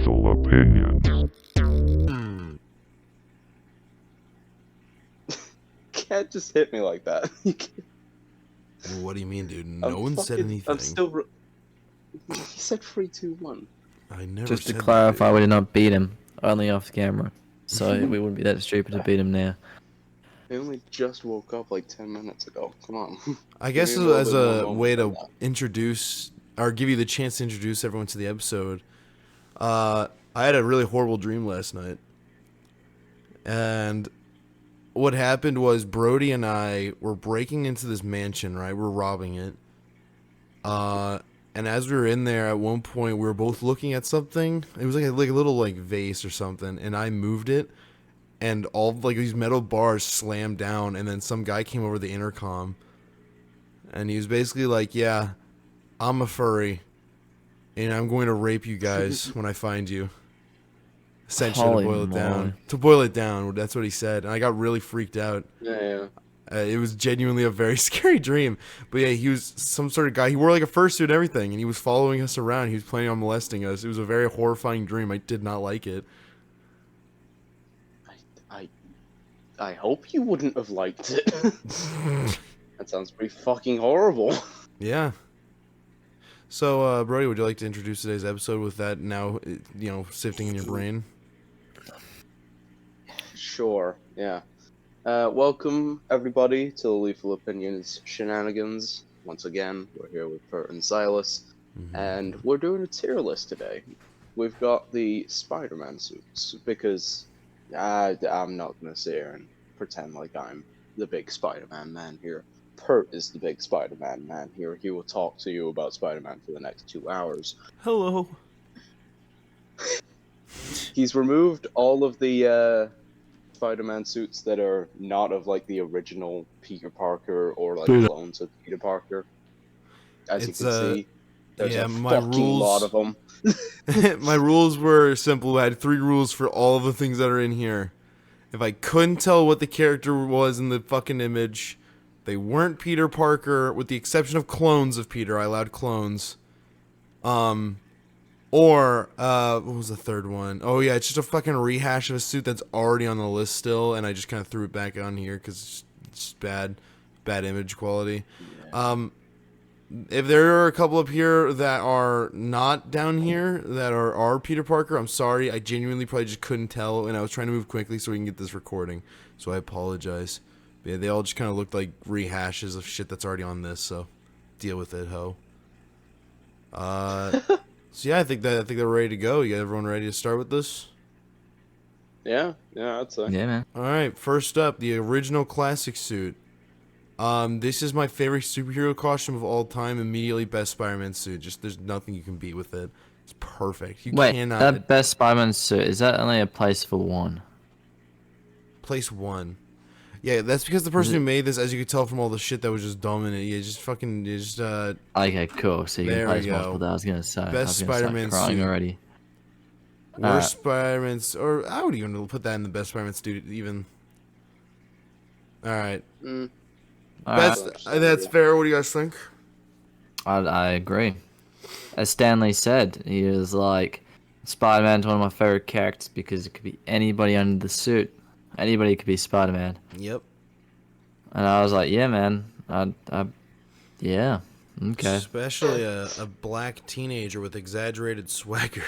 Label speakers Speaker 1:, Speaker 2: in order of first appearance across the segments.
Speaker 1: lethal opinion.
Speaker 2: Can't just hit me like that.
Speaker 3: What do you mean, dude? No one said anything.
Speaker 2: I'm still. He said 3, 2, 1.
Speaker 3: I never
Speaker 4: Just to
Speaker 3: said
Speaker 4: clarify,
Speaker 3: that,
Speaker 4: we did not beat him, only off camera. So we wouldn't be that stupid to beat him now.
Speaker 2: I only just woke up like 10 minutes ago. Come on.
Speaker 3: I guess
Speaker 2: Give me a
Speaker 3: as
Speaker 2: little bit
Speaker 3: a
Speaker 2: more
Speaker 3: way
Speaker 2: moment
Speaker 3: to
Speaker 2: than
Speaker 3: introduce, or give you the chance to introduce everyone to the episode, I had a really horrible dream last night. And what happened was Brody and I were breaking into this mansion, right? We're robbing it. And as we were in there, at one point, we were both looking at something. It was like a little vase or something, and I moved it, and all of, these metal bars slammed down, and then some guy came over the intercom, and he was basically like, "Yeah, I'm a furry, and I'm going to rape you guys when I find you." Essentially,
Speaker 4: Holy
Speaker 3: to boil it down.
Speaker 4: moly.
Speaker 3: To boil it down, that's what he said, and I got really freaked out.
Speaker 2: Yeah.
Speaker 3: It was genuinely a very scary dream. But yeah, he was some sort of guy. He wore like a fursuit and everything, and he was following us around. He was planning on molesting us. It was a very horrifying dream. I did not like it.
Speaker 2: I hope you wouldn't have liked it. That sounds pretty fucking horrible.
Speaker 3: Yeah. So, Brody, would you like to introduce today's episode with that now, sifting in your brain?
Speaker 2: Sure, yeah. Welcome, everybody, to the Lethal Opinions Shenanigans. Once again, we're here with Pert and Sylas, and we're doing a tier list today. We've got the Spider-Man suits, because I'm not going to sit here and pretend like I'm the big Spider-Man man here. Pert is the big Spider-Man man here. He will talk to you about Spider-Man for the next 2 hours.
Speaker 3: Hello.
Speaker 2: He's removed all of the Spider-Man suits that are not of the original Peter Parker or clones of Peter Parker. As you can see, there's a fucking lot of them.
Speaker 3: My rules were simple. I had 3 rules for all of the things that are in here. If I couldn't tell what the character was in the fucking image, they weren't Peter Parker, with the exception of clones of Peter. I allowed clones. Or, what was the third one? Oh, yeah, it's just a fucking rehash of a suit that's already on the list still, and I just kind of threw it back on here because it's bad image quality.
Speaker 2: Yeah.
Speaker 3: If there are a couple up here that are not down here, that are Peter Parker, I'm sorry. I genuinely probably just couldn't tell, and I was trying to move quickly so we can get this recording, so I apologize. But yeah, they all just kind of looked like rehashes of shit that's already on this, so deal with it, ho. So yeah, I think they're ready to go. You got everyone ready to start with this?
Speaker 2: Yeah, I'd say.
Speaker 4: Yeah, man.
Speaker 3: All right, first up, the original classic suit. This is my favorite superhero costume of all time. Immediately best Spider-Man suit. Just there's nothing you can beat with it. It's perfect. You
Speaker 4: Wait,
Speaker 3: cannot.
Speaker 4: that best Spider-Man suit, is that only a place for one?
Speaker 3: Place 1. Yeah, that's because the person who made this, as you could tell from all the shit that was just dumb in it,
Speaker 4: Okay, cool. So you
Speaker 3: There
Speaker 4: can place
Speaker 3: we go.
Speaker 4: multiple. I was gonna say.
Speaker 3: Best
Speaker 4: I was gonna
Speaker 3: Spider-Man
Speaker 4: start crying
Speaker 3: suit.
Speaker 4: already.
Speaker 3: Worst Spider-Man's, or I would even put that in the best Spider-Man suit even. All right.
Speaker 4: Alright,
Speaker 3: That's fair. What do you guys think?
Speaker 4: I agree. As Stanley said, he was like, Spider-Man's one of my favorite characters because it could be anybody under the suit. Anybody could be Spider-Man.
Speaker 3: Yep.
Speaker 4: And I was like, yeah, man. Yeah. Okay.
Speaker 3: Especially a black teenager with exaggerated swagger.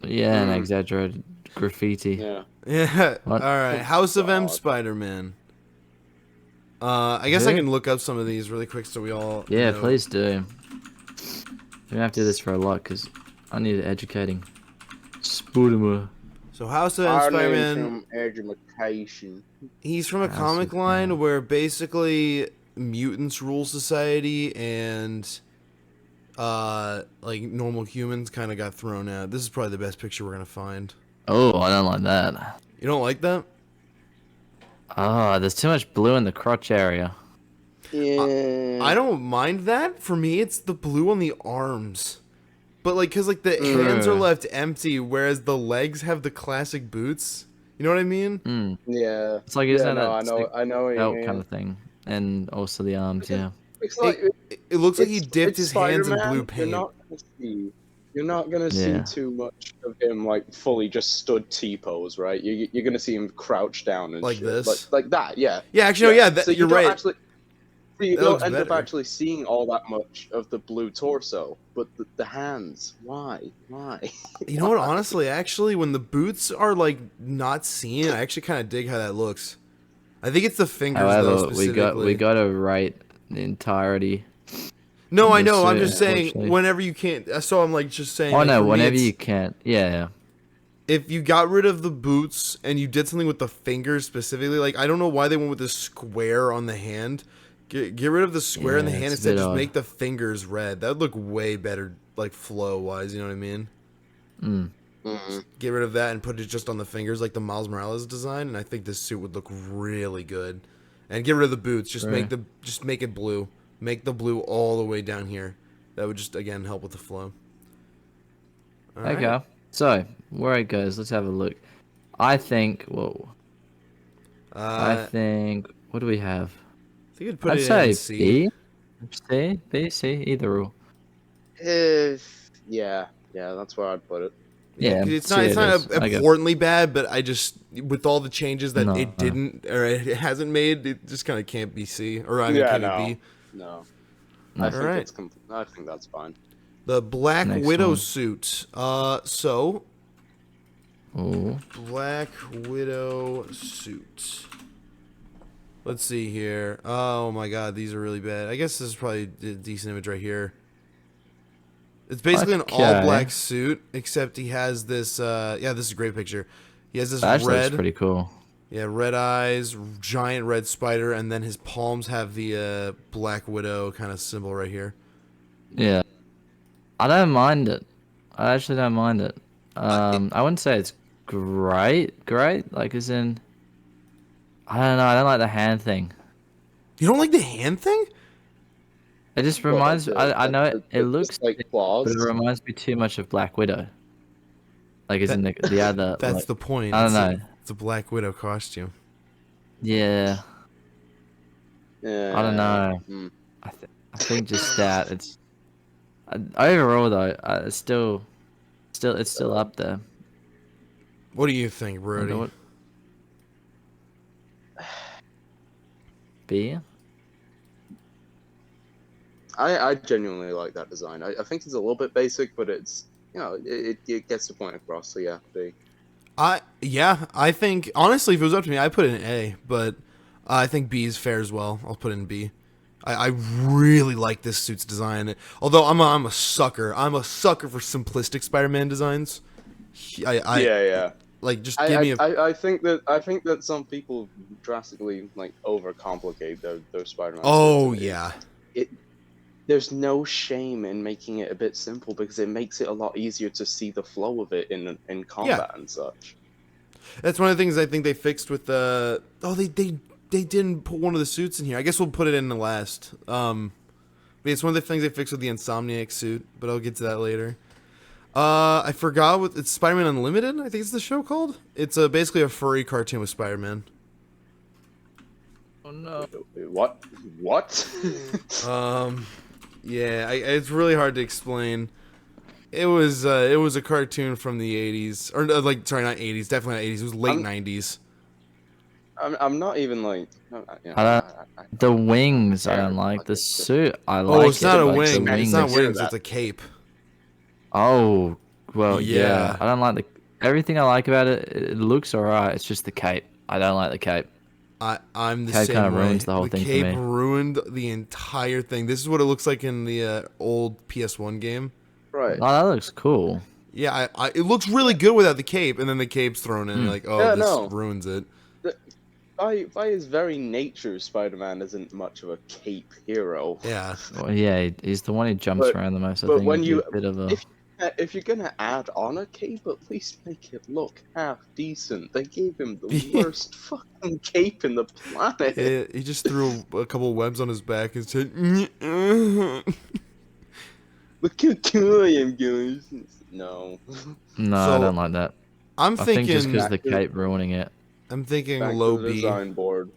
Speaker 4: Yeah, and exaggerated graffiti.
Speaker 2: Yeah.
Speaker 3: Yeah.
Speaker 4: What?
Speaker 3: All right. House of M
Speaker 2: God.
Speaker 3: Spider-Man. I guess I
Speaker 4: Who?
Speaker 3: can look up some of these really quick so we all.
Speaker 4: Yeah,
Speaker 3: know.
Speaker 4: please do. We have to do this for a lot because I need educating. Spider-Man.
Speaker 3: So House of M
Speaker 2: Our
Speaker 3: Spider-Man.
Speaker 2: name's from education.
Speaker 3: He's from a
Speaker 4: House
Speaker 3: comic
Speaker 4: of
Speaker 3: line
Speaker 4: M.
Speaker 3: where basically mutants rule society and normal humans kind of got thrown out. This is probably the best picture we're gonna find.
Speaker 4: Oh, I don't like that.
Speaker 3: You don't like that?
Speaker 4: Oh, there's too much blue in the crotch area.
Speaker 2: Yeah.
Speaker 3: I don't mind that. For me, it's the blue on the arms. But because the hands are left empty, whereas the legs have the classic boots. You know what I mean?
Speaker 2: Yeah.
Speaker 4: It's like isn't
Speaker 2: Yeah,
Speaker 4: that
Speaker 2: no, I know what you
Speaker 4: belt
Speaker 2: mean.
Speaker 4: kind of thing, and also the arms. Yeah.
Speaker 2: It's like
Speaker 3: It looks like he dipped
Speaker 2: it's
Speaker 3: his hands in
Speaker 2: Spider-Man,
Speaker 3: blue paint.
Speaker 2: You're You're not gonna see
Speaker 4: Yeah.
Speaker 2: too much of him like fully just stood T-pose, right? You're gonna see him crouch down and
Speaker 3: Like
Speaker 2: shit,
Speaker 3: this.
Speaker 2: like that. Yeah,
Speaker 3: Yeah, actually, no, yeah,
Speaker 2: So you
Speaker 3: you're
Speaker 2: don't
Speaker 3: right.
Speaker 2: actually, so you
Speaker 3: That
Speaker 2: don't
Speaker 3: looks
Speaker 2: end up
Speaker 3: better.
Speaker 2: actually seeing all that much of the blue torso, but the hands. Why?
Speaker 3: You know what? Honestly, actually, when the boots are like not seen, I actually kind of dig how that looks. I think it's the fingers though
Speaker 4: However, we
Speaker 3: specifically.
Speaker 4: got to rate the entirety
Speaker 3: No,
Speaker 4: of
Speaker 3: I
Speaker 4: the
Speaker 3: know. I'm
Speaker 4: suit,
Speaker 3: just saying
Speaker 4: unfortunately.
Speaker 3: whenever you can't. So I'm like just saying
Speaker 4: Oh
Speaker 3: like
Speaker 4: no,
Speaker 3: for me,
Speaker 4: whenever you
Speaker 3: it's
Speaker 4: can. Yeah.
Speaker 3: if you got rid of the boots and you did something with the fingers specifically. Like I don't know why they went with the square on the hand. Get rid of the square in the
Speaker 4: Yeah,
Speaker 3: hand
Speaker 4: it's a
Speaker 3: instead.
Speaker 4: bit
Speaker 3: Just
Speaker 4: odd.
Speaker 3: make the fingers red. That would look way better, like flow wise. You know what I mean?
Speaker 4: Mm.
Speaker 2: Mhm.
Speaker 3: Get rid of that and put it just on the fingers like the Miles Morales design, and I think this suit would look really good. And get rid of the boots. Just
Speaker 4: Right.
Speaker 3: make it blue. Make the blue all the way down here. That would just again help with the flow. All right.
Speaker 4: Okay. So, where it goes, let's have a look. I think, whoa. I
Speaker 3: I
Speaker 4: think, what do we have?
Speaker 3: think I'd put
Speaker 4: I'd
Speaker 3: it in
Speaker 4: say
Speaker 3: C.
Speaker 4: B, C, B, C, either or.
Speaker 2: Yeah, that's where I'd put it.
Speaker 3: Yeah,
Speaker 4: Yeah,
Speaker 3: 'cause
Speaker 4: C
Speaker 3: it's
Speaker 4: it
Speaker 3: not
Speaker 4: is. Okay.
Speaker 3: abhorrently bad, but I just with all the changes that
Speaker 4: No,
Speaker 3: it
Speaker 4: no.
Speaker 3: didn't or it hasn't made, it just kind of can't be C or I mean
Speaker 2: Yeah,
Speaker 3: can't be
Speaker 2: no,
Speaker 3: B.
Speaker 2: no. I
Speaker 4: No.
Speaker 3: All
Speaker 2: think
Speaker 3: right.
Speaker 2: it's I think that's fine.
Speaker 3: The Black
Speaker 4: Next
Speaker 3: Widow
Speaker 4: one.
Speaker 3: suit. So
Speaker 4: Ooh.
Speaker 3: Black Widow suit. Let's see here. Oh my god, these are really bad. I guess this is probably a decent image right here. It's basically an all
Speaker 4: Okay.
Speaker 3: black suit, except he has this. Yeah, this is a great picture. He has this
Speaker 4: That actually looks
Speaker 3: red,
Speaker 4: pretty cool.
Speaker 3: yeah, red eyes, giant red spider, and then his palms have the Black Widow kind of symbol right here.
Speaker 4: Yeah. I don't mind it. I actually don't mind it.
Speaker 3: It,
Speaker 4: I wouldn't say it's great. Like, as in, I don't know. I don't like the hand thing.
Speaker 3: you don't like the hand thing?
Speaker 4: It just
Speaker 2: What, like
Speaker 4: reminds. I know it looks
Speaker 2: just like
Speaker 4: sick, but it
Speaker 2: claws?
Speaker 4: reminds me too much of Black Widow. Like, as
Speaker 3: That
Speaker 4: in the other.
Speaker 3: that's
Speaker 4: Like,
Speaker 3: the point.
Speaker 4: I don't know.
Speaker 3: It's a Black Widow costume.
Speaker 4: Yeah. I don't
Speaker 2: Yeah.
Speaker 4: know. I think just that it's overall though. It's still up there.
Speaker 3: What do you think,
Speaker 4: I
Speaker 3: Brody?
Speaker 4: don't- B.
Speaker 2: I genuinely like that design. I think it's a little bit basic, but it's it gets the point across. So yeah, B.
Speaker 3: I think honestly, if it was up to me, I'd put it in A, but I think B is fair as well. I'll put it in B. I really like this suit's design. Although I'm a sucker. I'm a sucker for simplistic Spider-Man designs.
Speaker 2: Yeah.
Speaker 3: Like just give me a.
Speaker 2: I think that some people drastically like overcomplicate their Spider-Man.
Speaker 3: Oh
Speaker 2: suits, and
Speaker 3: yeah.
Speaker 2: there's no shame in making it a bit simple because it makes it a lot easier to see the flow of it in combat and such.
Speaker 3: That's one of the things I think they fixed with the. Oh, they didn't put one of the suits in here. I guess we'll put it in the last. But it's one of the things they fixed with the Insomniac suit, but I'll get to that later. I forgot what it's Spider-Man Unlimited. I think it's the show called. It's basically a furry cartoon with Spider-Man.
Speaker 4: Oh no.
Speaker 2: What?
Speaker 3: Yeah, it's really hard to explain. It was a cartoon from the 80s or like sorry, not 80s, definitely not 80s. It was late 90s.
Speaker 2: I'm not even like.
Speaker 4: I don't. The wings I
Speaker 2: care,
Speaker 4: don't like.
Speaker 2: but
Speaker 4: The
Speaker 2: it's just-
Speaker 4: suit I
Speaker 3: Oh,
Speaker 4: like
Speaker 3: it's not
Speaker 4: it,
Speaker 3: a
Speaker 4: but the
Speaker 3: wing. It's not
Speaker 4: wings.
Speaker 2: hear
Speaker 3: wings.
Speaker 2: that.
Speaker 3: It's a cape.
Speaker 4: Oh, well,
Speaker 3: Yeah.
Speaker 4: yeah. I don't like the everything I like about it. It looks alright. It's just the cape. I don't like the cape.
Speaker 3: I'm the
Speaker 4: Cape
Speaker 3: same
Speaker 4: kinda
Speaker 3: way.
Speaker 4: ruins the whole thing for
Speaker 3: cape
Speaker 4: me.
Speaker 3: ruined the entire thing. This is what it looks like in the old PS1 game.
Speaker 2: Right.
Speaker 4: Oh, that looks cool.
Speaker 3: Yeah, it looks really good without the cape, and then the cape's thrown in. And you're like, oh,
Speaker 2: Yeah,
Speaker 3: this
Speaker 2: no.
Speaker 3: ruins it.
Speaker 2: By his very nature, Spider-Man isn't much of a cape hero.
Speaker 3: Yeah.
Speaker 4: Well, yeah, he's the one who jumps
Speaker 2: But-
Speaker 4: around the most. I
Speaker 2: but
Speaker 4: think
Speaker 2: when
Speaker 4: it'd be
Speaker 2: you-
Speaker 4: a bit of a.
Speaker 2: If you're gonna add on a cape, at least make it look half decent. They gave him the worst fucking cape in the planet.
Speaker 3: He just threw a couple webs on his back and said,
Speaker 2: Look how cool I am, guys. No.
Speaker 4: No,
Speaker 3: So,
Speaker 4: I don't like that.
Speaker 3: I'm
Speaker 4: I think just
Speaker 3: thinking,
Speaker 4: because the
Speaker 2: Back to-
Speaker 4: cape ruining it.
Speaker 3: I'm thinking
Speaker 2: Back
Speaker 3: low
Speaker 2: to the
Speaker 3: B.
Speaker 2: design board.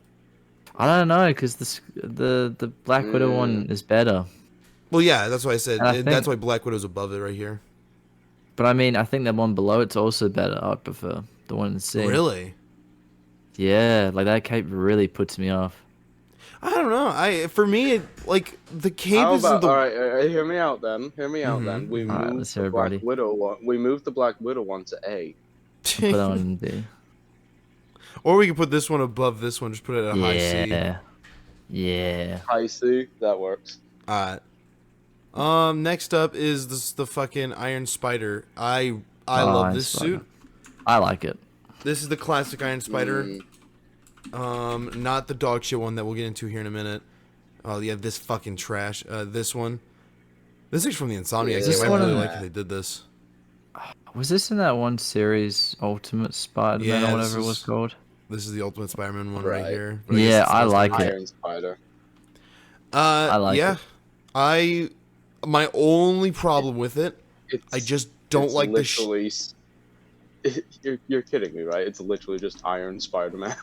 Speaker 4: I don't know because the Black Widow one is better.
Speaker 3: Well, yeah, that's why I said
Speaker 4: And I
Speaker 3: that's
Speaker 4: think-
Speaker 3: why Black Widow's above it right here.
Speaker 4: But I mean, I think the one below it's also better. I prefer the one in C.
Speaker 3: Really?
Speaker 4: Yeah, like that cape really puts me off.
Speaker 3: I don't know. For me, like the cape
Speaker 2: How
Speaker 3: isn't
Speaker 2: about,
Speaker 3: the.
Speaker 2: all right, hear me out then. Hear me out then. We
Speaker 3: Mm-hmm,
Speaker 4: All right,
Speaker 2: moved
Speaker 4: let's
Speaker 2: the
Speaker 4: hear it,
Speaker 2: Black
Speaker 4: buddy.
Speaker 2: Widow one. We moved the Black Widow one to A.
Speaker 4: I'll put that one
Speaker 3: mm-hmm.
Speaker 4: in D.
Speaker 3: Or we could put this one above this one. Just put it at a high C.
Speaker 4: Yeah, yeah.
Speaker 2: High C, that works.
Speaker 3: Alright. Next up is the fucking Iron Spider. I love
Speaker 4: Iron
Speaker 3: this
Speaker 4: Spider.
Speaker 3: suit.
Speaker 4: I like it.
Speaker 3: This is the classic Iron Spider.
Speaker 2: Mm,
Speaker 3: Not the dog shit one that we'll get into here in a minute. Oh yeah, this fucking trash. This one. This is from the Insomniac
Speaker 2: Yeah.
Speaker 3: game. I
Speaker 4: one
Speaker 3: really
Speaker 4: of-
Speaker 3: like how they did this.
Speaker 4: Was this in that one series, Ultimate Spider-Man
Speaker 3: Yeah,
Speaker 4: or
Speaker 3: this
Speaker 4: whatever it was
Speaker 3: is-
Speaker 4: called?
Speaker 3: This is the Ultimate Spider-Man one right
Speaker 2: Right.
Speaker 3: here.
Speaker 4: Yeah, I
Speaker 3: it's
Speaker 4: like it.
Speaker 2: Iron Spider.
Speaker 3: I
Speaker 4: like
Speaker 3: yeah.
Speaker 4: it.
Speaker 3: My only problem with it,
Speaker 2: It's,
Speaker 3: I just don't
Speaker 2: it's
Speaker 3: like the
Speaker 2: literally. You're kidding me, right? It's literally just Iron Spider-Man.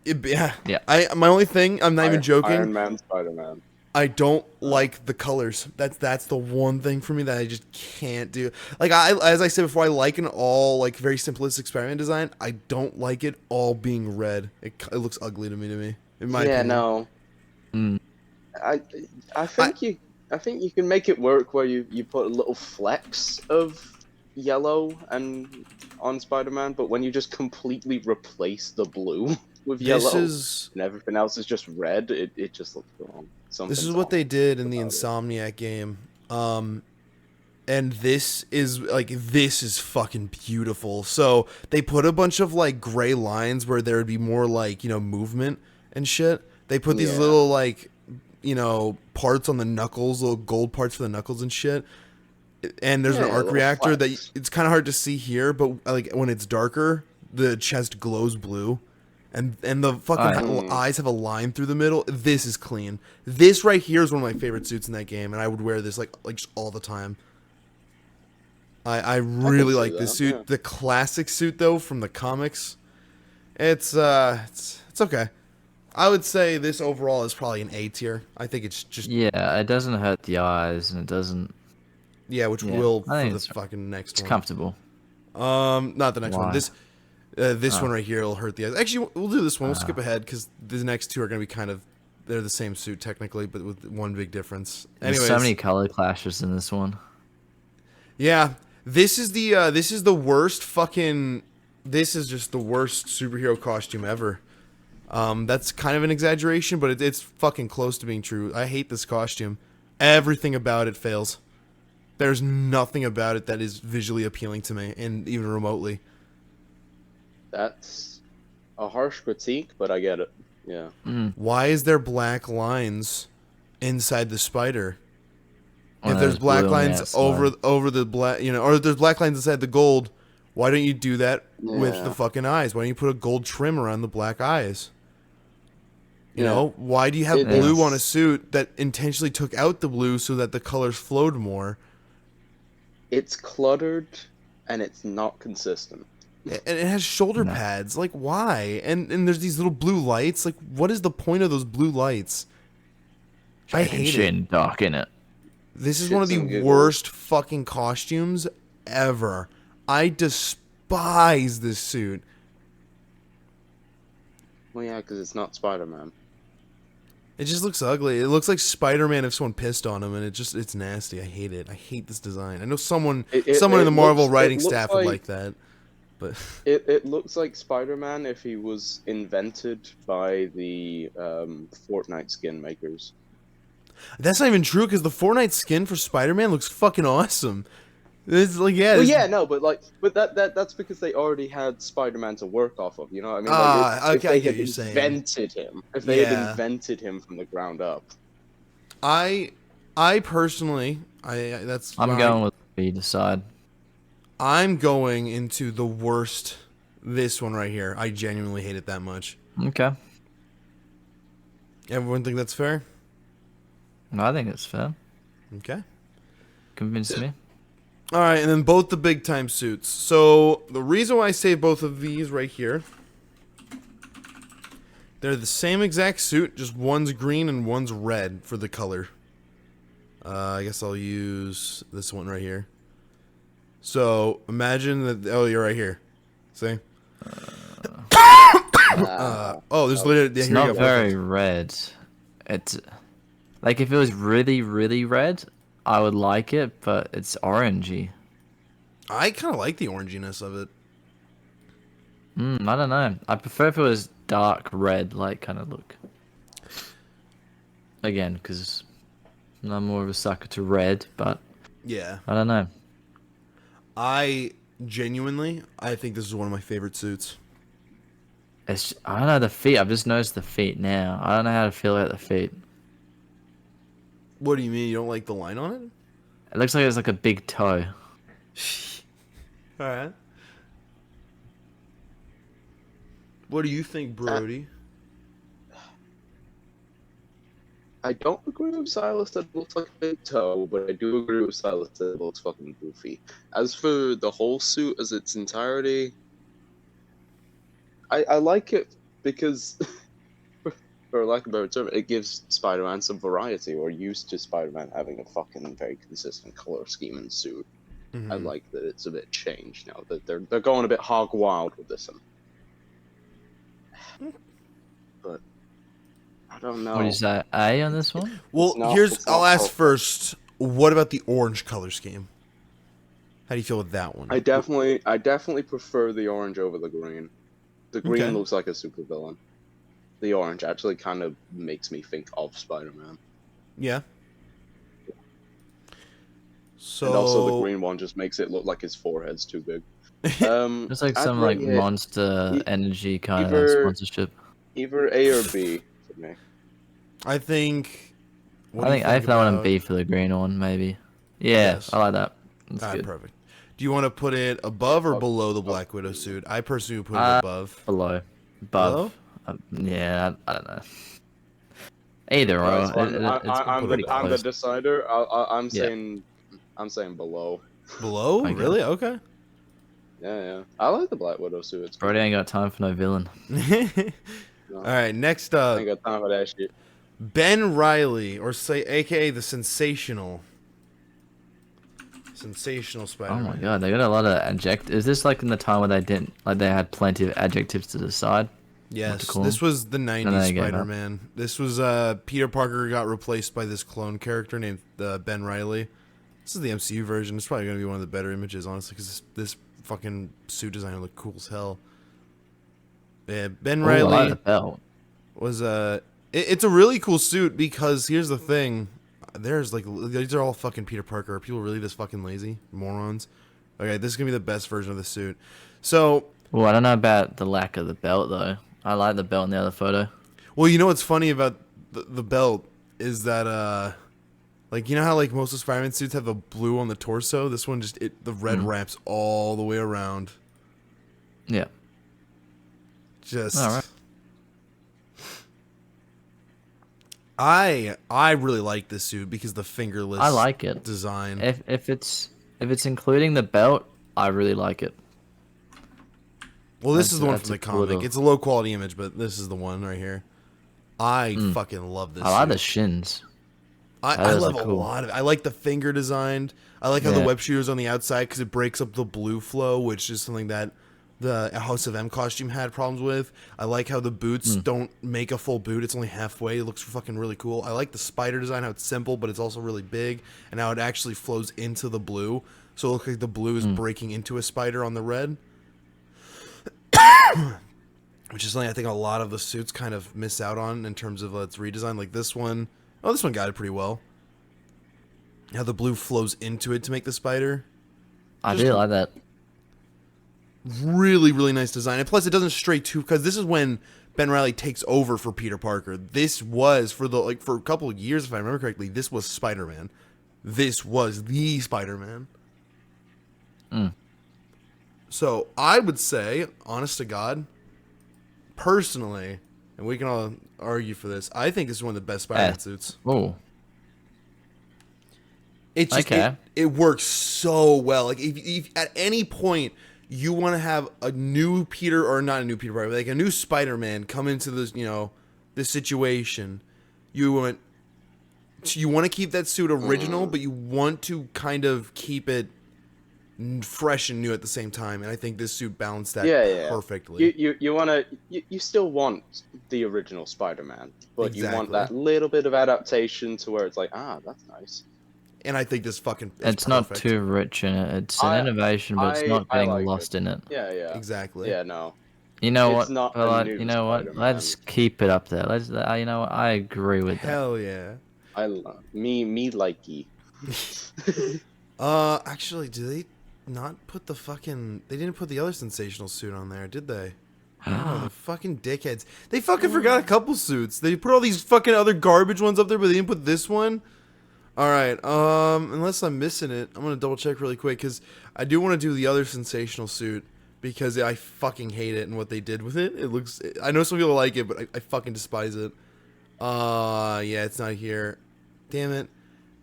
Speaker 3: yeah.
Speaker 4: Yeah.
Speaker 3: My only thing, I'm not even joking.
Speaker 2: Iron Man Spider-Man.
Speaker 3: I don't like the colors. That's the one thing for me that I just can't do. Like as I said before, I like an all like very simplistic Spider-Man design. I don't like it all being red. It looks ugly to me. In my
Speaker 2: Yeah,
Speaker 3: opinion.
Speaker 2: no.
Speaker 4: Mm.
Speaker 2: I think you can make it work where you put a little flecks of yellow and on Spider-Man, but when you just completely replace the blue with
Speaker 3: This
Speaker 2: yellow
Speaker 3: is
Speaker 2: and everything else is just red, it just looks wrong.
Speaker 3: this is what they did in the
Speaker 2: about it.
Speaker 3: Insomniac game. And this is fucking beautiful. So they put a bunch of like gray lines where there would be more like, movement and shit. They put these
Speaker 2: Yeah.
Speaker 3: little like, parts on the knuckles, little gold parts for the knuckles and shit. And there's an
Speaker 2: Yeah,
Speaker 3: arc
Speaker 2: little
Speaker 3: reactor that
Speaker 2: flecks.
Speaker 3: it's kind of hard to see here, but like when it's darker, the chest glows blue. And the fucking
Speaker 2: Mm.
Speaker 3: eyes have a line through the middle. This is clean. This right here is one of my favorite suits in that game, and I would wear this like just all the time. I really
Speaker 2: see
Speaker 3: like this
Speaker 2: that,
Speaker 3: suit.
Speaker 2: yeah.
Speaker 3: The classic suit though from the comics, it's okay. I would say this overall is probably an A tier. I think it's just
Speaker 4: Yeah, it doesn't hurt the eyes, and it doesn't.
Speaker 3: which
Speaker 4: Yeah,
Speaker 3: will
Speaker 4: I think
Speaker 3: for the
Speaker 4: it's-
Speaker 3: fucking next
Speaker 4: It's
Speaker 3: one.
Speaker 4: comfortable.
Speaker 3: Not the next one.
Speaker 4: Why?
Speaker 3: This
Speaker 4: Oh.
Speaker 3: one right here will hurt the eyes. Actually, we'll do this one. We'll skip ahead because the next two are going to be they're the same suit technically, but with one big difference.
Speaker 4: There's
Speaker 3: Anyways,
Speaker 4: so many color clashes in this one.
Speaker 3: yeah, this is the worst fucking. This is just the worst superhero costume ever. That's kind of an exaggeration, but it's fucking close to being true. I hate this costume. Everything about it fails. There's nothing about it that is visually appealing to me, and even remotely.
Speaker 2: That's a harsh critique, but I get it. Yeah.
Speaker 3: Why is there black lines inside the spider?
Speaker 4: Well,
Speaker 3: If there's black
Speaker 4: blue on the
Speaker 3: lines
Speaker 4: outside.
Speaker 3: over the black, or if there's black lines inside the gold, why don't you do that with
Speaker 2: Yeah.
Speaker 3: the fucking eyes? Why don't you put a gold trim around the black eyes? You
Speaker 2: Yeah.
Speaker 3: know, why do you have
Speaker 2: It
Speaker 3: blue
Speaker 2: is-
Speaker 3: on a suit that intentionally took out the blue so that the colors flowed more?
Speaker 2: It's cluttered and it's not consistent.
Speaker 3: And it has shoulder
Speaker 4: No.
Speaker 3: pads. Like, why? And there's these little blue lights. Like, what is the point of those blue lights? I hate it.
Speaker 4: Shit dark in it.
Speaker 3: This is one of
Speaker 2: Shits and
Speaker 3: the
Speaker 2: giggles.
Speaker 3: worst fucking costumes ever. I despise this suit.
Speaker 2: Well, yeah, because it's not Spider-Man.
Speaker 3: It just looks ugly. It looks like Spider-Man if someone pissed on him, and it's nasty. I hate it. I hate this design. I know someone in the
Speaker 2: It
Speaker 3: Marvel
Speaker 2: looks-
Speaker 3: writing
Speaker 2: it looks
Speaker 3: staff would like that, but
Speaker 2: It looks like Spider-Man if he was invented by the Fortnite skin makers.
Speaker 3: that's not even true because the Fortnite skin for Spider-Man looks fucking awesome. It's like
Speaker 2: Well,
Speaker 3: it's-
Speaker 2: yeah, no, but that's because they already had Spider-Man to work off of. You know what I mean?
Speaker 3: Ah,
Speaker 2: If
Speaker 3: okay, I
Speaker 2: they
Speaker 3: get
Speaker 2: had
Speaker 3: what you're saying.
Speaker 2: invented him, if they
Speaker 3: Yeah.
Speaker 2: had invented him from the ground up.
Speaker 3: I personally, that's
Speaker 4: I'm
Speaker 3: fine.
Speaker 4: going with B to side.
Speaker 3: I'm going into the worst. This one right here. I genuinely hate it that much.
Speaker 4: Okay.
Speaker 3: Everyone think that's fair?
Speaker 4: I think it's fair.
Speaker 3: Okay.
Speaker 4: Convince me.
Speaker 3: All right, and then both the big time suits. So the reason why I say both of these right here, they're the same exact suit, just one's green and one's red for the color. I guess I'll use this one right here. So imagine that. Oh, you're right here. See? Oh, there's literally. Yeah,
Speaker 4: It's
Speaker 3: here you
Speaker 4: not
Speaker 3: go.
Speaker 4: very
Speaker 3: Perfect.
Speaker 4: red. It's like if it was really, really red, I would like it, but it's orangey.
Speaker 3: I kind of like the oranginess of it.
Speaker 4: I don't know. I prefer if it was dark red, like kind of look. Again, because I'm more of a sucker to red, but
Speaker 3: Yeah.
Speaker 4: I don't know.
Speaker 3: I genuinely, I think this is one of my favorite suits.
Speaker 4: I don't know the feet. I've just noticed the feet now. I don't know how to feel about the feet.
Speaker 3: What do you mean? You don't like the line on it?
Speaker 4: It looks like it's like a big toe.
Speaker 3: All right. What do you think,
Speaker 2: Uh,
Speaker 3: Brody?
Speaker 2: I don't agree with Sylas that it looks like a big toe, but I do agree with Sylas that it looks fucking goofy. As for the whole suit as its entirety, I like it because, for lack of a better term, it gives Spider-Man some variety. We're used to Spider-Man having a fucking very consistent color scheme and suit. I
Speaker 3: Mm-hmm.
Speaker 2: like that it's a bit changed now. That they're going a bit hog wild with this one. But I don't
Speaker 4: What do you
Speaker 2: know.
Speaker 4: say? A on this one?
Speaker 3: Well,
Speaker 2: It's
Speaker 3: I'll
Speaker 2: not
Speaker 3: ask
Speaker 2: perfect.
Speaker 3: first. What about the orange color scheme? How do you feel with that one?
Speaker 2: I definitely prefer the orange over the green. The green
Speaker 3: Okay.
Speaker 2: looks like a supervillain. The orange actually kind of makes me think of Spider-Man.
Speaker 3: Yeah.
Speaker 2: And also the
Speaker 3: So,
Speaker 2: green one just makes it look like his forehead's too big.
Speaker 4: It's like
Speaker 2: I'd
Speaker 4: some like
Speaker 2: rate it
Speaker 4: Monster
Speaker 2: e-
Speaker 4: Energy kind of
Speaker 2: either
Speaker 4: sponsorship.
Speaker 2: either A or B for me.
Speaker 3: I think. What
Speaker 4: I
Speaker 3: do you
Speaker 4: think I
Speaker 3: think
Speaker 4: have that one and
Speaker 3: about
Speaker 4: B for the green one, maybe. Yeah,
Speaker 3: this?
Speaker 4: I like that. That's
Speaker 3: All right,
Speaker 4: good.
Speaker 3: perfect. Do you want to put it above or
Speaker 2: Oh,
Speaker 3: below the
Speaker 2: oh,
Speaker 3: Black Widow suit? I personally would put it
Speaker 4: Uh,
Speaker 3: above.
Speaker 4: below,
Speaker 3: Below?
Speaker 4: above. Yeah, I don't know. Either
Speaker 2: it's
Speaker 4: or,
Speaker 2: fine.
Speaker 4: it's
Speaker 3: I'll put it
Speaker 4: pretty
Speaker 3: above.
Speaker 2: I'm the
Speaker 4: close.
Speaker 2: decider.
Speaker 4: Yeah.
Speaker 2: I'm saying below.
Speaker 3: Below?
Speaker 4: Okay.
Speaker 3: Really? Okay.
Speaker 2: Yeah. I like the Black Widow suit. It's cool.
Speaker 4: Brody ain't got time for no villain.
Speaker 3: All
Speaker 2: No,
Speaker 3: right, next
Speaker 2: I
Speaker 3: up,
Speaker 2: ain't got time for that shit.
Speaker 3: Ben Riley, or say, aka the sensational
Speaker 4: Oh my
Speaker 3: Spider-Man.
Speaker 4: god, they got a lot of adject. Is this like in the time where they didn't like they had plenty of adjectives to decide what to
Speaker 3: Yes,
Speaker 4: call
Speaker 3: this
Speaker 4: them?
Speaker 3: was the
Speaker 4: And
Speaker 3: '90s
Speaker 4: then they gave up.
Speaker 3: Spider-Man. This was Peter Parker got replaced by this clone character named Ben Riley. This is the MCU version. It's probably gonna be one of the better images, honestly, because this fucking suit designer looked cool as hell. Yeah, Ben
Speaker 4: Oh, I like the
Speaker 3: Riley
Speaker 4: belt.
Speaker 3: was it's a really cool suit because here's the thing. There's like these are all fucking Peter Parker. Are people really this fucking lazy morons? Okay, this is gonna be the best version of the suit. So,
Speaker 4: Oh, I don't know about the lack of the belt though. I like the belt in the other photo.
Speaker 3: well, you know what's funny about the belt is that like you know how like most of Spider-Man suits have the blue on the torso. This one the red
Speaker 4: Mm.
Speaker 3: wraps all the way around.
Speaker 4: Yeah. All right.
Speaker 3: Just I really like this suit because the fingerless
Speaker 4: I like it.
Speaker 3: design.
Speaker 4: If it's including the belt, I really like it.
Speaker 3: Well, this is the one
Speaker 4: That's
Speaker 3: from
Speaker 4: a
Speaker 3: the
Speaker 4: cool
Speaker 3: comic.
Speaker 4: little.
Speaker 3: It's a low quality image, but this is the one right here. I fucking love this
Speaker 4: I like
Speaker 3: suit.
Speaker 4: the shins.
Speaker 3: I
Speaker 4: Those
Speaker 3: love
Speaker 4: are
Speaker 3: a
Speaker 4: cool.
Speaker 3: lot of it. I like the finger design. I like how the
Speaker 4: Yeah.
Speaker 3: web shooter's on the outside because it breaks up the blue flow, which is something that the House of M costume had problems with. I like how the boots don't make a full boot. It's only halfway. It looks fucking really cool. I like the spider design, how it's simple, but it's also really big, and how it actually flows into the blue. So it looks like the blue is breaking into a spider on the red. Which is something I think a lot of the suits kind of miss out on in terms of its redesign. Like this one, oh, this one got it pretty well. How the blue flows into it to make the spider.
Speaker 4: I
Speaker 3: Just
Speaker 4: do like that.
Speaker 3: really, really nice design. And plus, it doesn't stray too because this is when Ben Riley takes over for Peter Parker. This was for for a couple of years, if I remember correctly. This was Spider-Man. This was the Spider-Man. So I would say, honest to God, personally, and we can all argue for this, I think this is one of the best Spider-Man suits.
Speaker 4: Oh,
Speaker 3: It's just
Speaker 4: okay.
Speaker 3: it works so well. Like if at any point you want to have a new Peter or not a new Peter Parker, like a new Spider-Man come into this, this situation, you want to keep that suit original, but you want to kind of keep it fresh and new at the same time, and I think this suit balanced that
Speaker 2: Yeah.
Speaker 3: perfectly.
Speaker 2: You still want the original Spider-Man, but you want
Speaker 3: Exactly.
Speaker 2: that little bit of adaptation to where it's like, that's nice.
Speaker 3: And I think this fucking is
Speaker 4: It's not
Speaker 3: perfect.
Speaker 4: too rich in it. It's an
Speaker 2: I
Speaker 4: innovation, but it's not
Speaker 2: I
Speaker 4: getting
Speaker 2: like it.
Speaker 4: lost in it.
Speaker 2: Yeah.
Speaker 3: Exactly.
Speaker 2: Yeah, no.
Speaker 4: You know
Speaker 2: It's
Speaker 4: what?
Speaker 2: not a
Speaker 4: Pertlight,
Speaker 2: new
Speaker 4: you know what?
Speaker 2: Spider-Man.
Speaker 4: Let's keep it up there. You know what? I agree with that.
Speaker 3: Hell yeah.
Speaker 2: I love me likey.
Speaker 3: Actually, do they not put the fucking... They didn't put the other sensational suit on there, did they? Oh, the fucking dickheads. They fucking forgot a couple suits. They put all these fucking other garbage ones up there, but they didn't put this one. Alright, unless I'm missing it, I'm gonna double check really quick, because I do want to do the other sensational suit, because I fucking hate it and what they did with it. It looks... I know some people like it, but I fucking despise it. Yeah, it's not here. Damn it.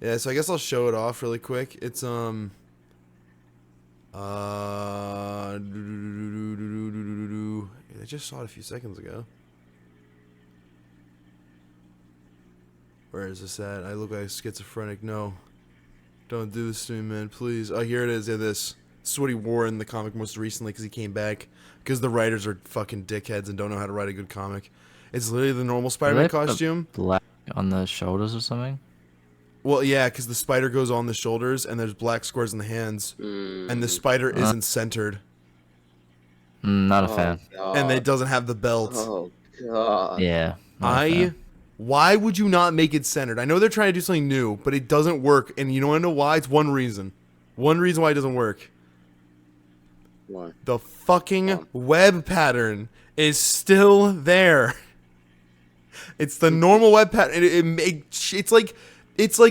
Speaker 3: Yeah, so I guess I'll show it off really quick. It's, I just saw it a few seconds ago. Where is this at? I look like schizophrenic. No. Don't do this to me, man. Please. Oh, here it is. Yeah, this. This is what he wore in the comic most recently because he came back. Because the writers are fucking dickheads and don't know how to write a good comic. It's literally the normal Spider-Man costume.
Speaker 4: Black on the shoulders or something?
Speaker 3: Well, yeah, because the spider goes on the shoulders and there's black squares in the hands. And the spider isn't centered.
Speaker 4: Not a fan.
Speaker 3: And it doesn't have the belt.
Speaker 2: Oh god.
Speaker 4: Yeah. not a fan.
Speaker 3: Why would you not make it centered? I know they're trying to do something new, but it doesn't work. And you want to know why? It's one reason. One reason why it doesn't work.
Speaker 2: Why?
Speaker 3: The fucking web pattern is still there. It's the normal web pattern. It's like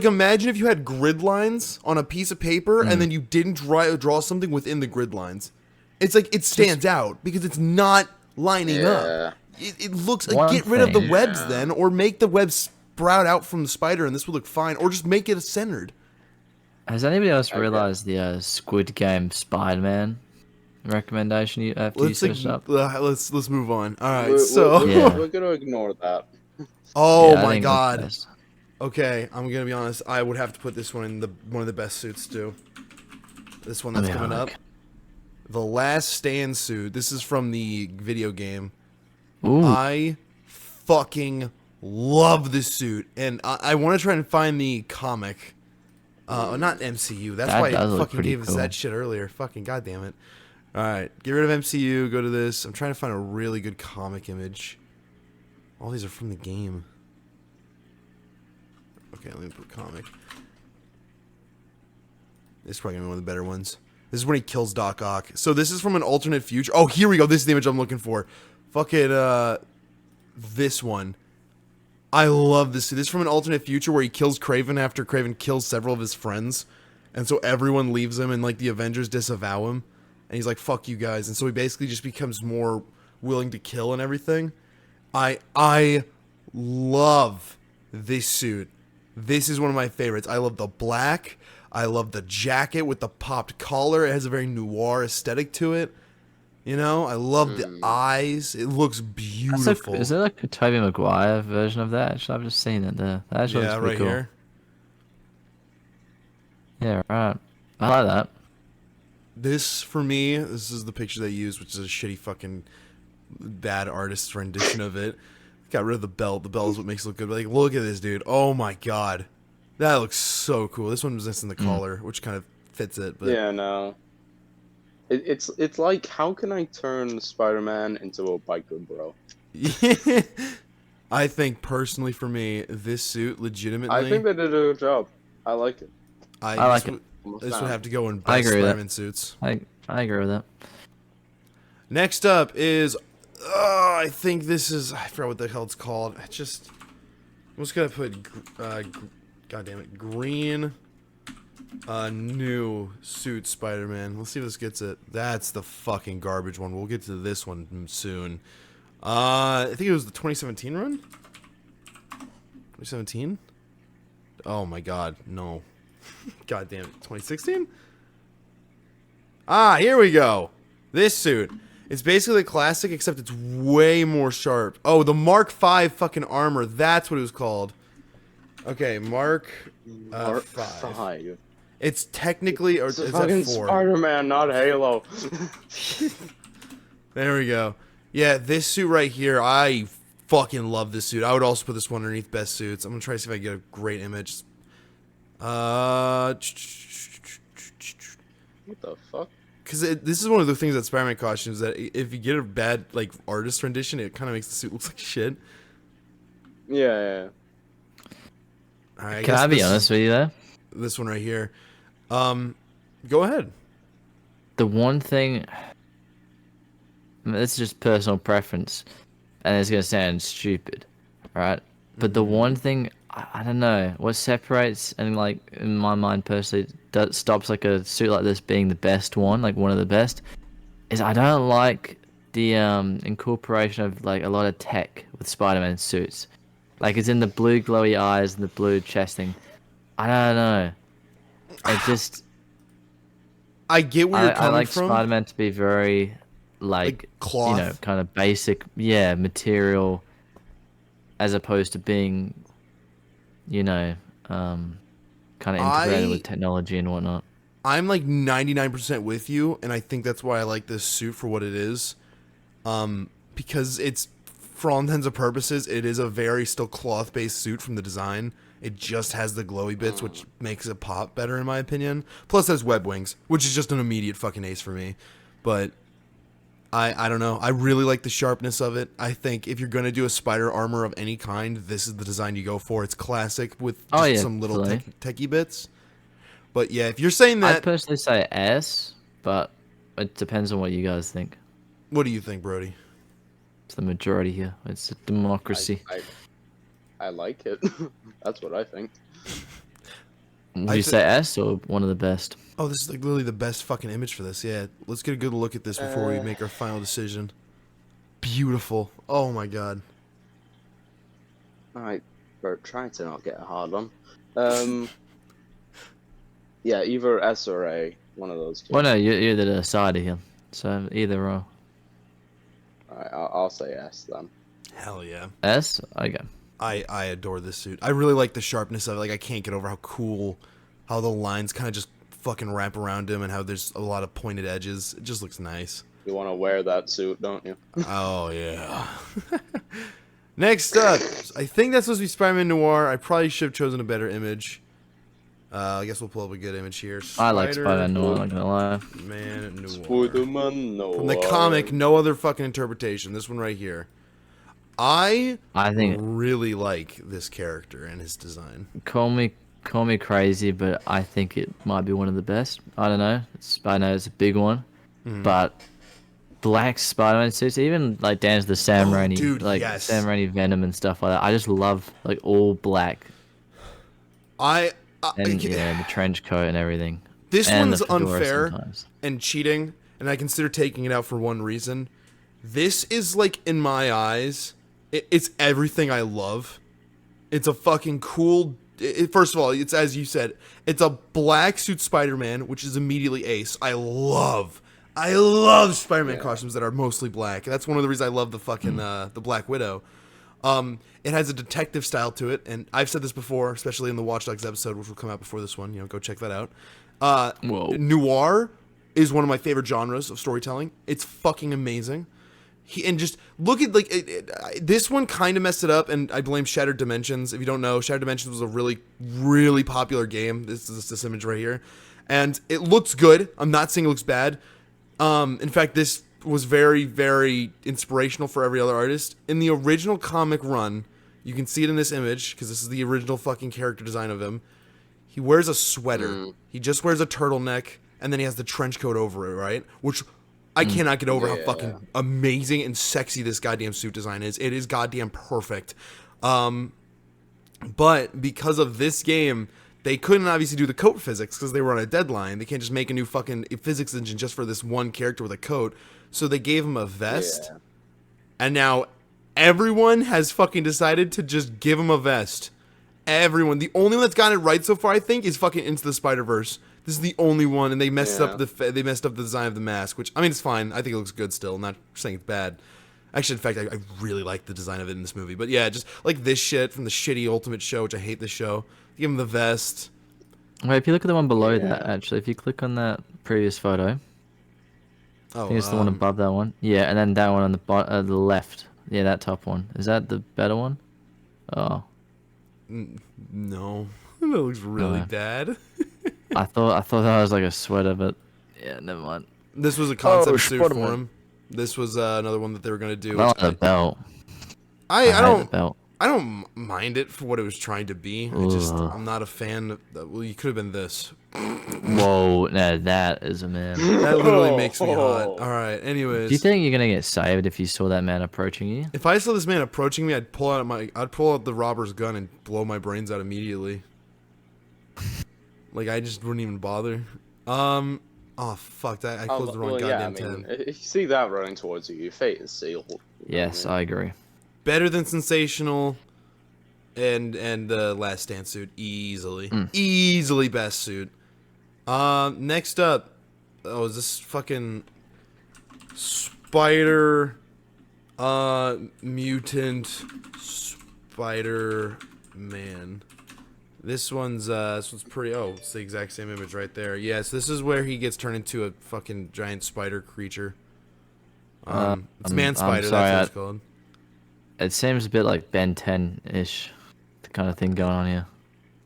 Speaker 3: imagine if you had grid lines on a piece of paper and then you didn't draw something within the grid lines. It's like it stands out because it's not lining up. It looks like get rid of the webs then, or make the webs sprout out from the spider and this would look fine, or just make it centered.
Speaker 4: Has anybody else realized the Squid Game Spider-Man recommendation after you searched up?
Speaker 3: Let's move on. All right,
Speaker 2: we're gonna ignore that.
Speaker 3: Oh
Speaker 4: Yeah, I
Speaker 3: my
Speaker 4: think that's
Speaker 3: god.
Speaker 4: best.
Speaker 3: Okay, I'm gonna be honest. I would have to put this one in one of the best suits too. This one that's coming up, the Last Stand suit. This is from the video game.
Speaker 4: Ooh.
Speaker 3: I fucking love this suit, and I want to try and find the comic. Not MCU. That's why I fucking gave us that shit earlier. Fucking goddamn it. All right, get rid of MCU. Go to this. I'm trying to find a really good comic image. All these are from the game. Okay, let me put comic. This is probably gonna be one of the better ones. This is when he kills Doc Ock. So this is from an alternate future. Oh, here we go. This is the image I'm looking for. Fuck it, this one. I love this. This is from an alternate future where he kills Kraven after Kraven kills several of his friends. And so everyone leaves him and, like, the Avengers disavow him. And he's like, fuck you guys. And so he basically just becomes more willing to kill and everything. I love this suit. This is one of my favorites. I love the black. I love the jacket with the popped collar. It has a very noir aesthetic to it. You know, I love the eyes. It looks beautiful.
Speaker 4: Is there like a Tobey Maguire version of that? Actually, I've just seen it there. That actually looks pretty cool.
Speaker 3: Here.
Speaker 4: Yeah, right. I like that.
Speaker 3: This, for me, this is the picture they used, which is a shitty fucking bad artist's rendition of it. Got rid of the belt. The belt is what makes it look good. But, like, look at this, dude. Oh my god. That looks so cool. This one was missing the collar, which kind of fits it. But
Speaker 2: yeah, no. It's like, how can I turn Spider-Man into a biker bro?
Speaker 3: I think, personally, for me, this suit, legitimately...
Speaker 2: I think they did a good job. I like it.
Speaker 4: I like it.
Speaker 3: This would have to go in
Speaker 4: I
Speaker 3: best
Speaker 4: agree with
Speaker 3: Spider-Man suits.
Speaker 4: I agree with that.
Speaker 3: Next up is... I think this is... I forgot what the hell it's called. I'm just gonna put... God damn it. Green... new suit Spider-Man. Let's see if this gets it. That's the fucking garbage one. We'll get to this one soon. I think it was the 2017 run? 2017? Oh my god, no. God damn it. 2016? Ah, here we go. This suit. It's basically a classic, except it's way more sharp. Oh, the Mark V fucking armor. That's what it was called. Okay, Mark 5. It's technically, or
Speaker 2: It's
Speaker 3: is
Speaker 2: a
Speaker 3: that
Speaker 2: fucking
Speaker 3: 4?
Speaker 2: Spider-Man, not Halo.
Speaker 3: There we go. Yeah, this suit right here, I fucking love this suit. I would also put this one underneath best suits. I'm gonna try to see if I can get a great image.
Speaker 2: What the fuck?
Speaker 3: Because this is one of the things that Spider-Man costumes that if you get a bad like artist rendition, it kind of makes the suit look like shit.
Speaker 2: Yeah.
Speaker 3: Right,
Speaker 4: Can I be honest with you though?
Speaker 3: This one right here. Go ahead.
Speaker 4: The one thing, this is just personal preference, and it's gonna sound stupid, right? But the one thing, I don't know, what separates and like in my mind personally, that stops like a suit like this being the best one, like one of the best, is I don't like the incorporation of like a lot of tech with Spider-Man suits. Like it's in the blue glowy eyes and the blue chest thing. I don't know. It just.
Speaker 3: I get where you're
Speaker 4: I
Speaker 3: coming
Speaker 4: like
Speaker 3: from.
Speaker 4: Spider-Man to be very, like
Speaker 3: cloth.
Speaker 4: you know, kind of basic, material, as opposed to being, you know, kind of integrated with technology and whatnot.
Speaker 3: I'm like 99% with you, and I think that's why I like this suit for what it is. Because it's, for all intents and purposes, it is a very still cloth-based suit from the design. It just has the glowy bits, which makes it pop better in my opinion. Plus, it has web wings, which is just an immediate fucking ace for me. But I don't know. I really like the sharpness of it. I think if you're gonna do a spider armor of any kind, this is the design you go for. It's classic with just some little techie bits. But yeah, if you're saying that,
Speaker 4: I'd personally say S, but it depends on what you guys think.
Speaker 3: What do you think, Brody?
Speaker 4: It's the majority here. It's a democracy.
Speaker 2: I like it. That's what I think.
Speaker 4: Would you say S or one of the best?
Speaker 3: Oh, this is like literally the best fucking image for this. Yeah, let's get a good look at this before we make our final decision. Beautiful. Oh my god.
Speaker 2: Alright, we're trying to not get a hard on. Yeah, either S or A. One of those two.
Speaker 4: Well, no, you're the decider here. So either or.
Speaker 2: Alright, I'll say S then.
Speaker 3: Hell yeah.
Speaker 4: S? Okay.
Speaker 3: I adore this suit. I really like the sharpness of it. Like, I can't get over how cool, how the lines kind of just fucking wrap around him and how there's a lot of pointed edges. It just looks nice.
Speaker 2: You want to wear that suit, don't you?
Speaker 3: Oh, yeah. Next up, I think that's supposed to be Spider-Man Noir. I probably should have chosen a better image. I guess we'll pull up a good image here.
Speaker 4: I like Spider-Man Noir, I'm not gonna lie.
Speaker 3: Man Noir.
Speaker 2: Spider-Man Noir.
Speaker 3: From the comic, no other fucking interpretation. This one right here. I
Speaker 4: think
Speaker 3: really like this character and his design.
Speaker 4: Call me crazy, but I think it might be one of the best. I don't know. I know it's a big one, but black Spider-Man suits, even like down to the Sam Raimi, Sam Raimi Venom and stuff like that. I just love like all black. And the trench coat and everything.
Speaker 3: This one's unfair and cheating, and I consider taking it out for one reason. This is like, in my eyes, it's everything I love. It's a fucking cool. First of all, it's, as you said, it's a black suit Spider-Man, which is immediately ace. I love Spider-Man costumes that are mostly black. That's one of the reasons I love the fucking the Black Widow. It has a detective style to it, and I've said this before, especially in the Watch Dogs episode, which will come out before this one. You know, go check that out. Noir is one of my favorite genres of storytelling. It's fucking amazing. And just look at, like, this one kind of messed it up, and I blame Shattered Dimensions. If you don't know, Shattered Dimensions was a really, really popular game. This is this image right here. And it looks good. I'm not saying it looks bad. In fact, this was very, very inspirational for every other artist. In the original comic run, you can see it in this image, because this is the original fucking character design of him. He wears a sweater. He just wears a turtleneck, and then he has the trench coat over it, right? Which I cannot get over how fucking amazing and sexy this goddamn suit design is. It is goddamn perfect. But because of this game, they couldn't obviously do the coat physics because they were on a deadline. They can't just make a new fucking physics engine just for this one character with a coat. So they gave him a vest. Yeah. And now everyone has fucking decided to just give him a vest. Everyone. The only one that's gotten it right so far, I think, is fucking Into the Spider-Verse. This is the only one, and they messed up the design of the mask, which, I mean, it's fine. I think it looks good still. I'm not saying it's bad. Actually, in fact, I really like the design of it in this movie. But yeah, just like this shit from the shitty Ultimate show, which I hate this show. Give him the vest.
Speaker 4: Wait, if you look at the one below that,
Speaker 2: Yeah.
Speaker 4: actually, if you click on that previous photo, I
Speaker 3: Oh,
Speaker 4: think it's the one above that one. Yeah, and then that one on the left. Yeah, that top one. Is that the better one? Oh,
Speaker 3: no. That looks really
Speaker 4: no.
Speaker 3: bad.
Speaker 4: I thought that was like a sweater, but yeah, never mind.
Speaker 3: This was a
Speaker 4: Oh,
Speaker 3: concept suit for
Speaker 4: Spiderman.
Speaker 3: him. This was another one that they were gonna do,
Speaker 4: I
Speaker 3: which
Speaker 4: like the belt.
Speaker 3: I
Speaker 4: I hate the belt.
Speaker 3: I don't mind it for what it was trying to be.
Speaker 4: Ugh.
Speaker 3: I'm not a fan. Well, you could have been this.
Speaker 4: Whoa, no, that is a man.
Speaker 3: That literally makes me hot.
Speaker 2: Oh.
Speaker 3: All right.
Speaker 4: Do you
Speaker 3: Anyways,
Speaker 4: think you're gonna get saved if you saw that man approaching you?
Speaker 3: if I saw this man approaching me, I'd pull out the robber's gun and blow my brains out immediately. Like I just wouldn't even bother. Oh fuck! I closed the wrong
Speaker 2: yeah, I
Speaker 3: goddamn
Speaker 2: mean,
Speaker 3: tab.
Speaker 2: if you see that running towards you, your fate is sealed. You know what
Speaker 4: Yes,
Speaker 2: I mean?
Speaker 4: I agree.
Speaker 3: Better than sensational, and the last stand suit easily, easily best suit. Next up, oh, is this fucking Spider, mutant Spider-Man. This one's pretty. Oh, it's the exact same image right there. Yes, this is where he gets turned into a fucking giant spider creature. It's man spider.
Speaker 4: sorry,
Speaker 3: That's what it's called.
Speaker 4: It seems a bit like Ben 10-ish, the kind of thing going on here.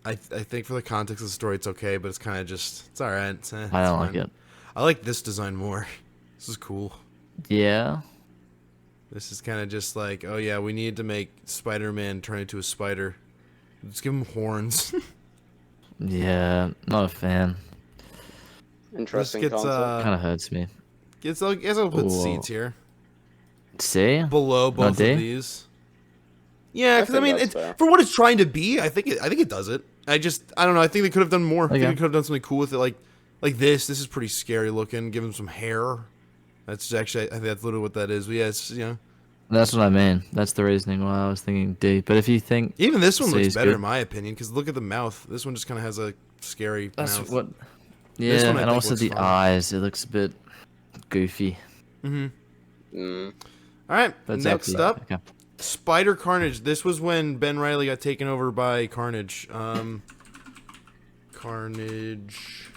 Speaker 3: I think for the context of the story, it's okay, but it's kind of just it's all right. It's
Speaker 4: I don't
Speaker 3: fine.
Speaker 4: like it.
Speaker 3: I like this design more. This is cool.
Speaker 4: Yeah.
Speaker 3: This is kind of just like, oh yeah, we need to make Spider-Man turn into a spider. Just give him horns.
Speaker 4: Yeah, not a fan.
Speaker 2: Interesting
Speaker 3: This gets,
Speaker 2: concept.
Speaker 4: Kind of hurts me.
Speaker 3: guess I'll put
Speaker 4: Ooh.
Speaker 3: seats here
Speaker 4: See?
Speaker 3: below both
Speaker 4: D?
Speaker 3: of these. Yeah, because I
Speaker 2: think
Speaker 3: mean,
Speaker 2: that's
Speaker 3: it's
Speaker 2: fair.
Speaker 3: for what it's trying to be. I think it does it. I don't know. I think they could have done more. I think
Speaker 4: Okay.
Speaker 3: they could have done something cool with it, like this. This is pretty scary looking. Give him some hair. That's actually, I think that's literally what that is. But yeah, it's, you know,
Speaker 4: That's what I mean. That's the reasoning why I was thinking D. But if you think
Speaker 3: even this one
Speaker 4: C
Speaker 3: looks
Speaker 4: is
Speaker 3: better
Speaker 4: good.
Speaker 3: in my opinion. Because look at the mouth. This one just kind of has a scary
Speaker 4: That's
Speaker 3: mouth.
Speaker 4: what.
Speaker 3: This
Speaker 4: Yeah,
Speaker 3: one I
Speaker 4: and
Speaker 3: think
Speaker 4: also
Speaker 3: looks
Speaker 4: the
Speaker 3: fun.
Speaker 4: eyes. It looks a bit goofy.
Speaker 2: Mm.
Speaker 3: All right,
Speaker 4: But
Speaker 3: next up,
Speaker 4: Okay.
Speaker 3: Spider Carnage. This was when Ben Reilly got taken over by Carnage. Carnage,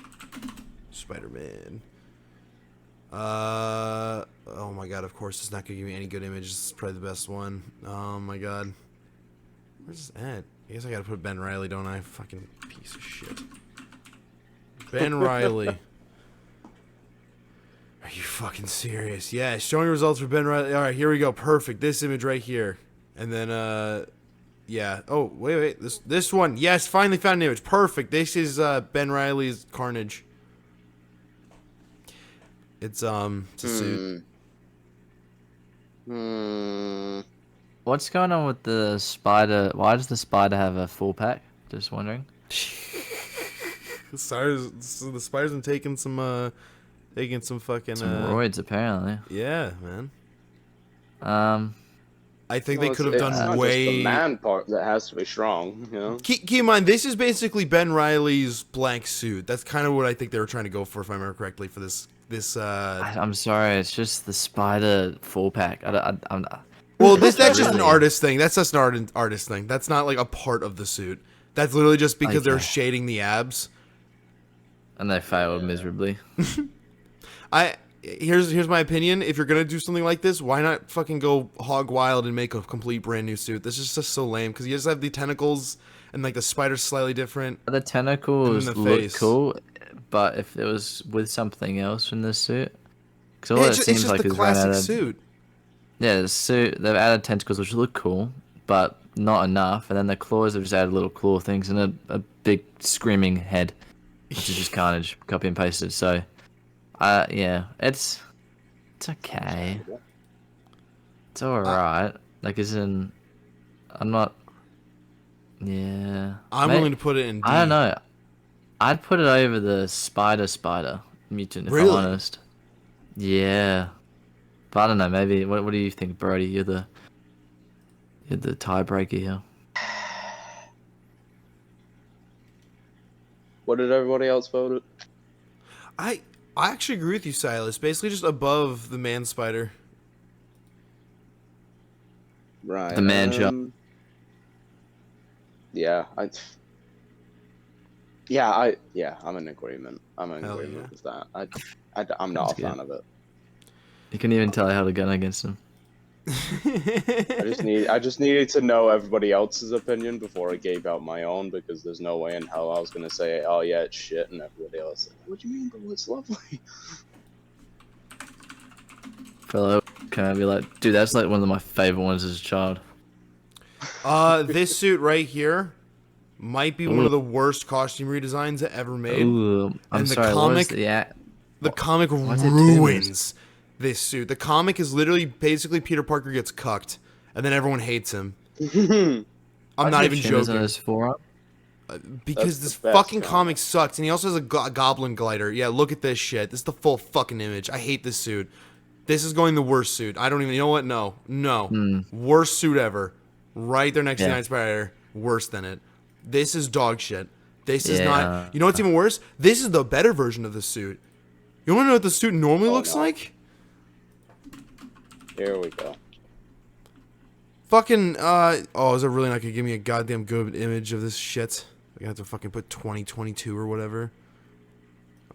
Speaker 3: Spider-Man. Oh my god, of course it's not gonna give me any good images. This is probably the best one. Oh my god. Where's this at? I guess I gotta put Ben Reilly, don't I? Fucking piece of shit. Ben Reilly. Are you fucking serious? Yeah, showing results for Ben Reilly. Alright, here we go. Perfect. This image right here. And then, yeah. Oh, wait. This one. Yes, finally found an image. Perfect. This is, Ben Reilly's Carnage. It's a suit.
Speaker 4: What's going on with the spider? Why does the spider have a full pack? Just wondering.
Speaker 3: The spiders been taking some fucking,
Speaker 4: Some roids, apparently.
Speaker 3: yeah, man. I think
Speaker 2: Well,
Speaker 3: they could have
Speaker 2: it's
Speaker 3: done
Speaker 2: not
Speaker 3: way.
Speaker 2: just the man part that has to be strong, you know.
Speaker 3: Keep in mind, this is basically Ben Reilly's blank suit. That's kind of what I think they were trying to go for, if I remember correctly, for this.
Speaker 4: I'm sorry, it's just the spider full pack. I'm not.
Speaker 3: Well, that's just an
Speaker 4: Really?
Speaker 3: artist thing. That's just an artist thing. That's not like a part of the suit. That's literally just because they're
Speaker 4: Okay.
Speaker 3: shading the abs.
Speaker 4: And they failed miserably.
Speaker 3: Here's my opinion. If you're gonna do something like this, why not fucking go hog wild and make a complete brand new suit? This is just so lame because you just have the tentacles and like the spider's slightly different.
Speaker 4: The tentacles
Speaker 3: And the
Speaker 4: look
Speaker 3: face.
Speaker 4: cool, but if it was with something else in this suit, because all
Speaker 3: Yeah,
Speaker 4: it
Speaker 3: it's just
Speaker 4: seems like
Speaker 3: the
Speaker 4: is run
Speaker 3: classic
Speaker 4: out of.
Speaker 3: suit.
Speaker 4: Yeah, the suit they've added tentacles which look cool, but not enough, and then the claws have just added little claw things and a big screaming head, which is just Carnage copy and pasted. So, yeah, it's okay. It's alright. Like, as in, I'm not. Yeah.
Speaker 3: I'm willing to put it in D.
Speaker 4: I don't know. I'd put it over the spider mutant, if
Speaker 3: Really?
Speaker 4: I'm honest. Yeah. But I don't know, maybe what do you think, Brody? You're the tiebreaker here.
Speaker 2: What did everybody else vote?
Speaker 3: I actually agree with you, Silas. Basically, just above the man spider.
Speaker 2: Right.
Speaker 4: The man shot.
Speaker 2: Yeah, I'm in agreement. I'm in
Speaker 3: Hell
Speaker 2: agreement
Speaker 3: yeah.
Speaker 2: with that. I'm not
Speaker 4: That's
Speaker 2: a fan of it.
Speaker 4: You can even tell I held a gun against him.
Speaker 2: I just needed to know everybody else's opinion before I gave out my own, because there's no way in hell I was gonna say, oh yeah, it's shit, and everybody else like, what do you mean, bro? It's lovely.
Speaker 4: Fellow, can I be like, dude, that's like one of my favorite ones as a child.
Speaker 3: This suit right here might be one
Speaker 4: Ooh.
Speaker 3: of the worst costume redesigns ever made.
Speaker 4: Ooh, I'm
Speaker 3: And
Speaker 4: sorry. What is the act?
Speaker 3: the comic
Speaker 4: why is it two
Speaker 3: ruins this suit. The comic is literally basically Peter Parker gets cucked, and then everyone hates him. I'm not even joking.
Speaker 4: On his forearm?
Speaker 3: Because
Speaker 2: That's
Speaker 3: this
Speaker 2: the best
Speaker 3: fucking
Speaker 2: comic.
Speaker 3: comic sucks, and he also has a goblin glider. Yeah, look at this shit. This is the full fucking image. I hate this suit. This is going the worst suit. I don't even. You know what? No. Worst suit ever. Right there next to the
Speaker 4: Yeah.
Speaker 3: Night Spider. Worse than it. This is dog shit. This is
Speaker 4: Yeah.
Speaker 3: not. You know what's even worse? This is the better version of the suit. You want to know what the suit normally looks
Speaker 2: no.
Speaker 3: like?
Speaker 2: Here we go.
Speaker 3: Fucking. Oh, is it really not gonna give me a goddamn good image of this shit? I have to fucking put 2022 or whatever.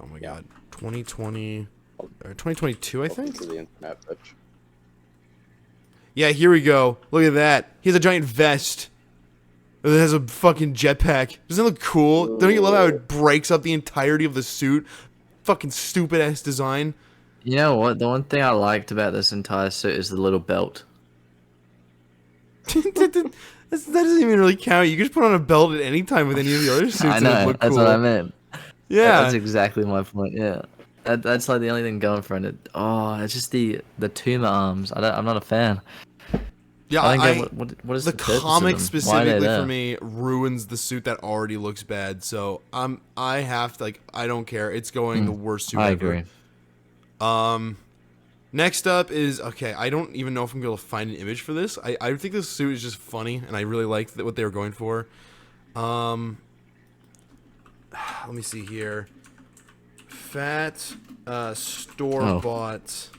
Speaker 3: Oh my god, 2020 or 2022, I think.
Speaker 2: Welcome to the internet, bitch.
Speaker 3: Yeah, here we go. Look at that. He has a giant vest. It has a fucking jetpack. Doesn't it look cool? Don't you love how it breaks up the entirety of the suit? Fucking stupid ass design.
Speaker 4: You know what? The one thing I liked about this entire suit is the little belt.
Speaker 3: That doesn't even really count. You can just put on a belt at any time with any of the other suits.
Speaker 4: I
Speaker 3: and it'd
Speaker 4: know.
Speaker 3: look
Speaker 4: That's
Speaker 3: cool.
Speaker 4: what I meant.
Speaker 3: Yeah.
Speaker 4: That's exactly my point. Yeah. That's like the only thing going for it. Oh, it's just the tumor arms. I'm not a fan.
Speaker 3: Yeah,
Speaker 4: I don't get what is
Speaker 3: the
Speaker 4: purpose of
Speaker 3: comic
Speaker 4: them? Why are they
Speaker 3: specifically
Speaker 4: there?
Speaker 3: for me ruins the suit that already looks bad. So I have to, like, I don't care. It's going the worst suit
Speaker 4: I
Speaker 3: ever.
Speaker 4: agree.
Speaker 3: Next up is, okay, I don't even know if I'm going to find an image for this. I think this suit is just funny, and I really like what they were going for. Let me see here. Fat, store-bought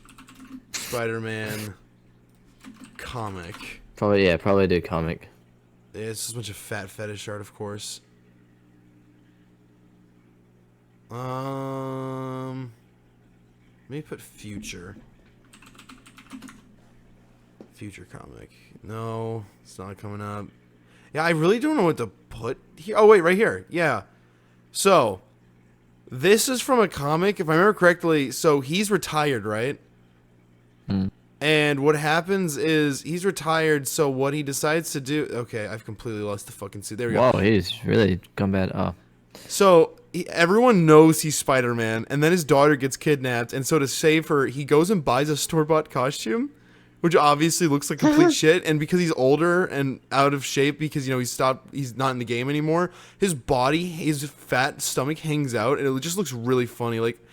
Speaker 3: Spider-Man comic.
Speaker 4: Probably do comic.
Speaker 3: Yeah, it's just a bunch of fat fetish art, of course. Let me put future. Future comic. No, it's not coming up. Yeah, I really don't know what to put here. Oh, wait, right here. Yeah. So, this is from a comic, if I remember correctly. So, he's retired, right? And what happens is he's retired, so what he decides to do... Okay, I've completely lost the fucking suit. There we go.
Speaker 4: Whoa, he's really gone bad. Oh.
Speaker 3: So everyone knows he's Spider-Man, and then his daughter gets kidnapped, and so to save her, he goes and buys a store-bought costume, which obviously looks like complete shit, and because he's older and out of shape because, you know, he's not in the game anymore, his fat stomach hangs out, and it just looks really funny. Like,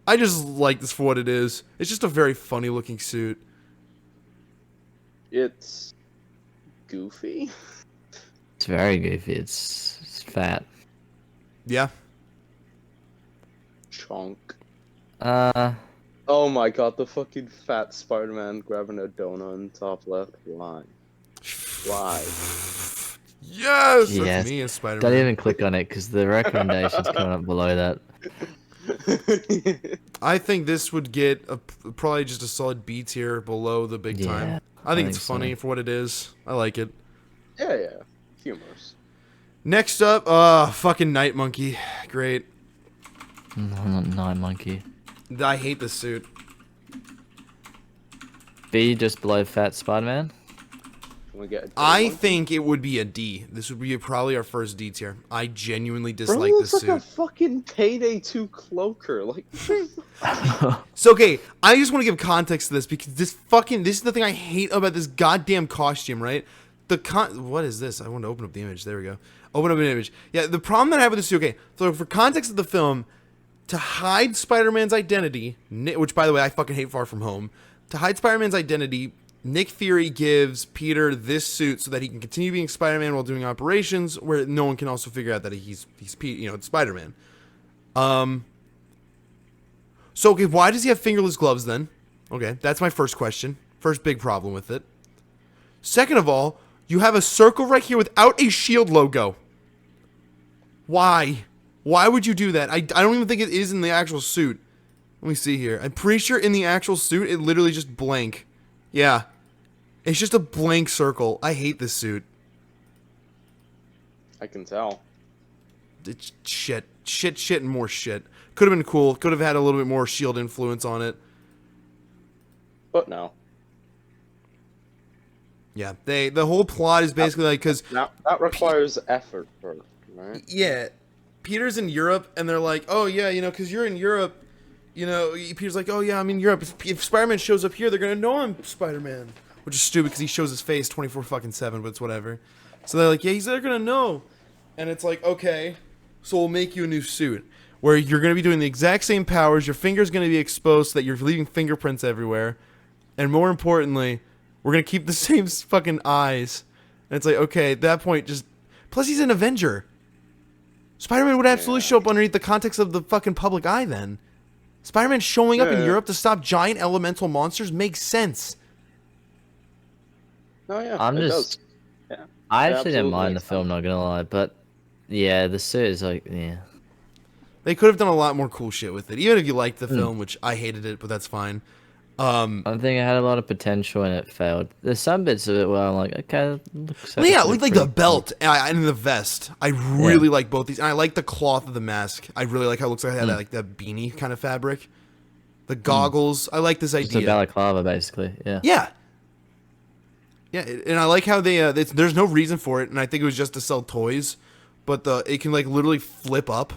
Speaker 3: I just like this for what it is. It's just a very funny-looking suit.
Speaker 2: It's goofy.
Speaker 4: It's very goofy. It's fat.
Speaker 3: Yeah.
Speaker 2: Chonk.
Speaker 4: Oh
Speaker 2: my god, the fucking fat Spider-Man grabbing a donut in top left. Why?
Speaker 3: Yes!
Speaker 4: Yes.
Speaker 3: That's me as Spider-Man.
Speaker 4: Don't even click on it because the recommendation's coming up below that.
Speaker 3: I think this would get probably just a solid B tier below the big time.
Speaker 4: Yeah,
Speaker 3: I think
Speaker 4: I
Speaker 3: it's
Speaker 4: think so.
Speaker 3: funny for what it is. I like it.
Speaker 2: Yeah. Humorous.
Speaker 3: Next up, fucking Night Monkey. Great.
Speaker 4: Night Monkey.
Speaker 3: I hate this suit.
Speaker 4: B just below fat Spider-Man.
Speaker 2: Can we get a
Speaker 3: I
Speaker 2: one?
Speaker 3: think it would be a D. This would be probably our first D tier. I genuinely
Speaker 2: Bro,
Speaker 3: dislike
Speaker 2: looks
Speaker 3: this
Speaker 2: like a
Speaker 3: suit.
Speaker 2: fucking Payday 2 cloaker. Like,
Speaker 3: So, okay, I just want to give context to this because this is the thing I hate about this goddamn costume, right? What is this? I want to open up the image. There we go. Open up an image. Yeah, the problem that I have with this suit, okay, so for context of the film, to hide Spider-Man's identity, which, by the way, I fucking hate Far From Home, to hide Spider-Man's identity, Nick Fury gives Peter this suit so that he can continue being Spider-Man while doing operations, where no one can also figure out that he's it's Spider-Man. So, okay, why does he have fingerless gloves then? Okay, that's my first question. First big problem with it. Second of all, you have a circle right here without a shield logo. Why? Why would you do that? I don't even think it is in the actual suit. Let me see here. I'm pretty sure in the actual suit, it literally just blank. Yeah. It's just a blank circle. I hate this suit.
Speaker 2: I can tell.
Speaker 3: It's shit. Shit, and more shit. Could have been cool. Could have had a little bit more S.H.I.E.L.D. influence on it.
Speaker 2: But no.
Speaker 3: Yeah, the whole plot is basically like, because...
Speaker 2: That requires effort first, right?
Speaker 3: Yeah. Peter's in Europe, and they're like, oh, yeah, you know, because you're in Europe, you know, Peter's like, oh, yeah, I'm in Europe. If Spider-Man shows up here, they're going to know I'm Spider-Man. Which is stupid, because he shows his face 24/7, but it's whatever. So they're like, yeah, they're going to know. And it's like, okay, so we'll make you a new suit, where you're going to be doing the exact same powers, your finger's going to be exposed so that you're leaving fingerprints everywhere, and more importantly, we're going to keep the same fucking eyes. And it's like, okay, at that point, just... Plus, he's an Avenger. Spider-Man would absolutely show up underneath the context of the fucking public eye then. Spider-Man showing up in Europe to stop giant elemental monsters makes sense.
Speaker 2: Oh, yeah,
Speaker 4: I'm
Speaker 2: it
Speaker 4: just...
Speaker 2: does. Yeah.
Speaker 4: I
Speaker 2: It
Speaker 4: actually didn't
Speaker 2: absolutely
Speaker 4: mind the
Speaker 2: makes
Speaker 4: film,
Speaker 2: sense.
Speaker 4: not gonna lie, but yeah, the suit is like, yeah.
Speaker 3: They could have done a lot more cool shit with it. Even if you liked the film, which I hated it, but that's fine.
Speaker 4: I think it had a lot of potential and it failed. There's some bits of it where I'm like, okay, that looks
Speaker 3: Well, yeah,
Speaker 4: actually
Speaker 3: like
Speaker 4: pretty
Speaker 3: the belt and the vest. I really like both these. And I like the cloth of the mask. I really like how it looks like it had like that beanie kind of fabric. The goggles. I like this
Speaker 4: Just a
Speaker 3: idea.
Speaker 4: balaclava, basically. Yeah.
Speaker 3: Yeah. Yeah, and I like how they there's no reason for it, and I think it was just to sell toys, but it can like literally flip up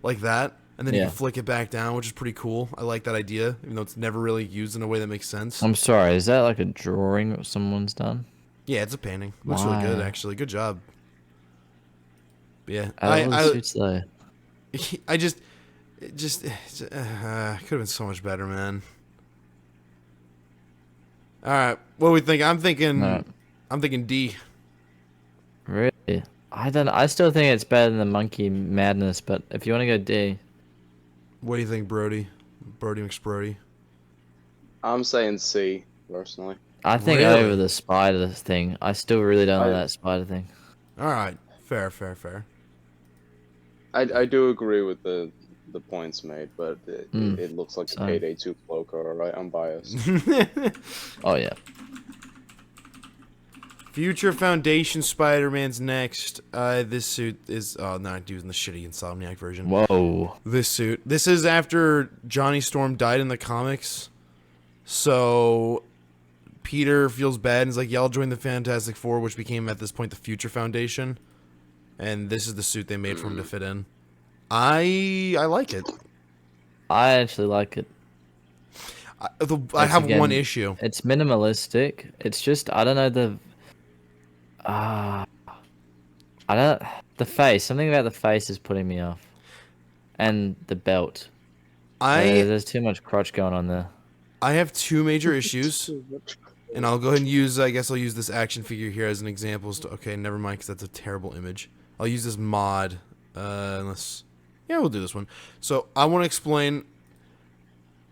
Speaker 3: like that, and then you can flick it back down, which is pretty cool. I like that idea, even though it's never really used in a way that makes sense.
Speaker 4: I'm sorry, is that like a drawing that someone's done?
Speaker 3: Yeah, it's a painting. Looks really good,
Speaker 4: Why?
Speaker 3: actually. Good job. But yeah,
Speaker 4: I love the suits though.
Speaker 3: I just could have been so much better, man. All right, what do we think? I'm thinking D.
Speaker 4: Really? I still think it's better than the Monkey Madness, but if you want to go D.
Speaker 3: What do you think, Brody? Brody McSprody.
Speaker 2: I'm saying C, personally.
Speaker 4: I think
Speaker 3: Really?
Speaker 4: over the spider thing. I still really don't like that spider thing.
Speaker 3: All right, fair.
Speaker 2: I do agree with the points made, but it looks like a Payday 2 cloak, alright? I'm biased.
Speaker 4: Oh yeah.
Speaker 3: Future Foundation Spider-Man's next. This suit is not using the shitty Insomniac version.
Speaker 4: Whoa.
Speaker 3: This suit. This is after Johnny Storm died in the comics. So Peter feels bad and is like, yeah, I'll join the Fantastic Four, which became at this point the Future Foundation. And this is the suit they made for him to fit in. I like it.
Speaker 4: I actually like it.
Speaker 3: I have one issue.
Speaker 4: It's minimalistic. It's just I don't know the face. Something about the face is putting me off, and the belt. There's too much crotch going on there.
Speaker 3: I have two major issues, and I'll go ahead and use. I guess I'll use this action figure here as an example. Okay, never mind, because that's a terrible image. I'll use this mod, unless. Yeah, we'll do this one. So I want to explain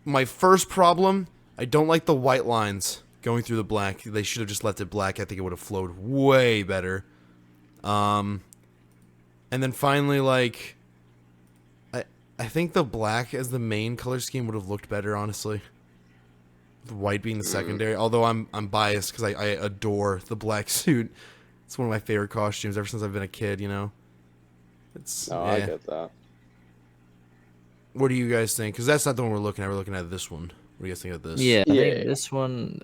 Speaker 3: my first problem. I don't like the white lines going through the black. They should have just left it black. I think it would have flowed way better. And then finally, like, I think the black as the main color scheme would have looked better, honestly. The white being the secondary. Although I'm biased because I adore the black suit. It's one of my favorite costumes ever since I've been a kid. You know.
Speaker 2: I get that.
Speaker 3: What do you guys think? Because that's not the one we're looking at. We're looking at this one. What do you guys think of this?
Speaker 4: Yeah, I think this one,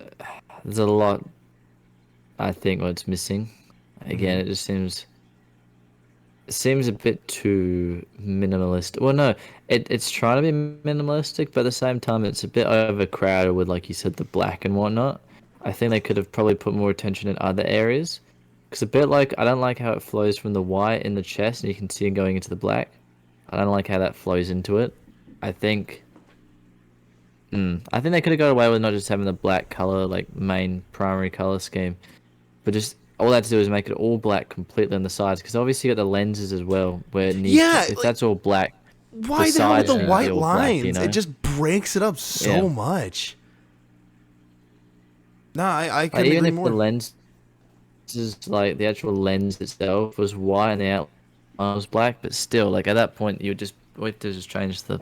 Speaker 4: there's a lot. I think what's missing. Again, it just seems a bit too minimalist. Well, no, it's trying to be minimalistic, but at the same time, it's a bit overcrowded with, like you said, the black and whatnot. I think they could have probably put more attention in other areas. Because a bit like, I don't like how it flows from the white in the chest, and you can see it going into the black. I don't like how that flows into it. I think they could have got away with not just having the black color, like main primary color scheme, but just all they had to do is make it all black completely on the sides. Because obviously you got the lenses as well, where it needs if that's all black.
Speaker 3: Why the hell with the white lines?
Speaker 4: Black, you know?
Speaker 3: It just breaks it up so much. No, I couldn't agree more.
Speaker 4: The lens, like the actual lens itself, was white on the was black, but still, like at that point, you would just wait to just change the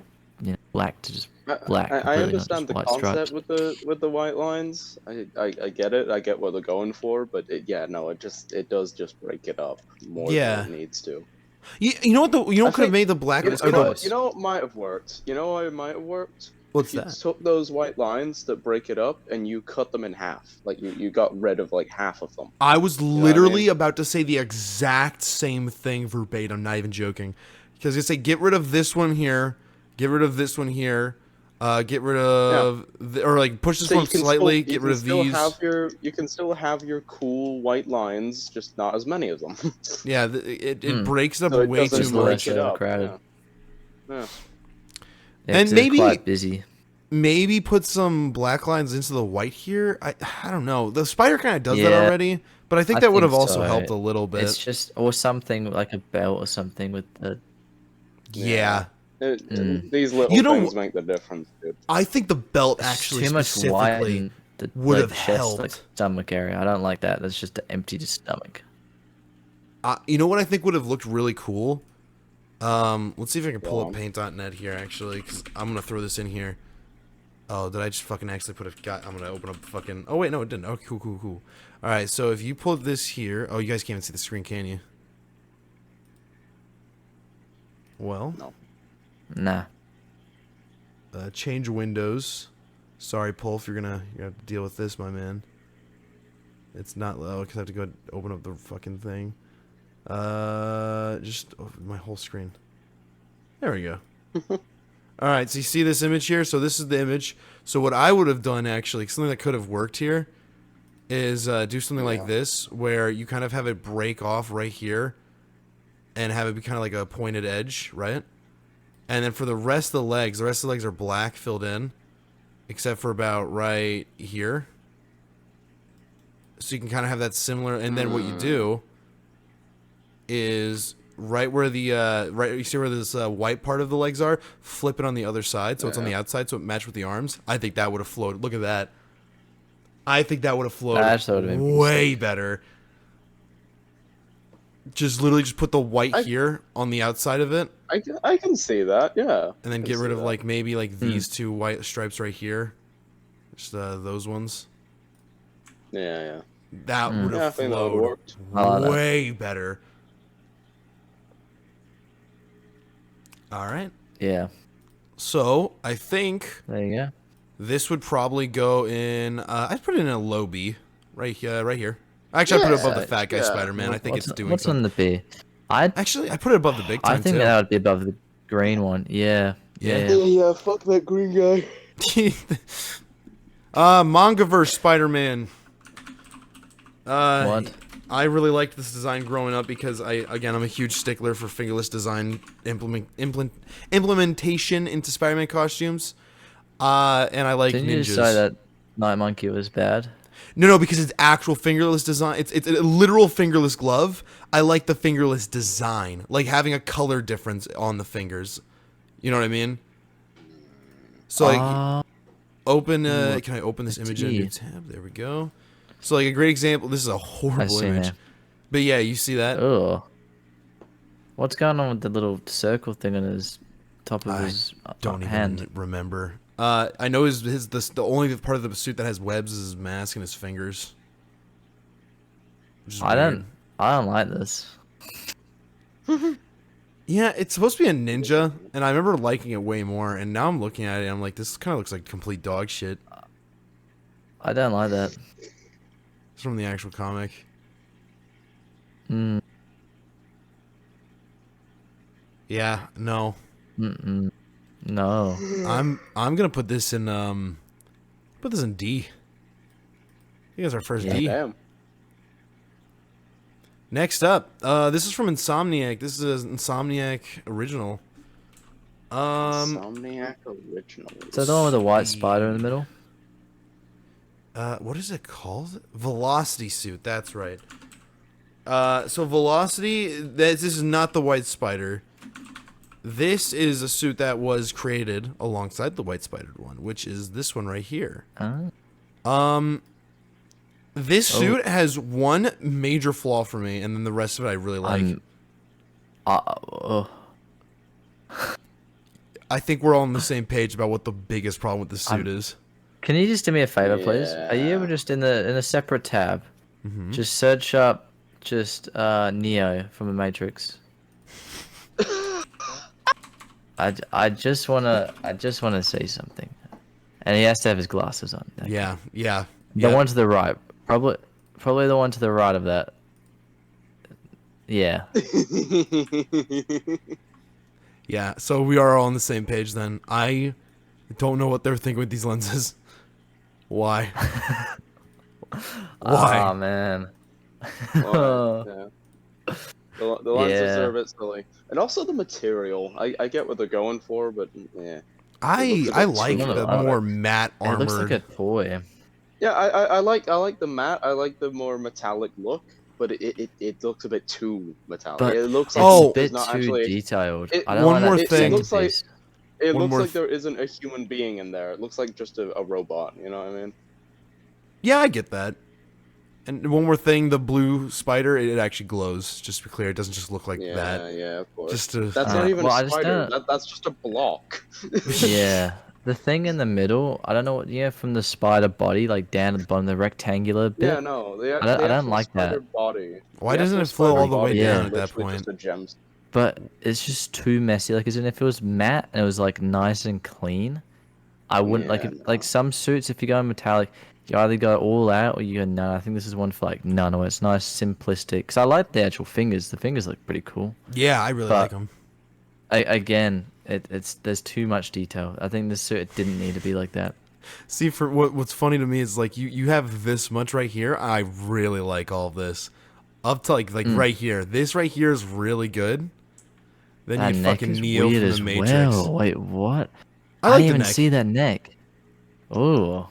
Speaker 4: black to just black
Speaker 2: I
Speaker 4: completely, not
Speaker 2: understand
Speaker 4: just
Speaker 2: the
Speaker 4: white
Speaker 2: concept
Speaker 4: stripes.
Speaker 2: with the white lines. I get it. I get what they're going for, but yeah, no, it does just break it up more than
Speaker 3: Yeah.
Speaker 2: it needs to.
Speaker 3: You know what
Speaker 2: I
Speaker 3: could have
Speaker 2: think
Speaker 3: made the black?
Speaker 4: It was
Speaker 2: you know
Speaker 4: close.
Speaker 2: you know what might have worked. You know what might have worked
Speaker 3: What's
Speaker 2: if you
Speaker 3: that?
Speaker 2: took those white lines that break it up and you cut them in half. Like you got rid of like half of them.
Speaker 3: I was
Speaker 2: You know what I
Speaker 3: literally
Speaker 2: mean?
Speaker 3: about to say the exact same thing verbatim. I'm not even joking. Because you say get rid of this one here, get rid of this one here, get rid
Speaker 2: Yeah.
Speaker 3: of or like push this
Speaker 2: So
Speaker 3: one slightly, get rid of these.
Speaker 2: you can still have your cool white lines, just not as many of them.
Speaker 3: Yeah, it breaks it up
Speaker 2: So it
Speaker 3: way
Speaker 2: doesn't
Speaker 3: too
Speaker 4: Just
Speaker 2: break
Speaker 4: less
Speaker 3: much.
Speaker 2: it up.
Speaker 4: overcrowded.
Speaker 2: Yeah. Yeah.
Speaker 4: Yeah,
Speaker 3: And
Speaker 4: 'cause they're quite busy.
Speaker 3: maybe put some black lines into the white here. I don't know. The spider kind of does that
Speaker 4: Yeah,
Speaker 3: already, but I think
Speaker 4: I
Speaker 3: that would
Speaker 4: think
Speaker 3: have also
Speaker 4: so.
Speaker 3: helped a little
Speaker 4: It's
Speaker 3: bit.
Speaker 4: just or something like a belt or something with the.
Speaker 3: Yeah.
Speaker 2: These little
Speaker 3: You know,
Speaker 2: things make the difference, dude.
Speaker 3: I think the belt
Speaker 4: It's
Speaker 3: actually
Speaker 4: too much white
Speaker 3: specifically
Speaker 4: in the
Speaker 3: would have
Speaker 4: the chest, like
Speaker 3: helped.
Speaker 4: stomach area. I don't like that. That's just an empty stomach.
Speaker 3: You know what I think would have looked really cool? Let's see if I can pull
Speaker 2: Go
Speaker 3: up
Speaker 2: on.
Speaker 3: paint.net here, actually, because I'm going to throw this in here. Oh, did I just fucking actually put I'm going to open up fucking... Oh, wait, no, it didn't. Okay, cool. All right, so if you pull this here... Oh, you guys can't even see the screen, can you? Well,
Speaker 2: No.
Speaker 4: Nah.
Speaker 3: change windows. Sorry, Polf, you're gonna have to deal with this, my man. It's not low, because I have to go open up the fucking thing. Just my whole screen. There we go. Alright, so you see this image here? So this is the image. So what I would have done, actually, something that could have worked here, is do something like this, where you kind of have it break off right here, and have it be kind of like a pointed edge, right? And then for the rest of the legs are black filled in, except for about right here. So you can kind of have that similar, and then what you do is right where the you see where this white part of the legs are, flip it on the other side so it's on the outside so it matched with the arms. I think that would have flowed. Look at that. I think that would have flowed
Speaker 4: That would have been
Speaker 3: way better. Just literally just put the white here on the outside of it,
Speaker 2: I can see that, yeah.
Speaker 3: and then get rid of like maybe like these two white stripes right here, just those ones.
Speaker 2: Yeah.
Speaker 3: That would
Speaker 2: Yeah, I
Speaker 3: have
Speaker 2: think that would
Speaker 3: flowed
Speaker 2: worked.
Speaker 3: way better. All right.
Speaker 4: Yeah.
Speaker 3: So I think
Speaker 4: There you go.
Speaker 3: this would probably go in. I'd put it in a low B, right here. Right here. Actually, I put it above the fat guy Spider-Man. I think it's doing
Speaker 4: What's
Speaker 3: something.
Speaker 4: on the B? I
Speaker 3: Actually, I put it above the big time
Speaker 4: think
Speaker 3: too.
Speaker 4: that would be above the green one. Yeah.
Speaker 3: Yeah.
Speaker 2: Yeah, fuck that green guy.
Speaker 3: Mangaverse Spider-Man.
Speaker 4: What?
Speaker 3: I really liked this design growing up because I'm a huge stickler for fingerless design implementation into Spider-Man costumes. And I like
Speaker 4: Didn't you
Speaker 3: ninjas.
Speaker 4: just say that Night Monkey was bad?
Speaker 3: No, because it's actual fingerless design. It's a literal fingerless glove. I like the fingerless design, like having a color difference on the fingers. You know what I mean? So like, open. Can I open this image in a new tab? There we go. So like a great example. This is a horrible image, but yeah, you see that?
Speaker 4: Oh. What's going on with the little circle thing on his top of his
Speaker 3: Don't
Speaker 4: hand?
Speaker 3: even remember. I know the only part of the suit that has webs is his mask and his fingers.
Speaker 4: I don't like this.
Speaker 3: Yeah, it's supposed to be a ninja, and I remember liking it way more. And now I'm looking at it, and I'm like, this kind of looks like complete dog shit.
Speaker 4: I don't like that.
Speaker 3: It's from the actual comic. Yeah, no.
Speaker 4: No.
Speaker 3: I'm gonna put this in D. I think it's our first D.
Speaker 2: Damn.
Speaker 3: Next up, this is from Insomniac. This is an Insomniac original.
Speaker 2: Insomniac original.
Speaker 4: So the one with the white spider in the middle?
Speaker 3: What is it called? Velocity suit. That's right. So Velocity. This is not the White Spider. This is a suit that was created alongside the White Spider one, which is this one right here. This suit has one major flaw for me, and then the rest of it I really like.
Speaker 4: Uh,
Speaker 3: I think we're all on the same page about what the biggest problem with the suit
Speaker 4: I'm-
Speaker 3: is.
Speaker 4: can you just do me a favor, please? Are you able
Speaker 2: Yeah.
Speaker 4: just in a separate tab, just search up just Neo from the Matrix? I just wanna say something, and he has to have his glasses on. Okay.
Speaker 3: Yeah, yeah,
Speaker 4: The
Speaker 3: yeah.
Speaker 4: one to the right, probably the one to the right of that. Yeah.
Speaker 3: Yeah, so we are all on the same page then. I don't know what they're thinking with these lenses. Why? Why?
Speaker 4: Oh man.
Speaker 2: Why? Yeah. The lenses are
Speaker 4: Yeah.
Speaker 2: a bit silly, and also the material. I get what they're going for, but yeah, it looks a
Speaker 3: I
Speaker 2: bit too
Speaker 3: like the
Speaker 4: I don't-
Speaker 3: more
Speaker 2: robotic.
Speaker 3: matte
Speaker 4: It looks like a
Speaker 3: armored.
Speaker 4: toy.
Speaker 2: Yeah, I like the matte. I like the more metallic look, but it looks a bit too metallic.
Speaker 4: But
Speaker 2: It looks like
Speaker 4: it's a
Speaker 3: Oh,
Speaker 2: there's
Speaker 4: bit
Speaker 2: not
Speaker 4: too
Speaker 2: actually.
Speaker 4: detailed.
Speaker 2: It
Speaker 4: I don't
Speaker 3: one
Speaker 4: like
Speaker 3: more
Speaker 4: that
Speaker 2: it
Speaker 3: thing.
Speaker 2: looks like
Speaker 4: centerpiece.
Speaker 2: it
Speaker 3: One
Speaker 2: looks
Speaker 3: more.
Speaker 2: like there isn't a human being in there. It looks like just a robot. You know what I mean?
Speaker 3: Yeah, I get that. And one more thing, the blue spider, it actually glows. Just to be clear, it doesn't just look like
Speaker 2: Yeah,
Speaker 3: that.
Speaker 2: yeah, of course.
Speaker 3: Just to,
Speaker 2: That's
Speaker 3: yeah.
Speaker 2: not even
Speaker 4: Well,
Speaker 2: a
Speaker 4: I just
Speaker 2: spider.
Speaker 4: don't.
Speaker 2: That's just a block.
Speaker 4: Yeah, the thing in the middle. I don't know what from the spider body, like down at the bottom, the rectangular
Speaker 2: Yeah,
Speaker 4: bit.
Speaker 2: no,
Speaker 4: I
Speaker 2: the
Speaker 4: don't
Speaker 2: actual
Speaker 4: like
Speaker 2: spider
Speaker 4: that.
Speaker 2: body.
Speaker 3: Why
Speaker 2: The
Speaker 3: doesn't
Speaker 2: actual
Speaker 3: it flow
Speaker 2: spider
Speaker 3: all the way
Speaker 2: body
Speaker 4: Yeah.
Speaker 3: down
Speaker 2: is
Speaker 3: at that
Speaker 2: literally
Speaker 3: point?
Speaker 2: just a gem.
Speaker 4: But it's just too messy. Like, as in, if it was matte and it was like nice and clean, I wouldn't like
Speaker 2: Yeah,
Speaker 4: if like
Speaker 2: no.
Speaker 4: some suits. If you go metallic, you either go all out or you go none. I think this is one for like none, or it's nice, simplistic. Because I like the actual fingers. The fingers look pretty cool.
Speaker 3: Yeah, I really like
Speaker 4: But
Speaker 3: them.
Speaker 4: again, it's there's too much detail. I think this suit didn't need to be like that.
Speaker 3: See, for what's funny to me is like you have this much right here. I really like all of this. Up to like right here. This right here is really good. Then
Speaker 4: That
Speaker 3: you
Speaker 4: neck
Speaker 3: fucking
Speaker 4: is
Speaker 3: Neo
Speaker 4: weird
Speaker 3: from the
Speaker 4: as
Speaker 3: Matrix.
Speaker 4: well. Wait, what?
Speaker 3: I
Speaker 4: I
Speaker 3: like
Speaker 4: didn't
Speaker 3: the
Speaker 4: even
Speaker 3: neck.
Speaker 4: see that neck. Oh,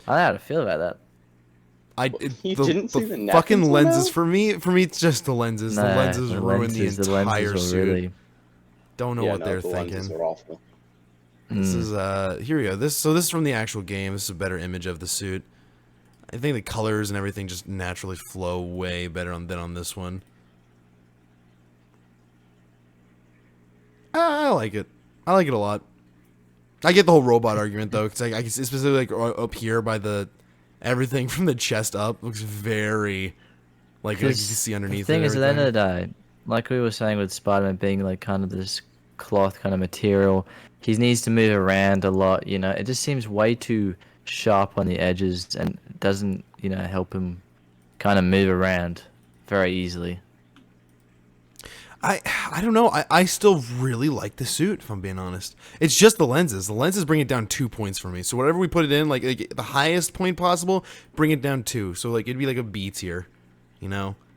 Speaker 4: I don't know how to feel about that.
Speaker 2: You didn't see the neck
Speaker 3: fucking
Speaker 2: until
Speaker 3: lenses
Speaker 2: now?
Speaker 3: for me. For me, it's just the lenses. The
Speaker 4: No,
Speaker 3: lenses ruin the
Speaker 4: the lenses
Speaker 3: entire
Speaker 4: were
Speaker 3: suit.
Speaker 4: really.
Speaker 3: Don't know
Speaker 2: Yeah,
Speaker 3: what
Speaker 2: no,
Speaker 3: they're
Speaker 2: the lenses
Speaker 3: thinking.
Speaker 2: are awful.
Speaker 3: This is here we go. This is from the actual game. This is a better image of the suit. I think the colors and everything just naturally flow way better than on this one. I like it. I like it a lot. I get the whole robot argument though, because I can see specifically like up here by the everything from the chest up looks very like you can see
Speaker 4: The
Speaker 3: underneath
Speaker 4: thing
Speaker 3: it.
Speaker 4: is, at the end of the day, like we were saying with Spider-Man being like kind of this cloth kind of material, he needs to move around a lot. It just seems way too sharp on the edges and doesn't help him kind of move around very easily.
Speaker 3: I don't know. I still really like the suit, if I'm being honest. It's just the lenses. The lenses bring it down 2 points for me. So whatever we put it in, like the highest point possible, bring it down 2. So like it'd be like a B tier,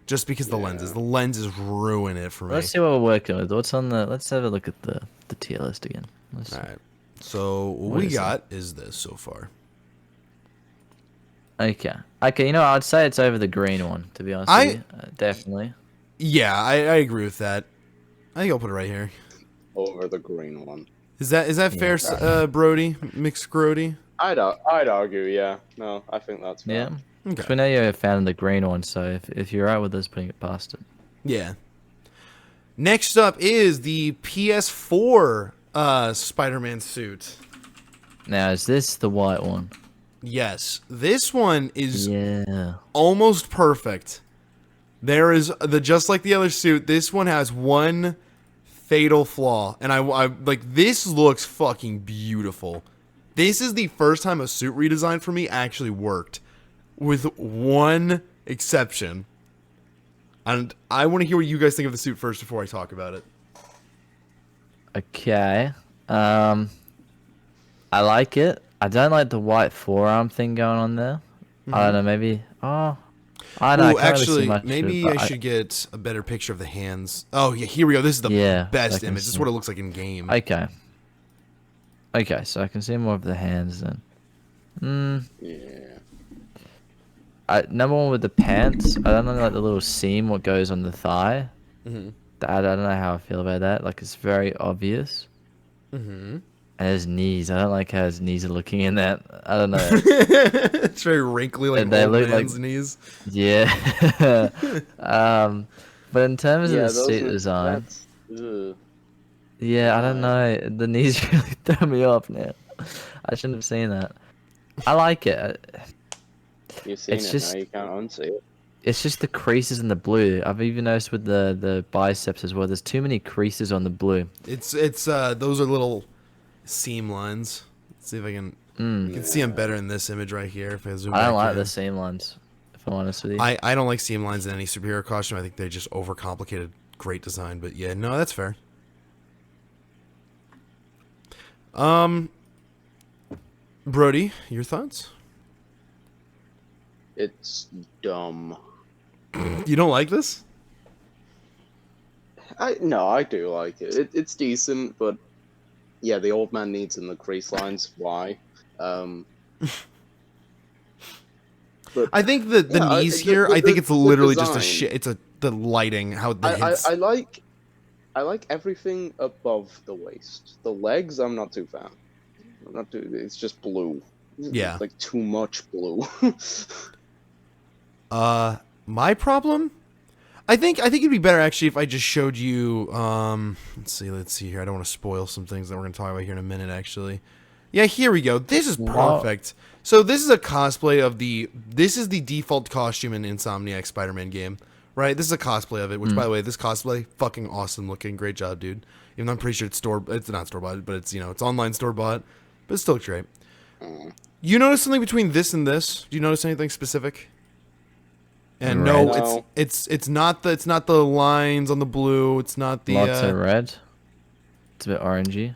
Speaker 3: just because the lenses ruin it for me.
Speaker 4: Let's see what we're working with. What's on the? Let's have a look at the tier list again. Let's
Speaker 3: All right. So what we
Speaker 4: is
Speaker 3: got is this so far.
Speaker 4: Okay. Okay. I'd say it's over the green one. To be honest with you, definitely.
Speaker 3: Yeah, I agree with that. I think I'll put it right here.
Speaker 2: Over the green one.
Speaker 3: Is that fair, Brody? Mixed Grody?
Speaker 2: I'd argue, yeah. No, I think that's fair.
Speaker 4: Yeah.
Speaker 3: Okay.
Speaker 4: Because we know you're a fan of the green one, so if you're right with us putting it past it.
Speaker 3: Yeah. Next up is the PS4 Spider-Man suit.
Speaker 4: Now, is this the white one?
Speaker 3: Yes, this one is
Speaker 4: Yeah.
Speaker 3: almost perfect. There is just like the other suit. This one has one fatal flaw, and I like this looks fucking beautiful. This is the first time a suit redesign for me actually worked, with one exception. And I want to hear what you guys think of the suit first before I talk about it.
Speaker 4: Okay. I like it. I don't like the white forearm thing going on there. I don't know. Maybe. Oh. I don't know. I
Speaker 3: Ooh,
Speaker 4: can't really see
Speaker 3: actually,
Speaker 4: much of it,
Speaker 3: maybe
Speaker 4: but
Speaker 3: I should get a better picture of the hands. Oh, yeah, here we go. This is the
Speaker 4: Yeah, I
Speaker 3: best
Speaker 4: can
Speaker 3: image. This is
Speaker 4: see.
Speaker 3: what it looks like in game.
Speaker 4: Okay. Okay, so I can see more of the hands then.
Speaker 2: Yeah.
Speaker 4: Number one with the pants. I don't know, like the little seam what goes on the thigh. I don't know how I feel about that. Like, it's very obvious. And his knees. I don't like how his knees are looking in that. I don't know.
Speaker 3: It's very wrinkly, like
Speaker 4: And they
Speaker 3: old
Speaker 4: look
Speaker 3: man's
Speaker 4: like-
Speaker 3: knees.
Speaker 4: Yeah. But in terms of
Speaker 2: Yeah,
Speaker 4: the suit design,
Speaker 2: that's. Ugh,
Speaker 4: yeah, I don't
Speaker 2: why?
Speaker 4: know. The knees really throw me off now. I shouldn't have seen that. I like it.
Speaker 2: You've seen
Speaker 4: It's
Speaker 2: it now.
Speaker 4: just
Speaker 2: You can't unsee it.
Speaker 4: it's just the creases in the blue. I've even noticed with the biceps as well. There's too many creases on the blue.
Speaker 3: It's those are little seam lines. Let's see if I can. You can see them better in this image right here. If I zoom
Speaker 4: I don't
Speaker 3: back
Speaker 4: like
Speaker 3: in.
Speaker 4: the seam lines, if I'm honest with you.
Speaker 3: I don't like seam lines in any superhero costume. I think they just overcomplicated great design. But yeah, no, that's fair. Brody, your thoughts?
Speaker 2: It's dumb.
Speaker 3: You don't like this?
Speaker 2: No, I do like it. It's decent, but yeah, the old man needs in the crease lines. Why? But
Speaker 3: I think the
Speaker 2: yeah,
Speaker 3: knees here. I think it's
Speaker 2: the
Speaker 3: literally just a
Speaker 2: design.
Speaker 3: shit. It's the lighting. How the hints.
Speaker 2: I like everything above the waist. The legs, I'm not too fan. I'm not too. It's just blue.
Speaker 3: Yeah.
Speaker 2: Like too much blue.
Speaker 3: My problem. I think it'd be better actually if I just showed you. Let's see here. I don't want to spoil some things that we're gonna talk about here in a minute. Actually, yeah, here we go. This is perfect. So this is a cosplay of this is the default costume in Insomniac Spider-Man game, right? This is a cosplay of it, which by the way, this cosplay, fucking awesome looking. Great job, dude. Even though I'm pretty sure it's not store-bought, but it's, it's online store-bought, but it still looks great. You notice something between this and this? Do you notice anything specific? And
Speaker 4: Red.
Speaker 3: no, it's not the lines on the blue, it's not the
Speaker 4: Lots of red. It's a bit orangey.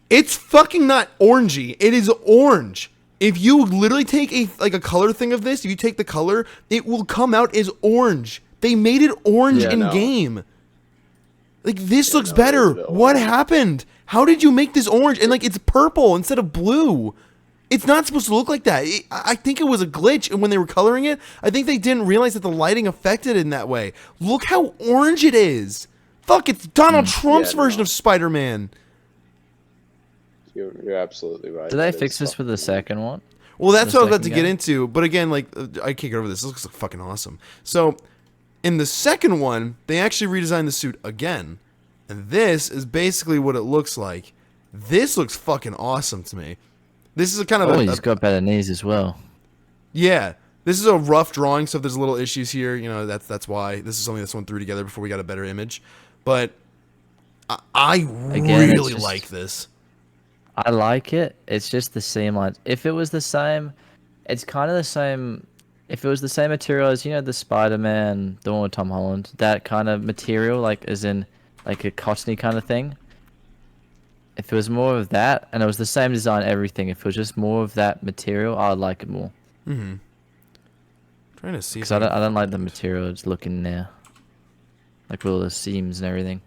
Speaker 3: It's fucking not orangey. It is orange. If you literally take a color thing of this, if you take the color, it will come out as orange. They made it orange in game. Like this looks better. What happened? How did you make this orange? And like it's purple instead of blue. It's not supposed to look like that. I think it was a glitch, and when they were coloring it, I think they didn't realize that the lighting affected it in that way. Look how orange it is. Fuck, it's Donald Trump's version of Spider-Man.
Speaker 2: You're absolutely right.
Speaker 4: Did they fix this for the second one?
Speaker 3: Well, that's what I was about to get into. But again, like, I can't get over this. This looks fucking awesome. So, in the second one, they actually redesigned the suit again. And this is basically what it looks like. This looks fucking awesome to me. This is a kind of
Speaker 4: he's got better knees as well.
Speaker 3: Yeah. This is a rough drawing, so if there's little issues here, that's why. This is something that's one threw together before we got a better image. But I really like this.
Speaker 4: I like it. It's just the seam lines. If it was the same, it's kind of the same. If it was the same material as, the Spider-Man, the one with Tom Holland, that kind of material, like as in like a cottony kind of thing. If it was more of that, and it was the same design, everything, if it was just more of that material, I would like it more.
Speaker 3: Mm-hmm. Trying to see.
Speaker 4: Because I don't like the material it's looking now. Like with all the seams and everything.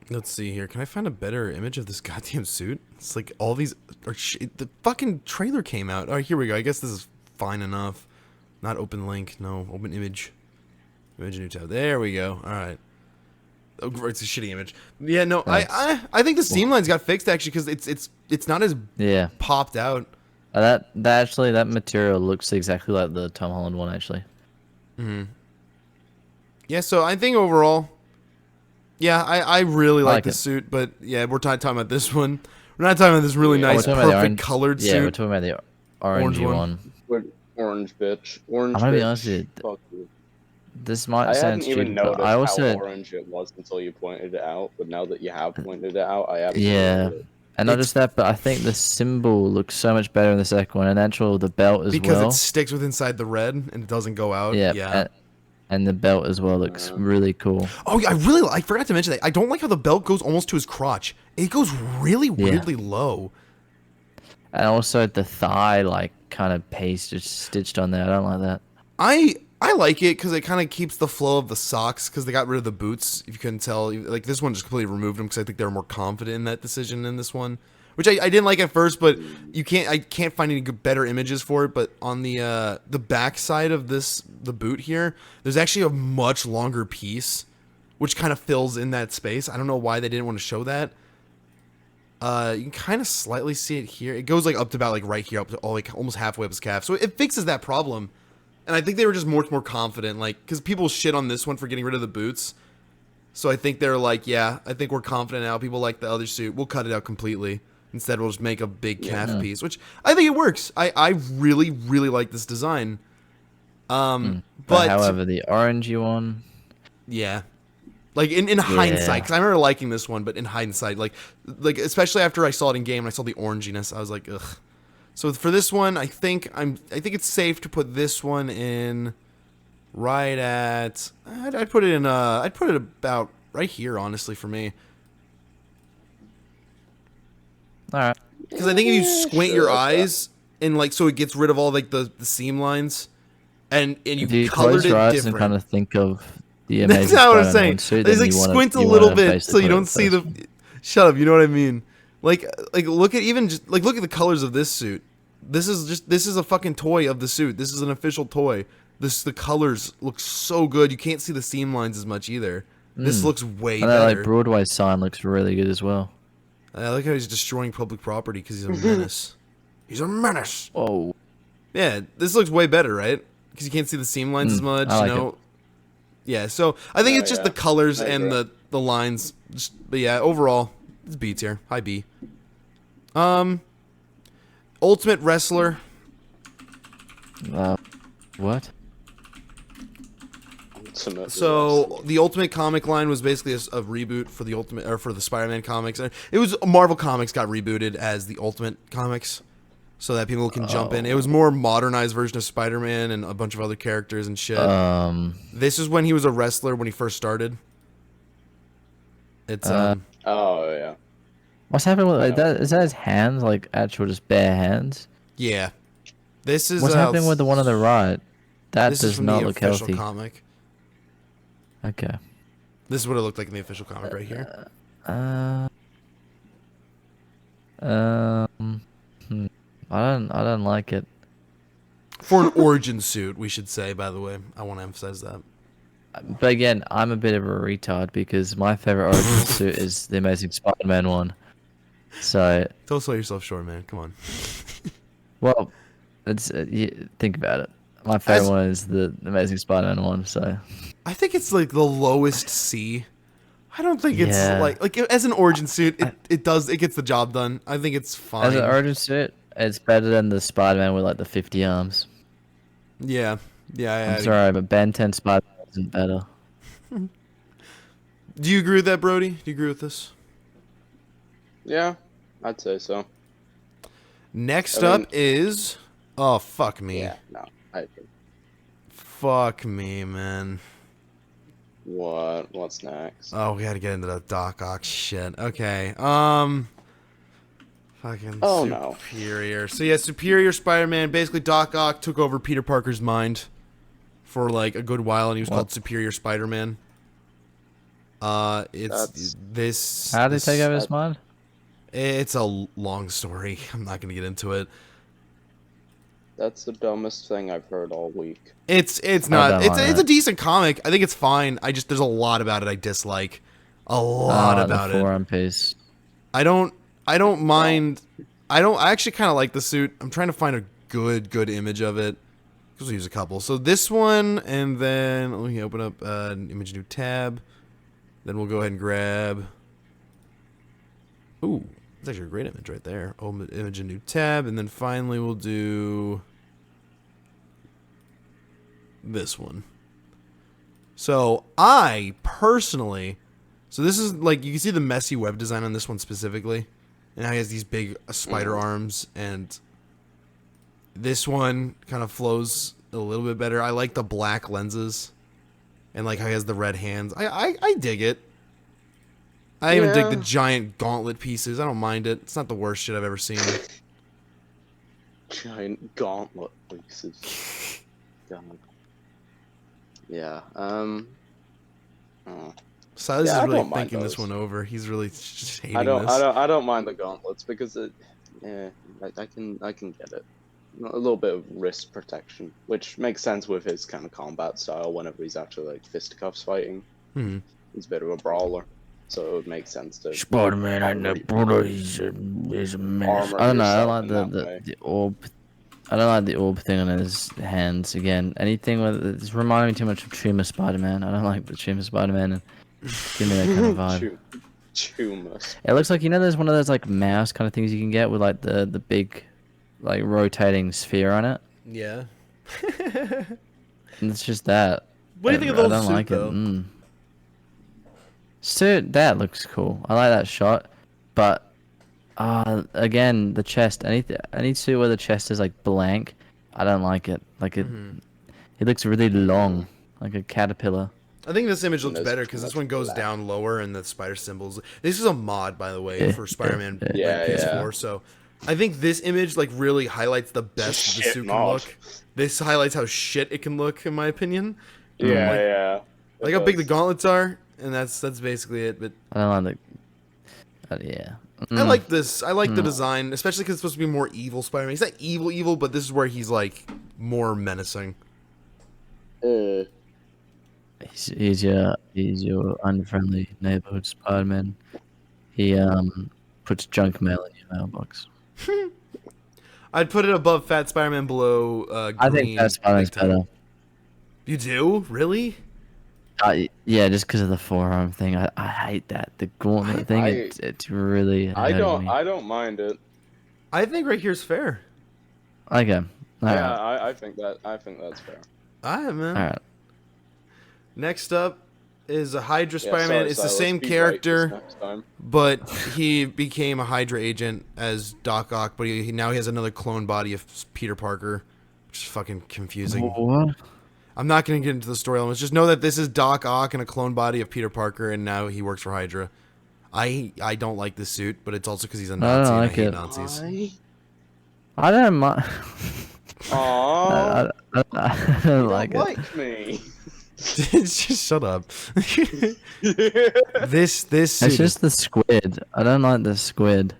Speaker 3: Let's see here. Can I find a better image of this goddamn suit? It's like all these the fucking trailer came out. All right, here we go. I guess this is fine enough. Not open link. No, open image. Image new tab. There we go. All right. Oh, it's a shitty image. Yeah, no, I think the seam lines got fixed actually because it's not as popped out.
Speaker 4: That material looks exactly like the Tom Holland one actually.
Speaker 3: Mm-hmm. Yeah, so I think overall, yeah, I really like the suit, but yeah, we're talking about this one. We're not talking about this really nice, perfect colored suit.
Speaker 4: Yeah, we're talking about the orange one.
Speaker 2: Orange bitch. Orange.
Speaker 4: I'm gonna be honest with you. This might sound stupid, but I also
Speaker 2: how orange it was until you pointed it out. But now that you have pointed it out, I absolutely
Speaker 4: and not just that, but I think the symbol looks so much better in the second one, and actually the belt as well.
Speaker 3: Because it sticks with inside the red and it doesn't go out. Yeah.
Speaker 4: And the belt as well looks really cool.
Speaker 3: Oh, yeah, I forgot to mention that. I don't like how the belt goes almost to his crotch. It goes really weirdly low.
Speaker 4: And also the thigh, like, kind of pasted, stitched on there. I don't like that.
Speaker 3: I like it because it kind of keeps the flow of the socks because they got rid of the boots. If you couldn't tell, like this one just completely removed them because I think they were more confident in that decision in this one, which I didn't like at first. But I can't find any better images for it. But on the back side of the boot here, there's actually a much longer piece, which kind of fills in that space. I don't know why they didn't want to show that. You can kind of slightly see it here. It goes like up to about like right here, up to like almost halfway up his calf. So it fixes that problem. And I think they were just more confident, like, because people shit on this one for getting rid of the boots. So I think they're like, yeah, I think we're confident now. People like the other suit. We'll cut it out completely. Instead, we'll just make a big calf piece, which I think it works. I really, really like this design.
Speaker 4: But
Speaker 3: But
Speaker 4: however, the orangey one,
Speaker 3: yeah, like in hindsight, because I remember liking this one, but in hindsight, like especially after I saw it in game and I saw the oranginess, I was like, ugh. So for this one, I think it's safe to put this one in right at. I'd put it in. I'd put it about right here, honestly, for me.
Speaker 4: all right.
Speaker 3: Because I think if you squint your eyes and like so it gets rid of all like the seam lines, and
Speaker 4: If
Speaker 3: you
Speaker 4: you
Speaker 3: colored
Speaker 4: close your
Speaker 3: it
Speaker 4: eyes
Speaker 3: different.
Speaker 4: and kind of think of the
Speaker 3: That's
Speaker 4: Amazing
Speaker 3: not what I'm
Speaker 4: Spider-Man
Speaker 3: saying.
Speaker 4: one suit,
Speaker 3: There's
Speaker 4: then
Speaker 3: like
Speaker 4: you wanna-
Speaker 3: squint a
Speaker 4: you
Speaker 3: little
Speaker 4: wanna
Speaker 3: bit
Speaker 4: face the
Speaker 3: so you
Speaker 4: toilet
Speaker 3: don't see
Speaker 4: first.
Speaker 3: the. Shut up. You know what I mean? Like look at even just like look at the colors of this suit. This is a fucking toy of the suit. This is an official toy. The colors look so good. You can't see the seam lines as much either. This looks way
Speaker 4: And that
Speaker 3: better.
Speaker 4: like Broadway sign looks really good as well.
Speaker 3: I like how he's destroying public property because he's a menace. He's a menace.
Speaker 4: Oh,
Speaker 3: Yeah, this looks way better, right? Because you can't see the seam lines as much,
Speaker 4: I like
Speaker 3: you know? Yeah, so I think it's just the colors and
Speaker 2: agree.
Speaker 3: the lines. But yeah, overall, it's B tier. High B. Ultimate Wrestler.
Speaker 4: what?
Speaker 3: So the Ultimate comic line was basically a reboot for the Ultimate or for the Spider-Man comics. It was Marvel Comics got rebooted as the Ultimate Comics, so that people can jump in. It was more modernized version of Spider-Man and a bunch of other characters and shit. This is when he was a wrestler when he first started. It's
Speaker 2: Oh yeah.
Speaker 4: What's happening with like that? Is that his hands, like actual just bare hands?
Speaker 3: yeah. This is
Speaker 4: What's happening with the one on the right? That
Speaker 3: this is
Speaker 4: does
Speaker 3: from
Speaker 4: not
Speaker 3: the
Speaker 4: look
Speaker 3: official
Speaker 4: healthy.
Speaker 3: comic.
Speaker 4: Okay.
Speaker 3: This is what it looked like in the official comic right here.
Speaker 4: I don't like it.
Speaker 3: For an origin suit, we should say, by the way. I want to emphasize that.
Speaker 4: But again, I'm a bit of a retard because my favorite origin suit is the Amazing Spider-Man one. So,
Speaker 3: Don't sell yourself short, man. Come on.
Speaker 4: well, it's think about it. My favorite one is the Amazing Spider-Man one. So,
Speaker 3: I think it's like the lowest C. I don't think it's
Speaker 4: Yeah.
Speaker 3: like as an origin suit, it gets the job done. I think it's fine.
Speaker 4: as an origin suit, it's better than the Spider-Man with like the 50 arms.
Speaker 3: Yeah.
Speaker 4: I'm sorry, but Ben 10 Spider-Man isn't better.
Speaker 3: Do you agree with that, Brody? Do you agree with this?
Speaker 2: Yeah, I'd say so.
Speaker 3: Next
Speaker 2: I mean-
Speaker 3: up is oh fuck me.
Speaker 2: Yeah, no, I agree.
Speaker 3: Fuck me, man.
Speaker 2: What's next?
Speaker 3: Oh, we gotta get into the Doc Ock shit. Okay. Fucking
Speaker 2: Oh, no.
Speaker 3: Superior. So yeah, Superior Spider-Man. Basically, Doc Ock took over Peter Parker's mind for like a good while, and he was called Superior Spider-Man. It's this.
Speaker 4: How did he
Speaker 3: this-
Speaker 4: take over his mind?
Speaker 3: It's a long story. I'm not gonna get into it.
Speaker 2: That's the dumbest thing I've heard all week.
Speaker 3: It's not.
Speaker 4: don't
Speaker 3: It's
Speaker 4: mind
Speaker 3: it's a
Speaker 4: that.
Speaker 3: decent comic. I think it's fine. There's a lot about it I dislike. A lot about
Speaker 4: the
Speaker 3: it.
Speaker 4: forearm piece.
Speaker 3: I don't mind. I actually kind of like the suit. I'm trying to find a good image of it because we'll use a couple. So this one, and then let me open up an image new tab. Then we'll go ahead and grab. Ooh, that's actually a great image right there. Open image a new tab, and then finally we'll do this one. So I personally. So this is like you can see the messy web design on this one specifically, and how he has these big spider arms, and this one kind of flows a little bit better. I like the black lenses, and like how he has the red hands. I dig it. I even dig the giant gauntlet pieces. I don't mind it. It's not the worst shit I've ever seen.
Speaker 2: Giant gauntlet pieces. God. Yeah. Oh.
Speaker 3: Silas
Speaker 2: Yeah, I
Speaker 3: is really
Speaker 2: don't mind
Speaker 3: thinking this
Speaker 2: those.
Speaker 3: one over. He's really just hating
Speaker 2: I don't
Speaker 3: this.
Speaker 2: mind the gauntlets because I can get it. A little bit of wrist protection, which makes sense with his kind of combat style. Whenever he's actually like fisticuffs fighting, he's a bit of a brawler, so it would make sense to.
Speaker 4: Spider-Man and the brother is a menace.
Speaker 2: Armor
Speaker 4: I don't know. I
Speaker 2: yourself
Speaker 4: like
Speaker 2: in that way.
Speaker 4: the orb I don't like the orb thing on his hands again. Anything with it's reminding me too much of Tumor Spider-Man. I don't like the Tumor Spider-Man. Give me that kind of vibe.
Speaker 2: Tumors.
Speaker 4: It looks like there's one of those like mouse kind of things you can get with like the big, like rotating sphere on it.
Speaker 3: Yeah.
Speaker 4: And it's just that.
Speaker 3: What do you think of the
Speaker 4: I
Speaker 3: old
Speaker 4: don't
Speaker 3: suit,
Speaker 4: like
Speaker 3: though?
Speaker 4: it. Suit that looks cool. I like that shot, but again the chest. Any suit where the chest is like blank, I don't like it. Like it, it looks really long, like a caterpillar.
Speaker 3: I think this image looks
Speaker 2: There's
Speaker 3: better because this one goes
Speaker 2: black.
Speaker 3: down lower and the spider symbols. This is a mod, by the way, for Spider-Man like,
Speaker 2: Yeah,
Speaker 3: PS4.
Speaker 2: yeah.
Speaker 3: So I think this image like really highlights the best the
Speaker 2: Shit
Speaker 3: suit can
Speaker 2: mod.
Speaker 3: look. This highlights how shit it can look, in my opinion.
Speaker 2: Yeah,
Speaker 3: like,
Speaker 2: yeah.
Speaker 3: Like how big the gauntlets are, and that's basically it. But
Speaker 4: I don't like the. Yeah.
Speaker 3: I like this. I like the design, especially because it's supposed to be more evil Spider-Man. He's not evil, but this is where he's like more menacing.
Speaker 4: He's your unfriendly neighborhood Spider-Man. He puts junk mail in your mailbox.
Speaker 3: I'd put it above Fat Spider-Man, below Green.
Speaker 4: I think Fat Spider-Man's
Speaker 3: big time.
Speaker 4: better.
Speaker 3: You do? Really?
Speaker 4: Yeah, just because of the forearm thing. I hate that. The gauntlet thing. It's really.
Speaker 2: I
Speaker 4: hurting me.
Speaker 2: don't mind it.
Speaker 3: I think right here's fair.
Speaker 4: Okay. All
Speaker 2: Yeah,
Speaker 4: right.
Speaker 2: I think that's fair.
Speaker 3: Alright, man.
Speaker 4: All right.
Speaker 3: Next up is a Hydra
Speaker 2: Yeah,
Speaker 3: Spider-Man.
Speaker 2: sorry,
Speaker 3: It's the
Speaker 2: Sylas,
Speaker 3: same
Speaker 2: be right
Speaker 3: character,
Speaker 2: this next time.
Speaker 3: but he became a Hydra agent as Doc Ock, but now he has another clone body of Peter Parker, which is fucking confusing.
Speaker 4: What?
Speaker 3: I'm not going to get into the story elements. Just know that this is Doc Ock in a clone body of Peter Parker, and now he works for Hydra. I don't like this suit, but it's also because he's a Nazi and I hate Nazis.
Speaker 4: I don't mind.
Speaker 2: Aww,
Speaker 4: I don't
Speaker 2: you
Speaker 4: like
Speaker 2: don't
Speaker 4: it.
Speaker 2: like me.
Speaker 3: Just shut up. This suit
Speaker 4: It's just the squid. I don't like the squid.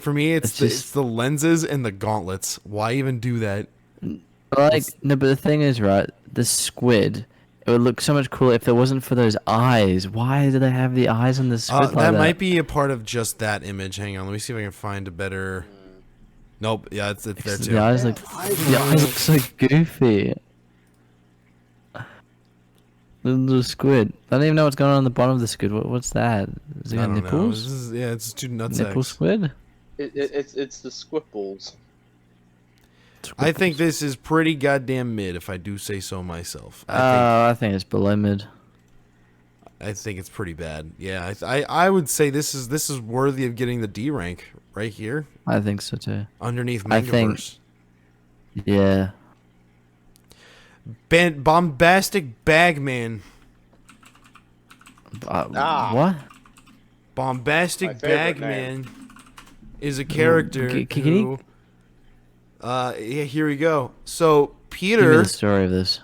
Speaker 3: for me, it's
Speaker 4: just-
Speaker 3: the lenses and the gauntlets. Why even do that?
Speaker 4: Like no, but the thing is, right? The squid. It would look so much cooler if there wasn't for those eyes. Why do they have the eyes on the squid like
Speaker 3: that
Speaker 4: that?
Speaker 3: might be a part of just that image. Hang on, let me see if I can find a better. Nope, yeah, it's there
Speaker 4: Because
Speaker 3: too.
Speaker 4: the eyes look. The eyes look so goofy. The squid. I don't even know what's going on the bottom of the squid. What's that? Is it
Speaker 3: I
Speaker 4: got
Speaker 3: don't know.
Speaker 4: nipples?
Speaker 3: Yeah, it's two nuts.
Speaker 4: Nipple squid?
Speaker 2: It's the squipples.
Speaker 3: I think this is pretty goddamn mid, if I do say so myself.
Speaker 4: I think it's below mid.
Speaker 3: I think it's pretty bad. Yeah, I would say this is worthy of getting the D rank right here
Speaker 4: I think so too.
Speaker 3: underneath
Speaker 4: I think-
Speaker 3: Mangaverse.
Speaker 4: Yeah.
Speaker 3: Bombastic Bagman.
Speaker 4: What?
Speaker 3: Bombastic
Speaker 2: My favorite
Speaker 3: Bagman is a character
Speaker 4: Can
Speaker 3: who.
Speaker 4: you-
Speaker 3: Yeah, here we go. So
Speaker 4: Give me
Speaker 3: Peter.
Speaker 4: the story of this.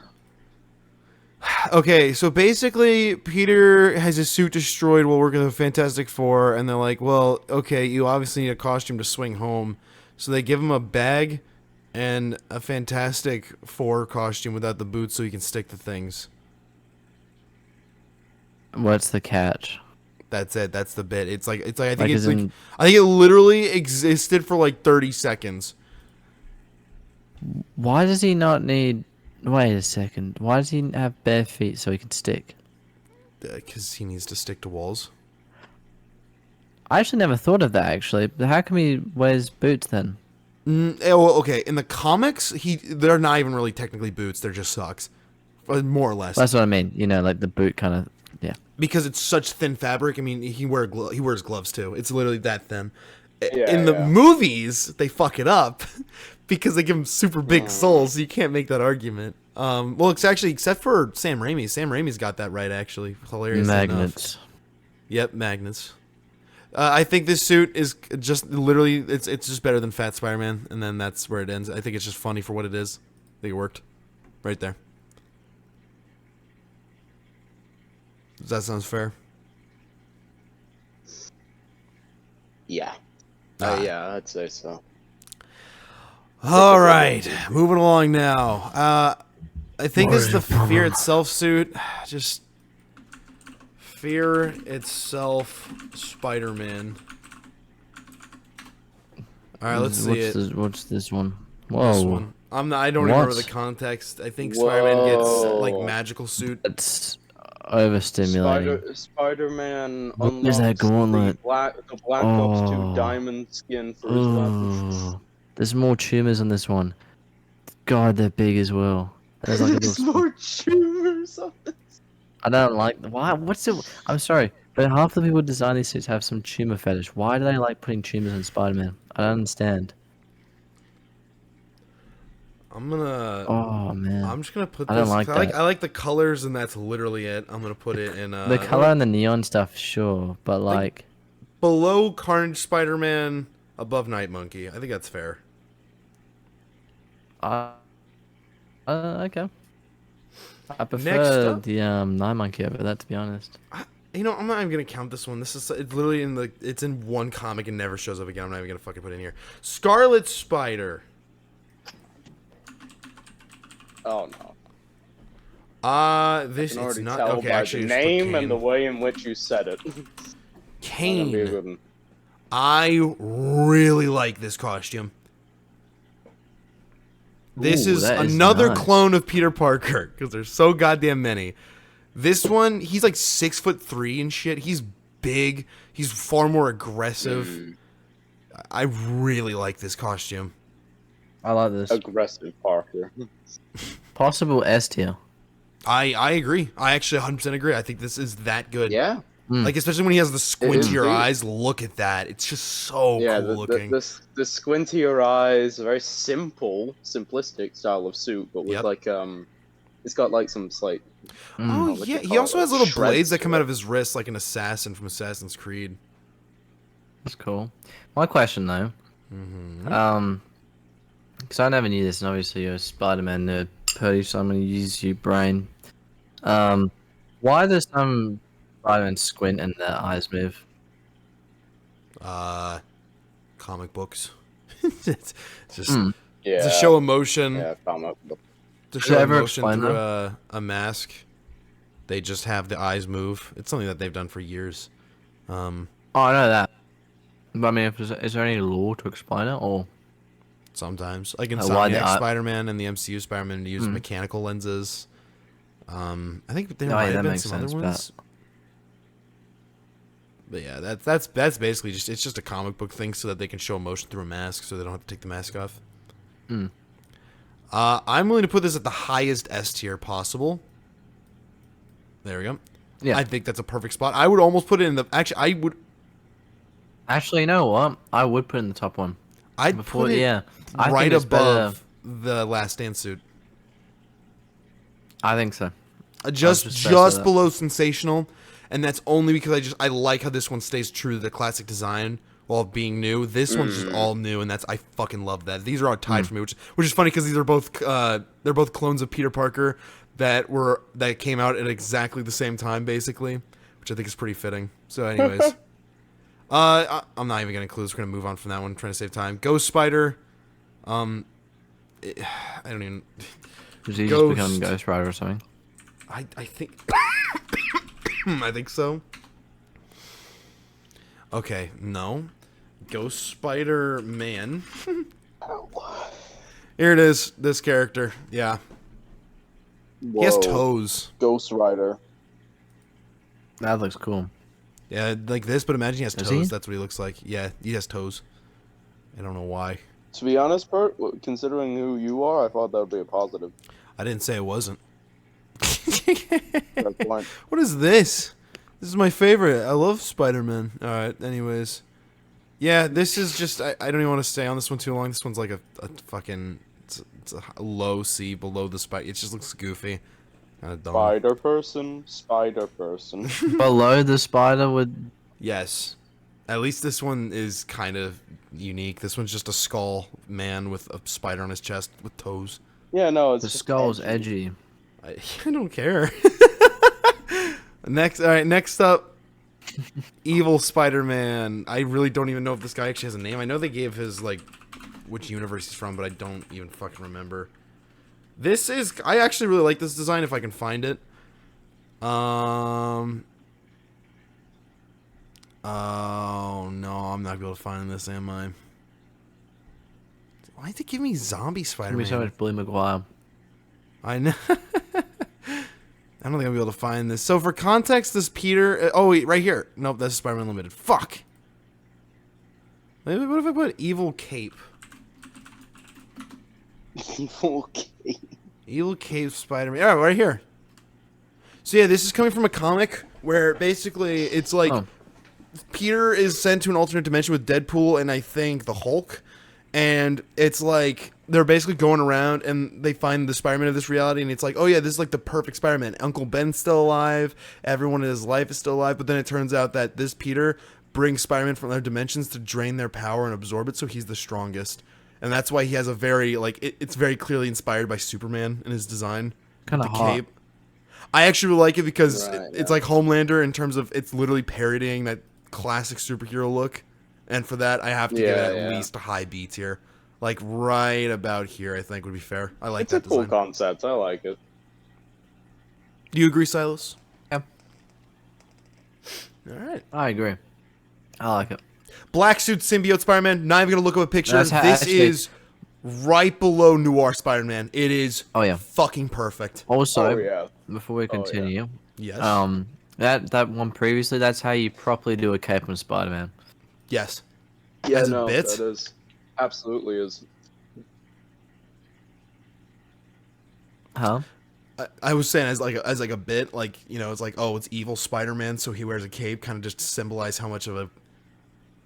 Speaker 3: Okay, so basically, Peter has his suit destroyed while working with the Fantastic Four, and they're like, well, okay, you obviously need a costume to swing home. So they give him a bag and a Fantastic Four costume without the boots so he can stick to things.
Speaker 4: What's the catch?
Speaker 3: That's it. That's the bit. It's like I think
Speaker 4: Like,
Speaker 3: it's
Speaker 4: as
Speaker 3: like
Speaker 4: in-
Speaker 3: I think it literally existed for like 30 seconds.
Speaker 4: Why does he not need? Wait a second. Why does he have bare feet so he can stick?
Speaker 3: Because he needs to stick to walls.
Speaker 4: I actually never thought of that. Actually, but how come he wears boots then?
Speaker 3: Well, okay. In the comics, they're not even really technically boots. They're just socks, more or less.
Speaker 4: That's what I mean. You know, like the boot kind of. Yeah.
Speaker 3: Because it's such thin fabric. I mean, he wears gloves too. It's literally that thin.
Speaker 2: Yeah,
Speaker 3: In the
Speaker 2: yeah.
Speaker 3: movies, they fuck it up because they give him super big soles. So you can't make that argument. Well, it's actually except for Sam Raimi. Sam Raimi's got that right. Actually, hilarious.
Speaker 4: Magnets.
Speaker 3: Yep, magnets. I think this suit is just literally it's just better than Fat Spider-Man, and then that's where it ends. I think it's just funny for what it is. I think it worked, right there. Does that sound fair?
Speaker 2: Yeah. Yeah, I'd say so.
Speaker 3: All right, moving along now. I think this is the Fear Itself suit. Just Fear Itself Spider-Man. All right, let's see it.
Speaker 4: What's this one?
Speaker 3: This
Speaker 4: Whoa.
Speaker 3: one. I don't
Speaker 4: What?
Speaker 3: remember the context. I think Spider-Man gets like
Speaker 2: Whoa.
Speaker 3: magical suit.
Speaker 4: That's overstimulating.
Speaker 2: Spider-Man
Speaker 4: What is that
Speaker 2: unlocks
Speaker 4: gauntlet?
Speaker 2: the Black Ops 2
Speaker 4: Oh.
Speaker 2: diamond skin for his weapons.
Speaker 4: Oh. There's more tumors on this one. God, they're big as well. There's like a little.
Speaker 2: There's more tumors on this.
Speaker 4: I don't like. Why? What's it? I'm sorry, but half the people who design these suits have some tumor fetish. Why do they like putting tumors on Spider-Man? I don't understand.
Speaker 3: I'm gonna.
Speaker 4: Oh man,
Speaker 3: I'm just gonna put
Speaker 4: I
Speaker 3: this.
Speaker 4: don't like that.
Speaker 3: I like the colors, and that's literally it. I'm gonna put it in.
Speaker 4: The color and the neon stuff, sure, but like,
Speaker 3: below Carnage Spider-Man, above Night Monkey. I think that's fair.
Speaker 4: okay. I
Speaker 3: Next
Speaker 4: prefer
Speaker 3: up-
Speaker 4: the Night Monkey over that, to be honest.
Speaker 3: You know, I'm not even gonna count this one. It's literally in the. It's in one comic and never shows up again. I'm not even gonna fucking put it in here. Scarlet Spider.
Speaker 2: Oh no.
Speaker 3: This
Speaker 2: I can
Speaker 3: it's
Speaker 2: already
Speaker 3: not
Speaker 2: tell
Speaker 3: okay.
Speaker 2: by
Speaker 3: Actually,
Speaker 2: the
Speaker 3: just put
Speaker 2: name and the
Speaker 3: Kane.
Speaker 2: way in which you said it.
Speaker 3: Kane.
Speaker 2: Gonna be a good one.
Speaker 3: I really like this costume. This
Speaker 4: Ooh,
Speaker 3: is
Speaker 4: that is
Speaker 3: another
Speaker 4: nice.
Speaker 3: clone of Peter Parker because there's so goddamn many. This one, he's like 6'3" and shit. He's big. He's far more aggressive. I really like this costume.
Speaker 4: I like this.
Speaker 2: Aggressive Parker.
Speaker 4: Possible S tier.
Speaker 3: I agree. I actually 100% agree. I think this is that good.
Speaker 2: Yeah.
Speaker 3: Like, especially when he has the
Speaker 2: is
Speaker 3: squintier
Speaker 2: indeed.
Speaker 3: eyes. Look at that. It's just so
Speaker 2: Yeah,
Speaker 3: cool looking.
Speaker 2: the squintier eyes, a very simplistic style of suit, but with
Speaker 3: Yep.
Speaker 2: like it's got like some slight.
Speaker 3: Oh,
Speaker 2: what
Speaker 3: yeah.
Speaker 2: you
Speaker 3: He
Speaker 2: call
Speaker 3: also
Speaker 2: it,
Speaker 3: has little
Speaker 2: shreds
Speaker 3: blades that
Speaker 2: to
Speaker 3: come
Speaker 2: it.
Speaker 3: out of his wrist like an assassin from Assassin's Creed.
Speaker 4: That's cool. My question though, because I never knew this, and obviously you're a Spider-Man nerd, Purdy, so I'm gonna use your brain. Why does some Spider-Man squint and their eyes move?
Speaker 3: Comic books. It's just
Speaker 2: Yeah.
Speaker 3: to show emotion.
Speaker 2: Yeah, comic book.
Speaker 3: To
Speaker 4: Does
Speaker 3: show
Speaker 4: it ever
Speaker 3: emotion
Speaker 4: explain
Speaker 3: through
Speaker 4: them?
Speaker 3: a mask. They just have the eyes move. It's something that they've done for years.
Speaker 4: Oh, I know that. But I mean, is there any law to explain it, or
Speaker 3: Sometimes, like
Speaker 4: why the
Speaker 3: Insomniac
Speaker 4: eye-
Speaker 3: Spider-Man and the MCU Spider-Man use mechanical lenses. I think there
Speaker 4: Oh, yeah,
Speaker 3: might have
Speaker 4: that
Speaker 3: been
Speaker 4: makes
Speaker 3: some other
Speaker 4: sense,
Speaker 3: ones. But yeah, that's basically just a comic book thing so that they can show emotion through a mask, so they don't have to take the mask off. I'm willing to put this at the highest S tier possible. There we go.
Speaker 4: Yeah.
Speaker 3: I think that's a perfect spot. I would almost put it in the. Actually, I would.
Speaker 4: Actually, you know what? I would put it in the top one.
Speaker 3: I'd
Speaker 4: Before,
Speaker 3: put it
Speaker 4: yeah, I
Speaker 3: right
Speaker 4: think it's
Speaker 3: above the Last Stand suit.
Speaker 4: I think so.
Speaker 3: Just
Speaker 4: just stress that.
Speaker 3: below sensational, and that's only because I like how this one stays true to the classic design while being new. This one's just all new, and I fucking love that. These are all tied for me, which is funny because these are both they're both clones of Peter Parker that came out at exactly the same time, basically, which I think is pretty fitting. So, anyways, I'm not even gonna include this. We're gonna move on from that one, trying to save time. Ghost Spider, I don't even.
Speaker 4: Does he just
Speaker 3: Ghost.
Speaker 4: become Ghost Rider or something?
Speaker 3: I think I think so. Okay, no. Ghost Spider-Man. Here it is, this character. Yeah.
Speaker 2: Whoa.
Speaker 3: He has toes.
Speaker 2: Ghost Rider.
Speaker 4: That looks cool.
Speaker 3: Yeah, like this, but imagine he has
Speaker 4: Does
Speaker 3: toes.
Speaker 4: he?
Speaker 3: That's what he looks like. Yeah, he has toes. I don't know why.
Speaker 2: To be honest, Bert, considering who you are, I thought that would be a positive.
Speaker 3: I didn't say it wasn't.
Speaker 2: Fair point.
Speaker 3: What is this? This is my favorite. I love Spider-Man. Alright, anyways. Yeah, this is just... I don't even want to stay on this one too long. This one's like a fucking... It's a low C below the spike. It just looks goofy. Kind of dumb.
Speaker 2: Spider person.
Speaker 4: Below the spider would.
Speaker 3: Yes. At least this one is kind of unique. This one's just a skull man with a spider on his chest with toes.
Speaker 2: Yeah, no, it's
Speaker 4: The
Speaker 2: just
Speaker 4: skull's edgy.
Speaker 3: I don't care. Next up, Evil Spider-Man. I really don't even know if this guy actually has a name. I know they gave his, like, which universe he's from, but I don't even fucking remember. I actually really like this design if I can find it. Oh, no, I'm not going to find this, am I? Why'd they give me zombie
Speaker 4: Give me
Speaker 3: Spider-Man?
Speaker 4: so much Billy Maguire.
Speaker 3: I know. I don't think I'll be able to find this. So for context, this Peter... oh, wait, right here. Nope, that's Spider-Man Limited. Fuck. What if I put Evil Cape?
Speaker 2: Evil Cape.
Speaker 3: Evil Cape Spider-Man. Yeah, right here. So yeah, this is coming from a comic where basically it's like Peter is sent to an alternate dimension with Deadpool and I think the Hulk. And it's like they're basically going around and they find the Spider-Man of this reality and it's like, oh yeah, this is like the perfect Spider-Man. Uncle Ben's still alive. Everyone in his life is still alive. But then it turns out that this Peter brings Spider-Man from other dimensions to drain their power and absorb it, so he's the strongest. And that's why he has a very, like, it's very clearly inspired by Superman in his design.
Speaker 4: Kind of hot.
Speaker 3: Cape. I actually like it because
Speaker 2: Right,
Speaker 3: it's like Homelander in terms of it's literally parodying that classic superhero look. And for that, I have to give it at least a high B tier. Like, right about here, I think, would be fair. I like that design.
Speaker 2: It's a cool concept. I like it.
Speaker 3: Do you agree, Sylas?
Speaker 4: Yep.
Speaker 3: All right.
Speaker 4: I agree. I like it.
Speaker 3: Black suit symbiote Spider-Man. Not even going to look up a picture.
Speaker 4: That's how-
Speaker 3: This
Speaker 4: actually-
Speaker 3: is right below Noir Spider-Man. It is
Speaker 4: yeah.
Speaker 3: fucking perfect.
Speaker 4: Also,
Speaker 2: Oh, yeah.
Speaker 4: before we continue,
Speaker 3: Yes.
Speaker 4: that one previously, that's how you properly do a cape on Spider-Man.
Speaker 3: Yes.
Speaker 2: Yeah,
Speaker 3: As a
Speaker 2: no,
Speaker 3: bit?
Speaker 2: that is. Absolutely is.
Speaker 4: Huh?
Speaker 3: I was saying as like a bit, like, you know, it's like, oh, it's evil Spider-Man, so he wears a cape, kind of just to symbolize how much of a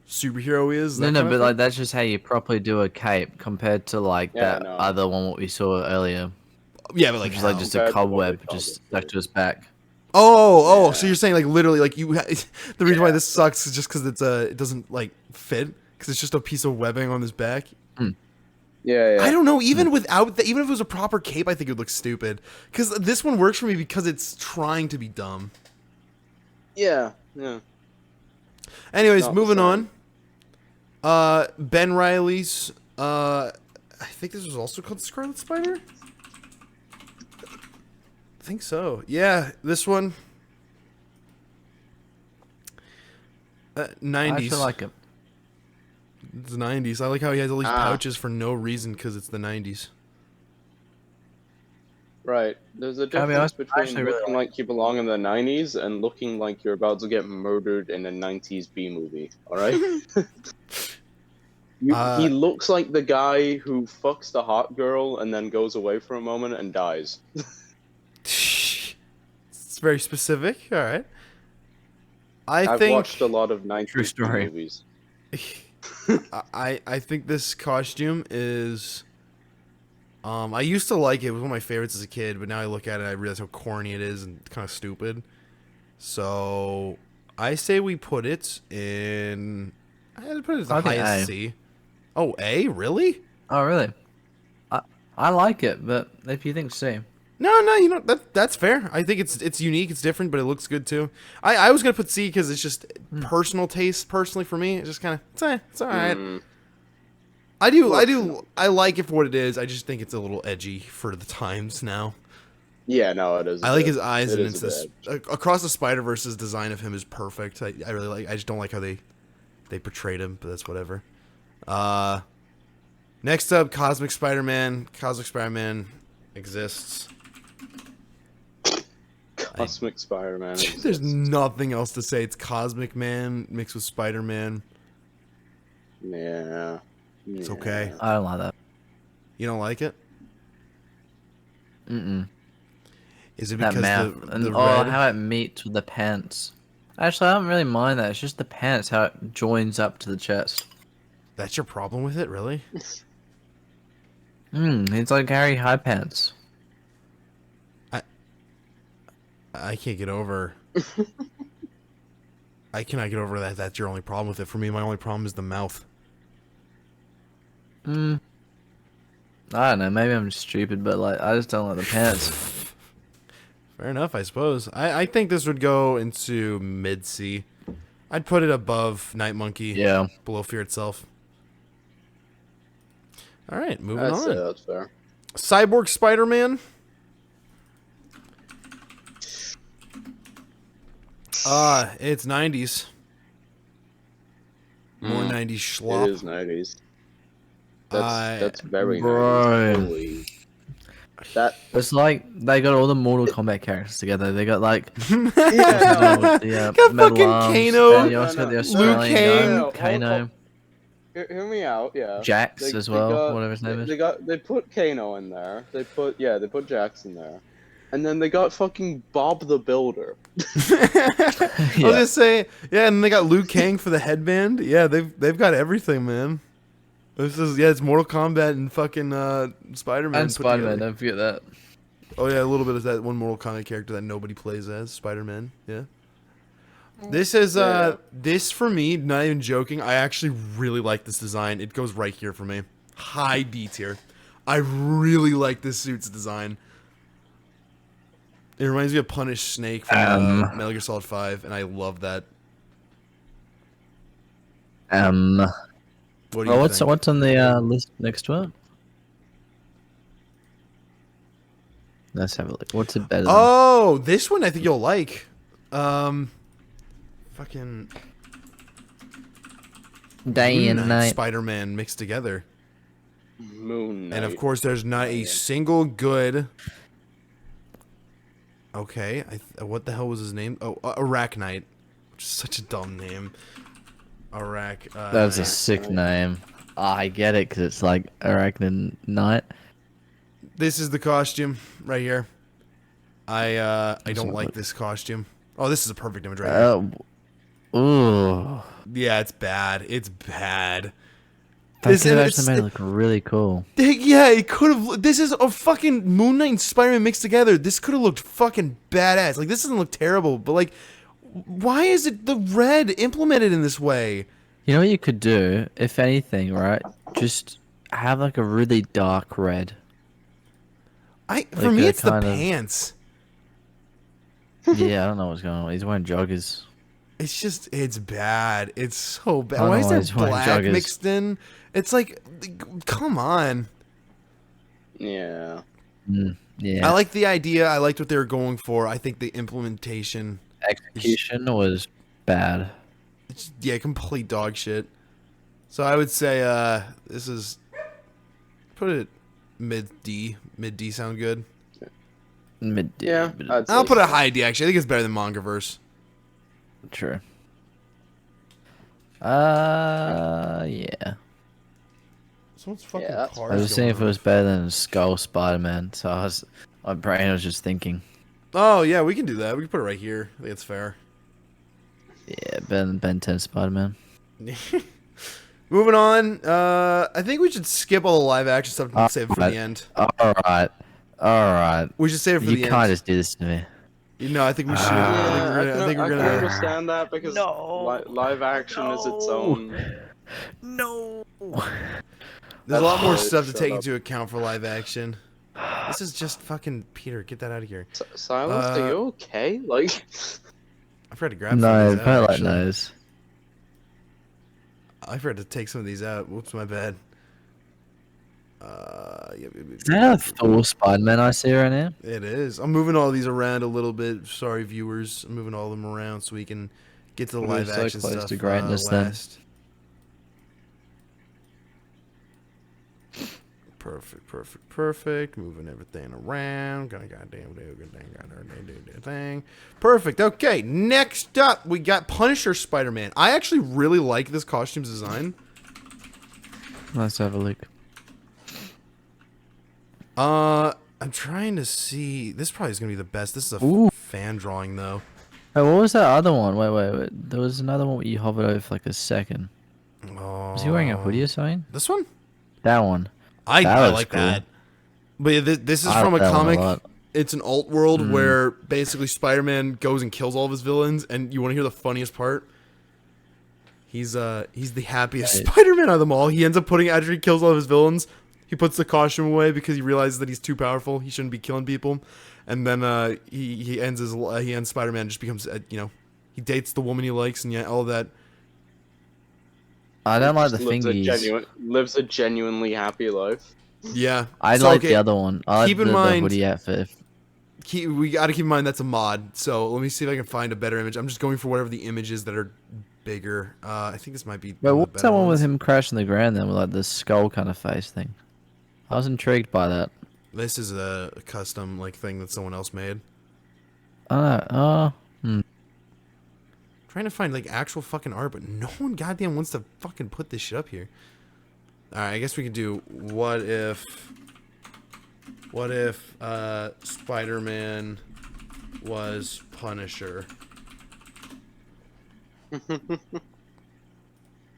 Speaker 3: superhero he is.
Speaker 4: No, but like that's just how you properly do a cape compared to like that
Speaker 2: no.
Speaker 4: other one what we saw earlier,
Speaker 3: yeah, but like,
Speaker 4: which is like
Speaker 3: how?
Speaker 4: just
Speaker 2: Compared
Speaker 4: a
Speaker 2: to what we
Speaker 4: cobweb
Speaker 2: called
Speaker 4: just
Speaker 2: it.
Speaker 4: stuck to his back.
Speaker 3: Oh, so
Speaker 2: Yeah.
Speaker 3: you're saying like literally like you the reason why this sucks is just because it doesn't like fit because it's just a piece of webbing on his back.
Speaker 2: Yeah.
Speaker 3: I don't know. Even without that, even if it was a proper cape, I think it would look stupid. Because this one works for me because it's trying to be dumb.
Speaker 2: Yeah.
Speaker 3: Anyways,
Speaker 2: Not the
Speaker 3: moving
Speaker 2: same.
Speaker 3: on. Ben Reilly's. I think this was also called Scarlet Spider. I think so. Yeah, this one. 90s.
Speaker 4: I actually like it.
Speaker 3: It's 90s. I like how he has all these
Speaker 2: Ah.
Speaker 3: pouches for no reason because it's the 90s.
Speaker 2: Right. There's a
Speaker 4: Can I be
Speaker 2: difference
Speaker 4: honest? I
Speaker 2: between
Speaker 4: actually really
Speaker 2: looking like you belong in the 90s and looking like you're about to get murdered in a 90s B movie. Alright? He looks like the guy who fucks the hot girl and then goes away for a moment and dies.
Speaker 3: It's very specific. All right.
Speaker 2: I've
Speaker 3: think
Speaker 2: watched a lot of 90s
Speaker 4: True
Speaker 2: B
Speaker 4: story.
Speaker 2: movies.
Speaker 3: I think this costume is. I used to like it. It was one of my favorites as a kid, but now I look at it, I realize how corny it is and kind of stupid. So I say we put it in. I had to put it as the
Speaker 4: I think
Speaker 3: highest
Speaker 4: A.
Speaker 3: C. Oh, A? Really?
Speaker 4: Oh really? I like it, but if you think C,
Speaker 3: No, you know that's fair. I think it's unique, it's different, but it looks good too. I was gonna put C because it's just personal taste. Personally, for me, it's just kind of it's all right. I like it for what it is. I just think it's a little edgy for the times now.
Speaker 2: Yeah, no, it is.
Speaker 3: I like his eyes
Speaker 2: It
Speaker 3: and
Speaker 2: is
Speaker 3: it's
Speaker 2: a
Speaker 3: this across the Spider-Verse's design of him is perfect. I really like. I just don't like how they portrayed him, but that's whatever. Next up, Cosmic Spider-Man. Cosmic Spider-Man exists.
Speaker 2: Cosmic Spider-Man.
Speaker 3: There's nothing else to say. It's Cosmic Man mixed with Spider-Man.
Speaker 2: Yeah.
Speaker 3: It's okay.
Speaker 4: I don't like that.
Speaker 3: You don't like it? Is it
Speaker 4: That
Speaker 3: because
Speaker 4: mouth
Speaker 3: the
Speaker 4: and
Speaker 3: red?
Speaker 4: how it meets with the pants. Actually, I don't really mind that. It's just the pants how it joins up to the chest.
Speaker 3: That's your problem with it, really?
Speaker 4: It's like Harry High Pants.
Speaker 3: I can't get over. I cannot get over that. That's your only problem with it. For me, my only problem is the mouth.
Speaker 4: I don't know. Maybe I'm just stupid, but like I just don't like the pants.
Speaker 3: Fair enough, I suppose. I think this would go into mid C. I'd put it above Night Monkey.
Speaker 4: Yeah.
Speaker 3: Below Fear itself. All right, moving
Speaker 2: I'd say
Speaker 3: on.
Speaker 2: that's fair.
Speaker 3: Cyborg Spider-Man. It's 90s. More 90s
Speaker 2: It
Speaker 3: schlop.
Speaker 2: is 90s. That's very nice.
Speaker 4: Bro.
Speaker 2: Holy. That
Speaker 4: It's like they got all the Mortal Kombat characters together. They got like
Speaker 2: yeah.
Speaker 4: with the
Speaker 3: Got
Speaker 4: metal
Speaker 3: fucking
Speaker 4: arms,
Speaker 3: Kano,
Speaker 4: and you also got the
Speaker 3: Liu
Speaker 4: Australian
Speaker 3: Kang.
Speaker 4: guy,
Speaker 2: No,
Speaker 4: Kano,
Speaker 2: hear me out. Yeah.
Speaker 4: Jax as well, whatever his name is.
Speaker 2: They put Kano in there. They put Jax in there, and then they got fucking Bob the Builder.
Speaker 3: I was gonna say, yeah, and they got Liu Kang for the headband. Yeah, they've got everything, man. It's Mortal Kombat and fucking Spider-Man.
Speaker 4: And Spiderman, don't forget that.
Speaker 3: Oh yeah, a little bit of that one Mortal Kombat character that nobody plays as, Spider-Man. Yeah. This is this for me, not even joking. I actually really like this design. It goes right here for me. High B tier. I really like this suit's design. It reminds me of Punish Snake from Metal Gear Solid 5, and I love that. What do you think?
Speaker 4: What's on the list next to it? Let's have a look. What's it better than?
Speaker 3: Oh, this one I think you'll like. Fucking
Speaker 4: Day
Speaker 3: Moon
Speaker 4: and
Speaker 3: Knight,
Speaker 4: night.
Speaker 3: Spider-Man mixed together.
Speaker 2: Moon Knight.
Speaker 3: And of course, there's not a single good. Okay, what the hell was his name? Oh, Arachnite, which is such a dumb name.
Speaker 4: That was a sick name. I get it because it's like Arachnid Knight.
Speaker 3: This is the costume right here. I don't like this costume. Oh, this is a perfect image right here.
Speaker 4: Ooh.
Speaker 3: Yeah, it's bad. It's bad.
Speaker 4: That could have actually made it look really cool.
Speaker 3: Yeah, it could have. This is a fucking Moon Knight and Spider-Man mixed together. This could have looked fucking badass. Like, this doesn't look terrible, but like, why is it the red implemented in this way?
Speaker 4: You know what you could do, if anything, right? Just have like a really dark red.
Speaker 3: For me, it's the pants.
Speaker 4: Yeah, I don't know what's going on. He's wearing joggers.
Speaker 3: It's bad. It's so bad.
Speaker 4: I
Speaker 3: Why
Speaker 4: don't
Speaker 3: is
Speaker 4: know
Speaker 3: there
Speaker 4: why he's wearing
Speaker 3: black
Speaker 4: joggers.
Speaker 3: mixed in? It's like, come on.
Speaker 2: Yeah.
Speaker 4: Yeah.
Speaker 3: I like the idea. I liked what they were going for. I think the implementation,
Speaker 4: Execution was bad.
Speaker 3: it's, yeah, complete dog shit. So I would say this is, put it mid D. Mid D sound good.
Speaker 2: Yeah.
Speaker 3: I'll put a high D actually. I think it's better than Mangaverse.
Speaker 4: Sure. Yeah.
Speaker 3: Someone's fucking
Speaker 2: that's
Speaker 3: cars
Speaker 4: I was seeing
Speaker 3: going
Speaker 4: if it was
Speaker 3: off.
Speaker 4: better than Skull Spider-Man, so my brain was just thinking.
Speaker 3: Oh yeah, we can do that. We can put it right here. I think it's fair.
Speaker 4: Yeah, better than Ben 10 Spider-Man.
Speaker 3: Moving on. I think we should skip all the live action stuff and save it for the end.
Speaker 4: Alright.
Speaker 3: We should save it for the end.
Speaker 4: You can't just do this to me.
Speaker 3: No, I think we should.
Speaker 2: I
Speaker 3: I think we're
Speaker 2: can
Speaker 3: gonna.
Speaker 2: understand that because live action is its own.
Speaker 4: No.
Speaker 3: There's a lot more
Speaker 2: Shut
Speaker 3: stuff to take
Speaker 2: up.
Speaker 3: into account for live action. This is just fucking Peter. Get that out of here.
Speaker 2: Silas, are you okay? Like,
Speaker 3: I forgot to grab some
Speaker 4: No,
Speaker 3: of these out.
Speaker 4: Pertlight
Speaker 3: Actually.
Speaker 4: knows.
Speaker 3: I forgot to take some of these out. Whoops, my bad.
Speaker 4: Is that a Thor Spider-Man I see right now?
Speaker 3: It is. I'm moving all these around a little bit. Sorry, viewers. I'm moving all of them around so we can get to the
Speaker 4: We're
Speaker 3: live
Speaker 4: so
Speaker 3: action
Speaker 4: close
Speaker 3: stuff
Speaker 4: to greatness then.
Speaker 3: last. Perfect. Moving everything around. Gonna goddamn do good thing. Gotta do thing. Perfect. Okay, next up we got Punisher Spider-Man. I actually really like this costume's design.
Speaker 4: Let's have a look.
Speaker 3: I'm trying to see. This probably is gonna be the best. This is a
Speaker 4: Ooh.
Speaker 3: fan drawing though.
Speaker 4: Hey, what was that other one? Wait. There was another one where you hovered over for like a second. Was he wearing a hoodie or something?
Speaker 3: This one?
Speaker 4: That one.
Speaker 3: I
Speaker 4: was
Speaker 3: like
Speaker 4: cool.
Speaker 3: that. But yeah, this is
Speaker 4: I
Speaker 3: from a
Speaker 4: like that one a
Speaker 3: comic.
Speaker 4: lot.
Speaker 3: It's an alt world where basically Spider-Man goes and kills all of his villains, and you want to hear the funniest part? He's the happiest
Speaker 4: Right.
Speaker 3: Spider-Man out of them all. He ends up putting, after he kills all of his villains, he puts the costume away because he realizes that he's too powerful. He shouldn't be killing people, and then he ends Spider-Man, just becomes he dates the woman he likes, and all that.
Speaker 4: I don't like the
Speaker 2: lives
Speaker 4: thingies.
Speaker 2: lives a genuinely happy life.
Speaker 3: Yeah,
Speaker 4: I
Speaker 3: So,
Speaker 4: like
Speaker 3: okay,
Speaker 4: the other one. I like
Speaker 3: keep in
Speaker 4: the
Speaker 3: mind-
Speaker 4: hoodie outfit.
Speaker 3: We got to keep in mind that's a mod. So let me see if I can find a better image. I'm just going for whatever the images that are bigger. I think this might be
Speaker 4: But
Speaker 3: one of the
Speaker 4: what's
Speaker 3: better
Speaker 4: that one with
Speaker 3: ones.
Speaker 4: him crashing the ground then with like the skull kind of face thing? I was intrigued by that.
Speaker 3: This is a custom like thing that someone else made. Trying to find like actual fucking art, but no one goddamn wants to fucking put this shit up here. All right, I guess we could do what if Spider-Man was Punisher.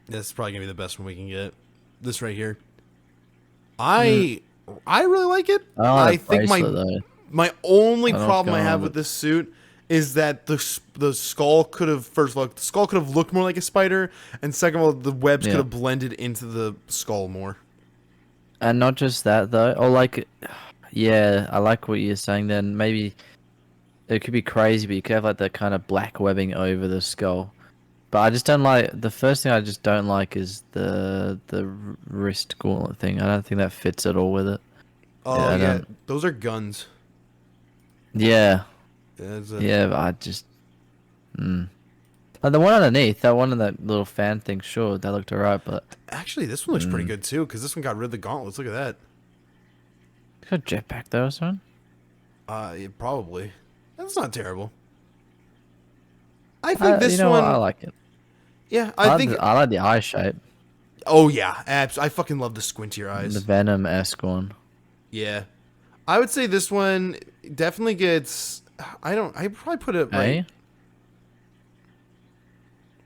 Speaker 3: That's probably gonna be the best one we can get. This right here. I really like it. I think my only problem I have with this suit is that the skull could have looked more like a spider, and second of all, the webs could have blended into the skull more.
Speaker 4: And not just that though, or like, yeah, I like what you're saying. Then maybe it could be crazy, but you could have like that kind of black webbing over the skull. But I just don't like the first thing. I just don't like is the wrist gauntlet thing. I don't think that fits at all with it.
Speaker 3: Oh yeah, those are guns.
Speaker 4: Yeah.
Speaker 3: Yeah,
Speaker 4: but I just. Like the one underneath, that one in that little fan thing, sure, that looked alright, but.
Speaker 3: Actually, this one looks pretty good too, because this one got rid of the gauntlets. Look at that.
Speaker 4: Got jetpack though, or something?
Speaker 3: Yeah, probably. That's not terrible. I think this one.
Speaker 4: What? I like it.
Speaker 3: Yeah, I think.
Speaker 4: I like the eye shape.
Speaker 3: Oh yeah, I fucking love the squintier eyes.
Speaker 4: The Venom-esque one.
Speaker 3: Yeah, I would say this one definitely gets. I'd probably put it right.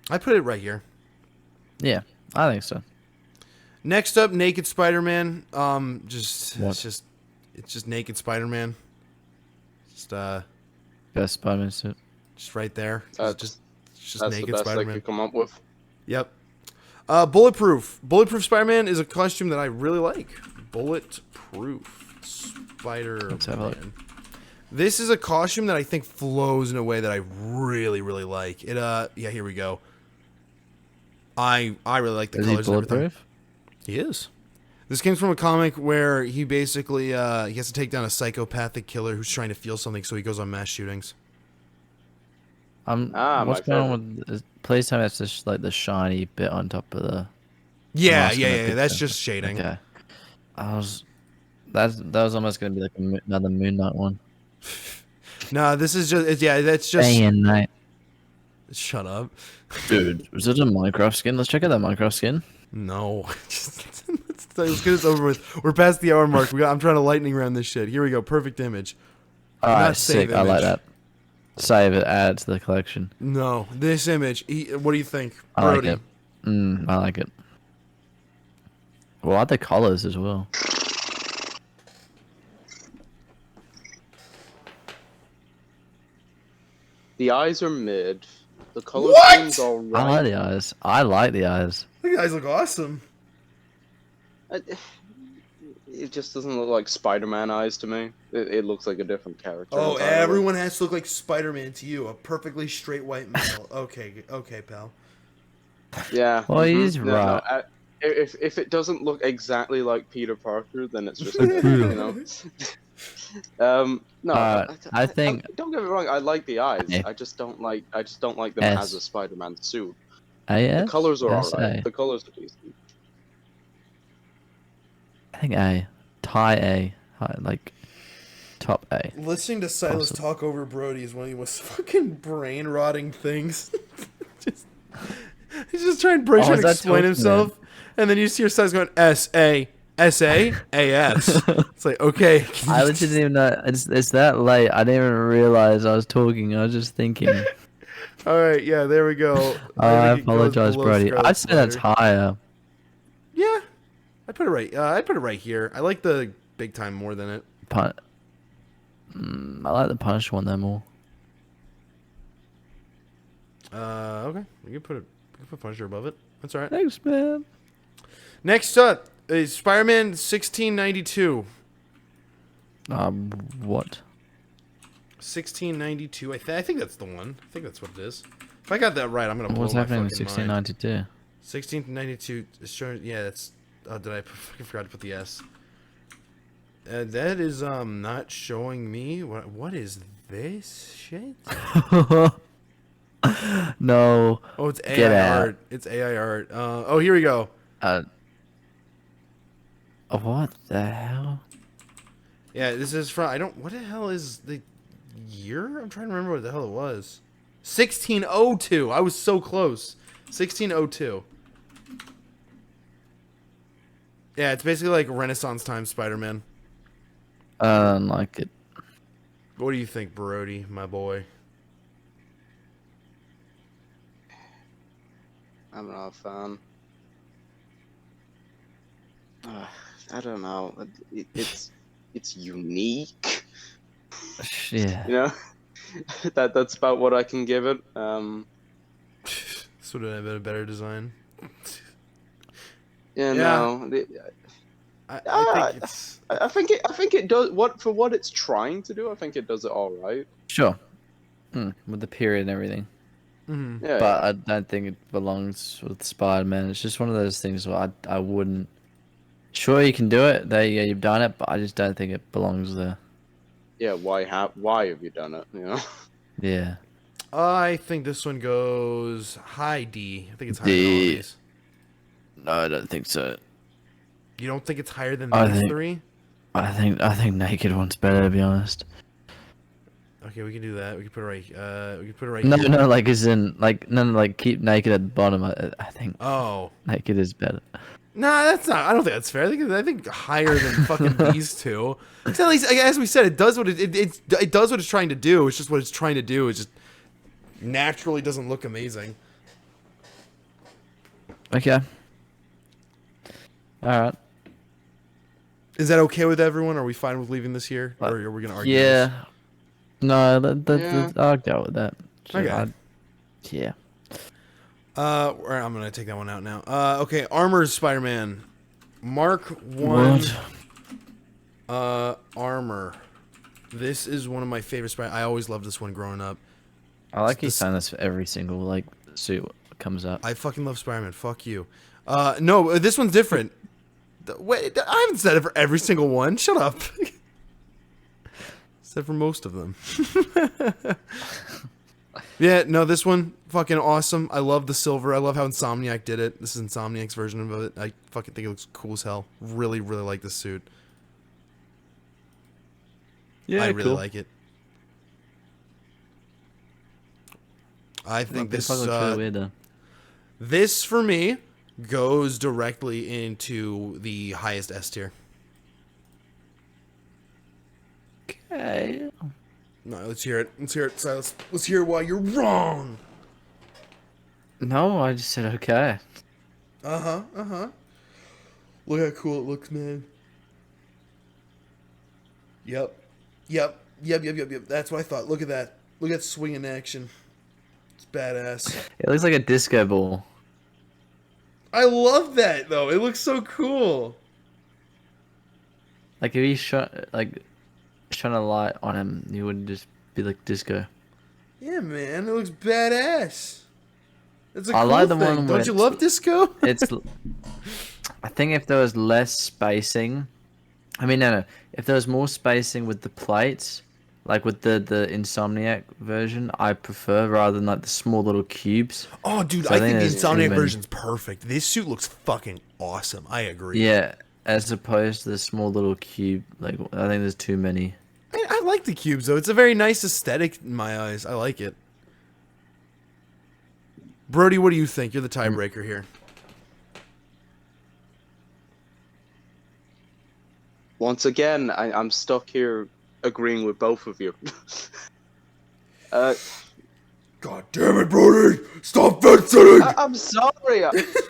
Speaker 3: I put it right here.
Speaker 4: Yeah, I think so.
Speaker 3: Next up, Naked Spider-Man. It's just Naked Spider-Man.
Speaker 4: Best Spider-Man suit.
Speaker 3: Just right there. Just
Speaker 2: that's
Speaker 3: Naked
Speaker 2: the best
Speaker 3: Spider-Man.
Speaker 2: they could come up with.
Speaker 3: Yep. Bulletproof. Bulletproof Spider-Man is a costume that I really like. Bulletproof Spider-Man.
Speaker 4: Let's have a look.
Speaker 3: This is a costume that I think flows in a way that I really, really like. It. Yeah, here we go. I really like the colors.
Speaker 4: Is he bulletproof?
Speaker 3: He is. This came from a comic where he basically he has to take down a psychopathic killer who's trying to feel something, so he goes on mass shootings.
Speaker 4: What's going on with? Please tell me that's just like the shiny bit on top of the.
Speaker 3: Yeah. That's just shading.
Speaker 4: Okay. That was almost gonna be like another Moon Knight one.
Speaker 3: No, this is just that's just.
Speaker 4: Day and night.
Speaker 3: Shut up,
Speaker 4: dude. Was it a Minecraft skin? Let's check out that Minecraft skin.
Speaker 3: No, let's get this over with. We're past the hour mark. I'm trying to lightning round this shit. Here we go. Perfect image.
Speaker 4: Alright, sick. I like that. Save it. Add it to the collection.
Speaker 3: No, this image. What do you think,
Speaker 4: Brody? I like it. I like it. Well, I like the colors as well.
Speaker 2: The eyes are mid. The color scheme's all right.
Speaker 4: I like the eyes. I like the eyes.
Speaker 3: The eyes look awesome.
Speaker 2: It just doesn't look like Spider-Man eyes to me. It looks like a different character.
Speaker 3: Oh, everyone has to look like Spider-Man to you. A perfectly straight white male. Okay, pal.
Speaker 2: Yeah.
Speaker 4: Well, he's right.
Speaker 2: No, if it doesn't look exactly like Peter Parker, then it's just you know. No,
Speaker 4: I think.
Speaker 2: Don't get me wrong. I like the eyes.
Speaker 4: A.
Speaker 2: I just don't like them
Speaker 4: S.
Speaker 2: as a Spider-Man suit.
Speaker 4: The
Speaker 2: colors are alright. The colors are decent.
Speaker 4: I think A. Tie A. Like top A.
Speaker 3: Listening to Sylas talk over Brody is one of the most fucking brain rotting things. He's just trying to explain himself, and then you see your Sylas going S-A. S-A-A-S. It's like, okay.
Speaker 4: I legit didn't even know. It's that late. I didn't even realize I was talking. I was just thinking.
Speaker 3: All right, yeah, there we go.
Speaker 4: I apologize, Brody. I'd say that's higher.
Speaker 3: Yeah, I'd put it right. I'd put it right here. I like the big time more than it.
Speaker 4: I like the Punish one though more.
Speaker 3: Okay, we can put Punisher above it. That's all right.
Speaker 4: Thanks, man.
Speaker 3: Next up is Spider-Man 1692.
Speaker 4: What?
Speaker 3: 1692. I think that's the one. I think that's what it is. If I got that right, I'm gonna blow
Speaker 4: What's
Speaker 3: my
Speaker 4: happening in
Speaker 3: fucking
Speaker 4: 1692?
Speaker 3: 1692 is showing. Yeah, that's. Did I fucking forgot to put the S? That is not showing me. What is this shit?
Speaker 4: No.
Speaker 3: Oh, it's
Speaker 4: Get
Speaker 3: AI
Speaker 4: out.
Speaker 3: art. It's AI art. Oh, here we go.
Speaker 4: Uh, what the hell?
Speaker 3: Yeah, this is from. I don't. What the hell is the year? I'm trying to remember what the hell it was. 1602. I was so close. 1602. Yeah, it's basically like Renaissance time Spider-Man.
Speaker 4: I don't like it.
Speaker 3: What do you think, Brody, my boy?
Speaker 2: I'm not a fan. I don't know. It's unique.
Speaker 4: Yeah.
Speaker 2: You know, that's about what I can give it.
Speaker 3: This would have been a better design.
Speaker 2: Yeah,
Speaker 3: Yeah.
Speaker 2: no.
Speaker 3: I think it's.
Speaker 2: I think it does what it's trying to do. I think it does it all right.
Speaker 4: Sure. With the period and everything.
Speaker 3: Mm-hmm.
Speaker 2: Yeah,
Speaker 4: But
Speaker 2: yeah.
Speaker 4: I don't think it belongs with Spider-Man. It's just one of those things where I wouldn't. Sure, you can do it. There you go, you've done it, but I just don't think it belongs there.
Speaker 2: Yeah, why have you done it? You know.
Speaker 4: Yeah.
Speaker 3: I think this one goes high D. I think it's higher than all of
Speaker 4: The
Speaker 3: these.
Speaker 4: No, I don't think so.
Speaker 3: You don't think it's higher than
Speaker 4: I
Speaker 3: these
Speaker 4: think
Speaker 3: three?
Speaker 4: I think Naked one's better, to be honest.
Speaker 3: Okay, we can do that. We can put it right. We can put it right
Speaker 4: No,
Speaker 3: here.
Speaker 4: no, like as in like no, like keep Naked at the bottom. I think
Speaker 3: Oh.
Speaker 4: Naked is better.
Speaker 3: Nah, that's not. I don't think that's fair. I think higher than fucking these two. 'Cause at least, as we said, it does what it does what it's trying to do. It's just what it's trying to do. It just naturally doesn't look amazing.
Speaker 4: Okay. All right.
Speaker 3: Is that okay with everyone? Are we fine with leaving this here, or are we gonna argue?
Speaker 4: Yeah. No,
Speaker 2: Yeah.
Speaker 4: I'll go with that. So
Speaker 3: Okay.
Speaker 4: yeah.
Speaker 3: Or I'm gonna take that one out now. Okay, Armor's Spider-Man, Mark 1.
Speaker 4: What?
Speaker 3: Armor. This is one of my favorite Spider. I always loved this one growing up.
Speaker 4: I like
Speaker 3: This-
Speaker 4: he's saying this for every single like suit that comes up.
Speaker 3: I fucking love Spider-Man. Fuck you. No, this one's different. Wait, I haven't said it for every single one. Shut up. Said for most of them. Yeah, no, this one fucking awesome. I love the silver. I love how Insomniac did it. This is Insomniac's version of it. I fucking think it looks cool as hell. Really, really like this suit.
Speaker 4: Yeah,
Speaker 3: I really like it. I think this
Speaker 4: really weird though.
Speaker 3: this for me goes directly into the highest S tier.
Speaker 4: Okay.
Speaker 3: No, let's hear it. Let's hear it, Silas. Let's hear why you're wrong.
Speaker 4: No, I just said okay.
Speaker 3: Uh-huh, uh-huh. Look how cool it looks, man. Yep. Yep. That's what I thought. Look at that. Look at that swing in action. It's badass.
Speaker 4: It looks like a disco ball.
Speaker 3: I love that, though. It looks so cool.
Speaker 4: Like if you shone a light on him, he would just be like disco.
Speaker 3: Yeah, man. It looks badass. It's a
Speaker 4: I
Speaker 3: cool
Speaker 4: like the
Speaker 3: thing.
Speaker 4: one
Speaker 3: Don't
Speaker 4: where
Speaker 3: you love disco?
Speaker 4: It's. I think if there was less spacing, I mean no. If there was more spacing with the plates, like with the Insomniac version, I prefer rather than like the small little cubes.
Speaker 3: Oh, dude,
Speaker 4: So
Speaker 3: I think the
Speaker 4: there's too
Speaker 3: Insomniac
Speaker 4: many.
Speaker 3: version's perfect. This suit looks fucking awesome. I agree.
Speaker 4: Yeah, as opposed to the small little cube. Like I think there's too many.
Speaker 3: I like the cubes, though. It's a very nice aesthetic in my eyes. I like it. Brody, what do you think? You're the tiebreaker here.
Speaker 2: Once again, I'm stuck here agreeing with both of you.
Speaker 3: God damn it, Brody! Stop fence-sitting!
Speaker 2: I'm sorry.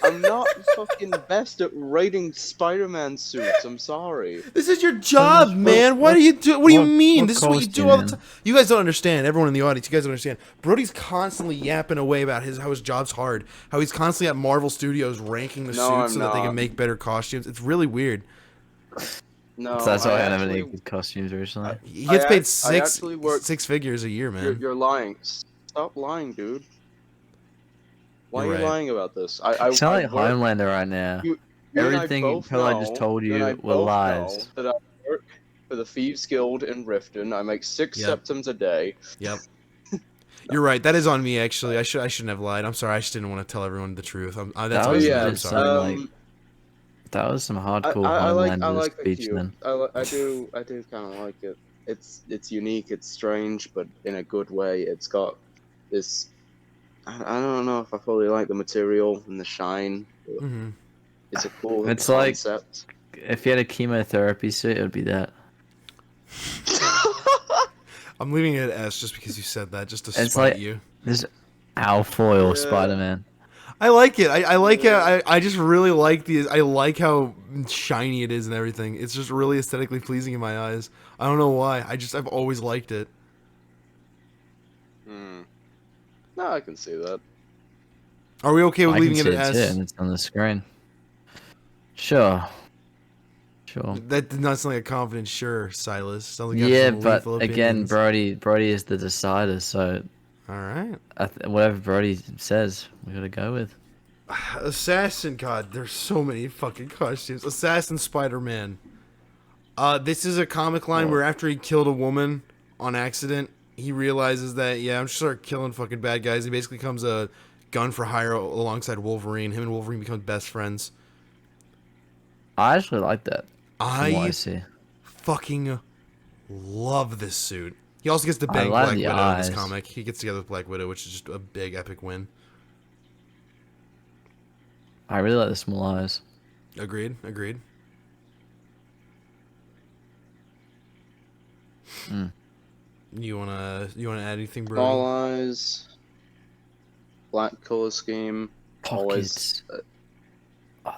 Speaker 2: I'm not fucking best at writing Spider-Man suits. I'm sorry.
Speaker 3: This is your job, man. What do you do? What do you mean? This is what you do all the time. You guys don't understand. Everyone in the audience, you guys don't understand. Brody's constantly yapping away about how his job's hard. How he's constantly at Marvel Studios ranking the suits so that they can make better costumes. It's really weird.
Speaker 2: No,
Speaker 4: So that's why I haven't
Speaker 2: actually-
Speaker 4: any good costumes recently.
Speaker 3: He gets paid
Speaker 2: I actually work-
Speaker 3: six figures a year, man.
Speaker 2: You're lying. Stop lying, dude. Why
Speaker 3: You're
Speaker 2: are you
Speaker 3: right.
Speaker 2: lying about this?
Speaker 4: You sound like
Speaker 2: work-
Speaker 4: Homelander right now.
Speaker 2: You and I
Speaker 4: Everything
Speaker 2: both
Speaker 4: Pertlight just
Speaker 2: know
Speaker 4: told
Speaker 2: that
Speaker 4: you
Speaker 2: I
Speaker 4: were
Speaker 2: both
Speaker 4: lies.
Speaker 2: know that I work for the Thieves Guild in Riften. I make 6
Speaker 3: Yep.
Speaker 2: septims a day.
Speaker 3: Yep. You're right. That is on me, actually. I shouldn't have lied. I'm sorry. I just didn't want to tell everyone the truth. That's
Speaker 4: That
Speaker 3: on
Speaker 4: was
Speaker 3: me.
Speaker 2: Yeah.
Speaker 3: I'm
Speaker 4: really
Speaker 3: sorry.
Speaker 4: some like that was some hardcore
Speaker 2: I
Speaker 4: Homelander
Speaker 2: like the
Speaker 4: speech
Speaker 2: cube.
Speaker 4: then.
Speaker 2: I do kind of like it. It's unique. It's strange, but in a good way. It's got this. I don't know if I fully like the material and the shine, but
Speaker 3: Hmm.
Speaker 2: it's a cool
Speaker 4: It's like
Speaker 2: concept.
Speaker 4: if you had a chemotherapy suit, it would be that.
Speaker 3: I'm leaving it at S just because you said that, just to
Speaker 4: It's
Speaker 3: spite
Speaker 4: like
Speaker 3: you.
Speaker 4: this Alfoil
Speaker 2: Yeah,
Speaker 4: Spider-Man.
Speaker 3: I like it. I like it.
Speaker 2: yeah.
Speaker 3: I just really like the. I like how shiny it is and everything. It's just really aesthetically pleasing in my eyes. I don't know why. I've always liked it.
Speaker 2: Hmm. No, I can see that.
Speaker 3: Are we okay with
Speaker 4: I can
Speaker 3: leaving it
Speaker 4: see
Speaker 3: at
Speaker 4: it too,
Speaker 3: S?
Speaker 4: and it's on the screen. Sure. Sure.
Speaker 3: That did not sound like a confident sure, Silas. Sounds like you have
Speaker 4: Yeah,
Speaker 3: some
Speaker 4: but
Speaker 3: lethal
Speaker 4: again,
Speaker 3: opinions.
Speaker 4: Brody is the decider, so
Speaker 3: All right.
Speaker 4: whatever Brody says, we gotta go with.
Speaker 3: Assassin, God, there's so many fucking costumes. Assassin Spider-Man. This is a comic line
Speaker 2: Well,
Speaker 3: where after he killed a woman on accident, he realizes that, yeah, I'm just start killing fucking bad guys. He basically becomes a gun for hire alongside Wolverine. Him and Wolverine become best friends.
Speaker 4: I actually like that, from what I
Speaker 3: I
Speaker 4: see.
Speaker 3: fucking love this suit. He also gets to
Speaker 4: I
Speaker 3: bang
Speaker 4: like
Speaker 3: Black
Speaker 4: the
Speaker 3: Widow in this
Speaker 4: eyes.
Speaker 3: comic. He gets together with Black Widow, which is just a big epic win.
Speaker 4: I really like the small eyes.
Speaker 3: Agreed. Agreed.
Speaker 4: Mm.
Speaker 3: You wanna add anything, Brody?
Speaker 2: small eyes, black color scheme, always.
Speaker 4: Pockets.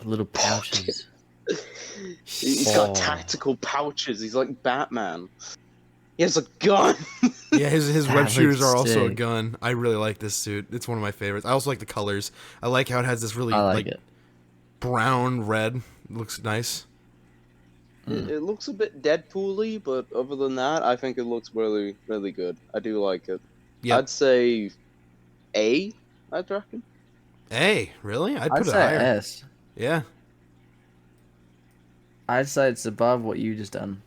Speaker 4: Little
Speaker 2: Pocket.
Speaker 4: pouches.
Speaker 2: He's got
Speaker 3: Oh.
Speaker 2: tactical pouches. He's like Batman. He has a gun.
Speaker 3: Yeah, his
Speaker 4: That
Speaker 3: web shooters
Speaker 4: looks
Speaker 3: are also a
Speaker 4: sick.
Speaker 3: gun. I really like this suit. It's one of my favorites. I also like the colors. I like how it has this really
Speaker 4: I like
Speaker 3: like
Speaker 4: it.
Speaker 3: brown red. It looks nice.
Speaker 2: It looks a bit Deadpool-y, but other than that, I think it looks really, really good. I do like it.
Speaker 3: Yep.
Speaker 2: I'd say A, I'd reckon.
Speaker 3: Hey, really? I'd
Speaker 4: I'd
Speaker 3: put it
Speaker 4: say
Speaker 3: higher.
Speaker 4: S.
Speaker 3: Yeah.
Speaker 4: I'd say it's above what you just done.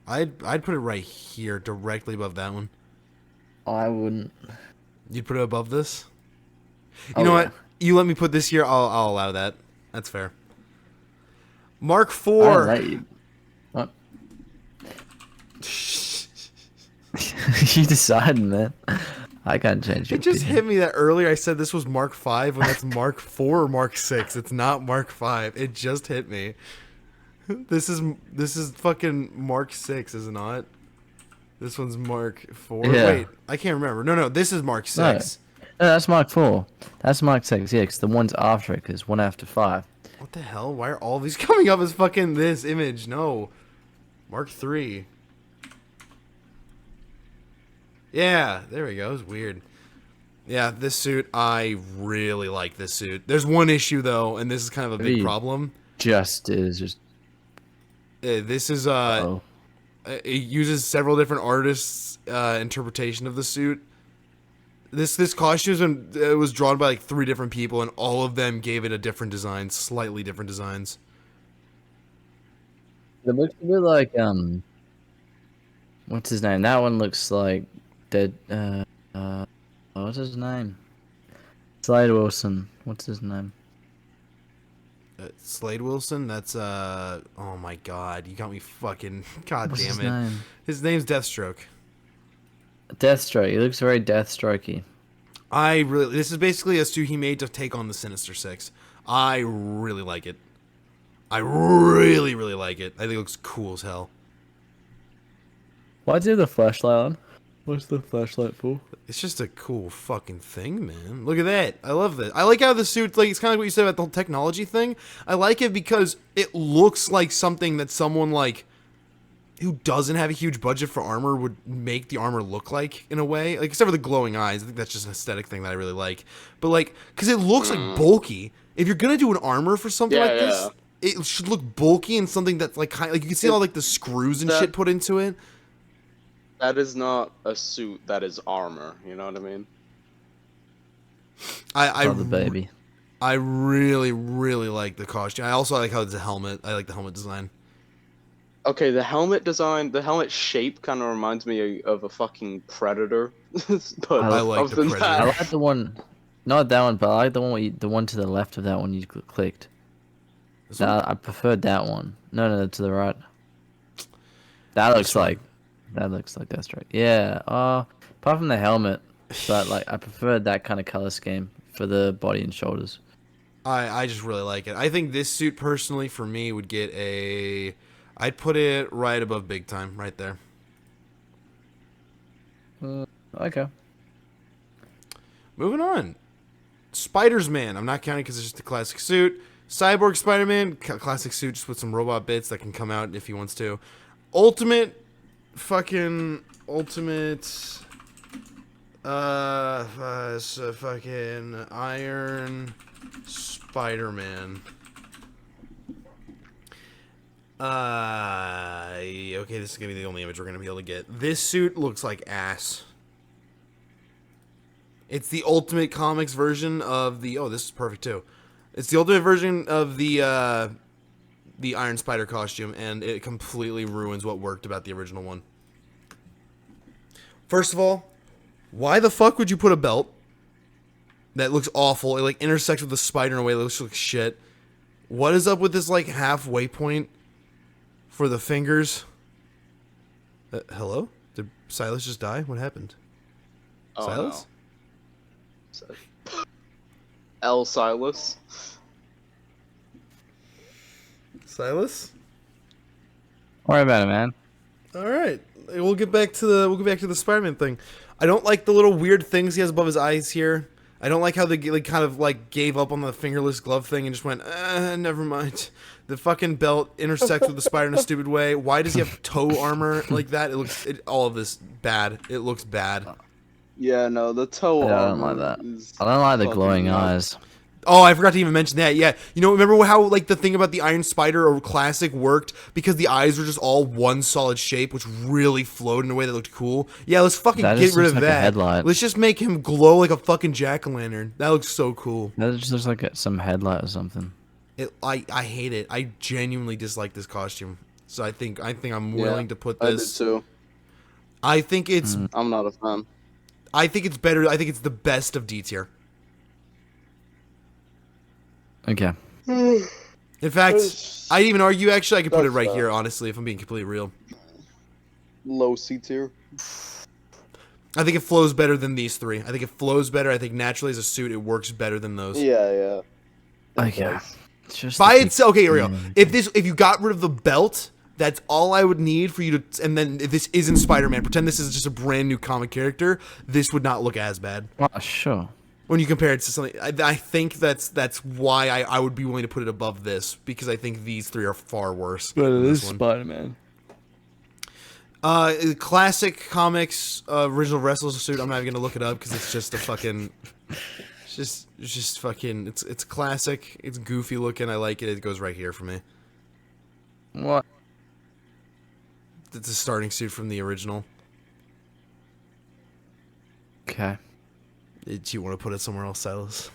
Speaker 3: I'd put it right here, directly above that one.
Speaker 4: I wouldn't.
Speaker 3: You'd put it above this? You
Speaker 4: Oh,
Speaker 3: know
Speaker 4: yeah.
Speaker 3: what? You let me put this here, I'll allow that. That's fair. Mark
Speaker 4: I
Speaker 3: 4.
Speaker 4: let you. What? You decided, man. I can't change your
Speaker 3: It just
Speaker 4: opinion.
Speaker 3: hit me that earlier I said this was Mark 5 when that's Mark 4 or Mark 6. It's not Mark 5. It just hit me. This is fucking Mark 6, is it not? This one's Mark 4.
Speaker 4: Yeah.
Speaker 3: Wait, I can't remember. No, this is Mark 6.
Speaker 4: No, that's Mark 4. That's Mark 6, yeah, because the one's after it, because one after 5.
Speaker 3: What the hell? Why are all these coming up as fucking this image? No. Mark 3. Yeah, there we go. It's weird. Yeah, this suit, I really like this suit. There's one issue though, and this is kind of a big
Speaker 4: Maybe
Speaker 3: problem.
Speaker 4: Just is just.
Speaker 3: This is
Speaker 4: Oh.
Speaker 3: it uses several different artists' interpretation of the suit. This costume was drawn by like 3 different people, and all of them gave it a different design, slightly different designs.
Speaker 4: It looks a bit like, what's his name? That one looks like dead, what's his name? Slade Wilson. What's his name?
Speaker 3: Slade Wilson. That's oh my god, you got me fucking. God
Speaker 4: What's
Speaker 3: damn
Speaker 4: his
Speaker 3: it.
Speaker 4: name?
Speaker 3: His name's Deathstroke.
Speaker 4: Deathstroke. He looks very Deathstrokey.
Speaker 3: This is basically a suit he made to take on the Sinister Six. I really like it. I really, really like it. I think it looks cool as hell.
Speaker 4: Why do you have the flashlight on? What's the flashlight for?
Speaker 3: It's just a cool fucking thing, man. Look at that. I love that. I like how the suit, like, it's kind of like what you said about the whole technology thing. I like it because it looks like something that someone, like, who doesn't have a huge budget for armor would make the armor look like, in a way. Like, except for the glowing eyes. I think that's just an aesthetic thing that I really like. But, like, because it looks, like, bulky. If you're going to do an armor for something like this, it should look bulky and something that's, like, kind of, like, you can see all, like, the screws and shit put into it.
Speaker 2: That is not a suit. That is armor. You know what I mean?
Speaker 4: The baby.
Speaker 3: I really, really like the costume. I also like how it's a helmet. I like the helmet design.
Speaker 2: Okay, the helmet design, the helmet shape kind of reminds me of a fucking predator. But
Speaker 3: I like
Speaker 2: other
Speaker 3: the
Speaker 2: than
Speaker 4: I
Speaker 3: Predator.
Speaker 2: that,
Speaker 4: like the one, not that one, but I like the one the one to the left of that one you clicked.
Speaker 3: This one?
Speaker 4: Nah, I preferred that one. No, no, to the right. That
Speaker 3: This one.
Speaker 4: that looks like that's right. Yeah. Apart from the helmet, but like I preferred that kind of color scheme for the body and shoulders.
Speaker 3: I just really like it. I think this suit personally for me would get a. I'd put it right above Big Time, right there.
Speaker 4: Okay.
Speaker 3: Moving on. Spider's Man. I'm not counting because it's just a classic suit. Cyborg Spider-Man, classic suit, just with some robot bits that can come out if he wants to. Ultimate, fucking ultimate. Fucking Iron Spider-Man. Okay, this is gonna be the only image we're gonna be able to get. This suit looks like ass. It's the Ultimate Comics version of the. Oh, this is perfect too. It's the ultimate version of the Iron Spider costume, and it completely ruins what worked about the original one. First of all, why the fuck would you put a belt that looks awful? It like intersects with the spider in a way that looks like shit. What is up with this like halfway point for the fingers? Hello? Did Sylas just die? What happened?
Speaker 2: oh
Speaker 3: Sylas?
Speaker 2: no. L. Sylas.
Speaker 3: Sylas?
Speaker 4: Don't worry about it, man.
Speaker 3: All right, we'll get back to the Spider-Man thing. I don't like the little weird things he has above his eyes here. I don't like how they like kind of like gave up on the fingerless glove thing and just went, never mind. The fucking belt intersects with the spider in a stupid way. Why does he have toe armor like that? All of this bad. It looks bad.
Speaker 2: Yeah, no, the toe
Speaker 4: Yeah, I
Speaker 2: armor
Speaker 4: don't like that.
Speaker 2: is
Speaker 4: I don't like the
Speaker 2: fucking
Speaker 4: glowing
Speaker 2: nuts.
Speaker 4: eyes.
Speaker 3: Oh, I forgot to even mention that. Yeah, you know, remember how like the thing about the Iron Spider or Classic worked because the eyes were just all one solid shape, which really flowed in a way that looked cool. Yeah, let's fucking
Speaker 4: That
Speaker 3: get
Speaker 4: just
Speaker 3: rid
Speaker 4: looks
Speaker 3: of
Speaker 4: like a
Speaker 3: that.
Speaker 4: headlight.
Speaker 3: Let's just make him glow like a fucking jack-o'-lantern. That looks so cool.
Speaker 4: That just looks like some headlight or something.
Speaker 3: I hate it. I genuinely dislike this costume. So I think I'm
Speaker 2: Yeah,
Speaker 3: willing to put
Speaker 2: I did
Speaker 3: this.
Speaker 2: too.
Speaker 3: I think it's
Speaker 2: I'm not a fan.
Speaker 3: better. I think it's the best of D tier.
Speaker 4: Okay.
Speaker 3: In fact, I'd even argue actually I could put it
Speaker 2: That's
Speaker 3: right
Speaker 2: fair.
Speaker 3: here. Honestly, if I'm being completely real.
Speaker 2: Low C tier.
Speaker 3: I think it flows better than these three. I think it flows better. I think naturally as a suit, it works better than those.
Speaker 2: Yeah, yeah. It
Speaker 4: Okay.
Speaker 2: does.
Speaker 4: It's just
Speaker 3: By
Speaker 4: the
Speaker 3: itself, okay, here we go.
Speaker 4: picture.
Speaker 3: If you got rid of the belt, that's all I would need for you to. And then if this isn't Spider-Man, pretend this is just a brand new comic character. This would not look as bad
Speaker 4: Oh, sure.
Speaker 3: when you compare it to something. I think that's why I would be willing to put it above this because I think these three are far worse. than this one.
Speaker 4: Spider-Man.
Speaker 3: Classic comics original wrestler suit. I'm not even gonna look it up because it's just a fucking. It's just fucking. It's classic. It's goofy looking. I like it. It goes right here for me.
Speaker 4: What?
Speaker 3: It's a starting suit from the original.
Speaker 4: Okay.
Speaker 3: Do you want to put it somewhere else, Silas?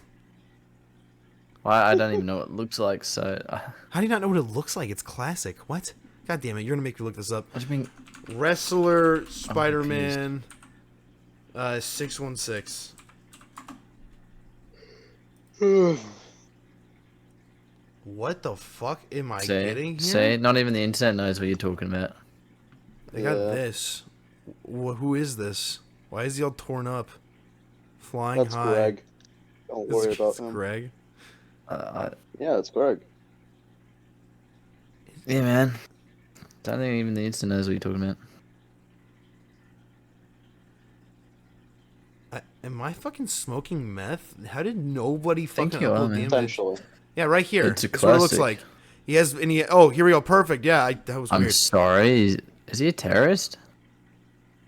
Speaker 4: Well, I don't even know what it looks like, so...
Speaker 3: How do you not know what it looks like? It's classic. What? God damn it! You're gonna make me look this up.
Speaker 4: what do you mean?
Speaker 3: Wrestler Spider-Man 616. What the fuck am I getting here?
Speaker 4: See, not even the internet knows what you're talking about.
Speaker 3: They got
Speaker 2: Yeah.
Speaker 3: this. Who is this? Why is he all torn up? Flying
Speaker 2: That's
Speaker 3: high.
Speaker 2: Greg. Don't worry
Speaker 3: It's
Speaker 2: about him.
Speaker 3: Greg.
Speaker 2: Yeah, it's Greg.
Speaker 4: Yeah, man. Don't think even the internet knows what you're talking about.
Speaker 3: Am I fucking smoking meth? How did nobody
Speaker 4: Think
Speaker 3: fucking
Speaker 4: you are,
Speaker 3: upload the
Speaker 4: man.
Speaker 3: image?
Speaker 2: Potentially.
Speaker 3: Yeah, right here.
Speaker 4: It's a
Speaker 3: That's what it looks
Speaker 4: classic.
Speaker 3: like. He has, and he. Oh, here we go. Perfect. Yeah, that was
Speaker 4: I'm
Speaker 3: weird.
Speaker 4: sorry. Is he a terrorist?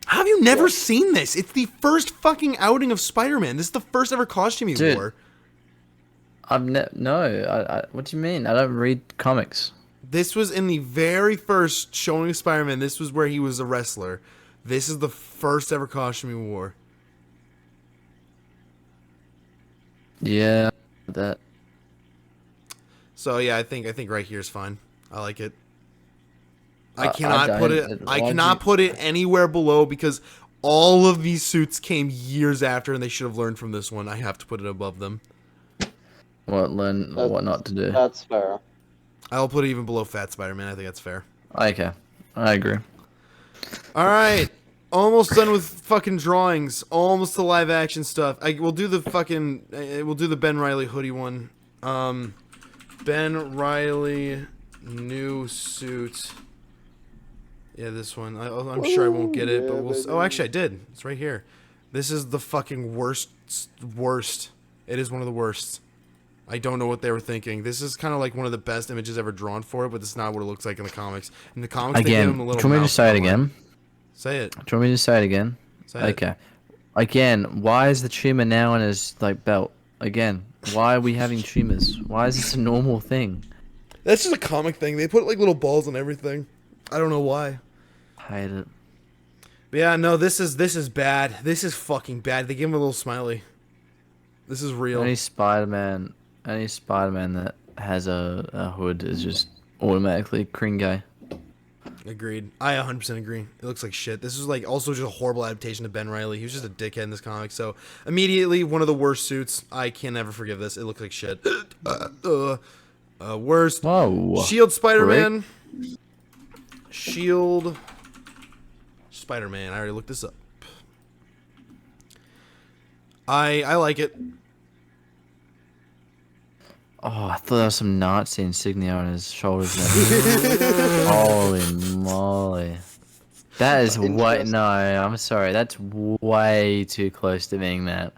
Speaker 3: How have you never
Speaker 2: Yeah.
Speaker 3: seen this? It's the first fucking outing of Spider-Man. This is the first ever costume he
Speaker 4: Dude.
Speaker 3: wore.
Speaker 4: No. What do you mean? I don't read comics.
Speaker 3: This was in the very first showing of Spider-Man. This was where he was a wrestler. This is the first ever costume he wore.
Speaker 4: Yeah, that.
Speaker 3: So yeah, I think right here is fine. I like it. I cannot
Speaker 4: don't.
Speaker 3: put it. I cannot put it anywhere below because all of these suits came years after, and they should have learned from this one. I have to put it above them.
Speaker 4: What not to do?
Speaker 2: That's fair.
Speaker 3: I'll put it even below Fat Spider-Man. I think that's fair.
Speaker 4: Okay, I agree.
Speaker 3: All right, almost done with fucking drawings. Almost to live action stuff. We'll do the fucking. We'll do the Ben Reilly hoodie one. Ben Reilly new suit. Yeah, this one. I'm sure I won't get it, but we'll. Oh, actually, I did. It's right here. This is the fucking worst. It is one of the worst. I don't know what they were thinking. This is kind of like one of the best images ever drawn for it, but it's not what it looks like in the comics. In the comics, they give him a little.
Speaker 4: Do you want me to say it again?
Speaker 3: Say it.
Speaker 4: Do you want me to say it again?
Speaker 3: Say it.
Speaker 4: Okay. Again, why is the tumor now on his belt? Again, why are we having tumors? Why is this a normal thing?
Speaker 3: That's just a comic thing. They put like little balls on everything. I don't know why.
Speaker 4: Hate it.
Speaker 3: But yeah, no, this is bad. This is fucking bad. They give him a little smiley. This is real.
Speaker 4: Any Spider-Man that has a hood is just automatically cringe.
Speaker 3: Agreed. I 100% agree. It looks like shit. This is like also just a horrible adaptation of Ben Reilly. He was just a dickhead in this comic. So immediately one of the worst suits. I can never forgive this. It looks like shit. Worst.
Speaker 4: Whoa.
Speaker 3: Shield Spider-Man. Shield Spider-Man. I already looked this up. I like it.
Speaker 4: Oh, I thought there was some Nazi insignia on his shoulders. Holy moly. That is way... No, I'm sorry. That's way too close to being that.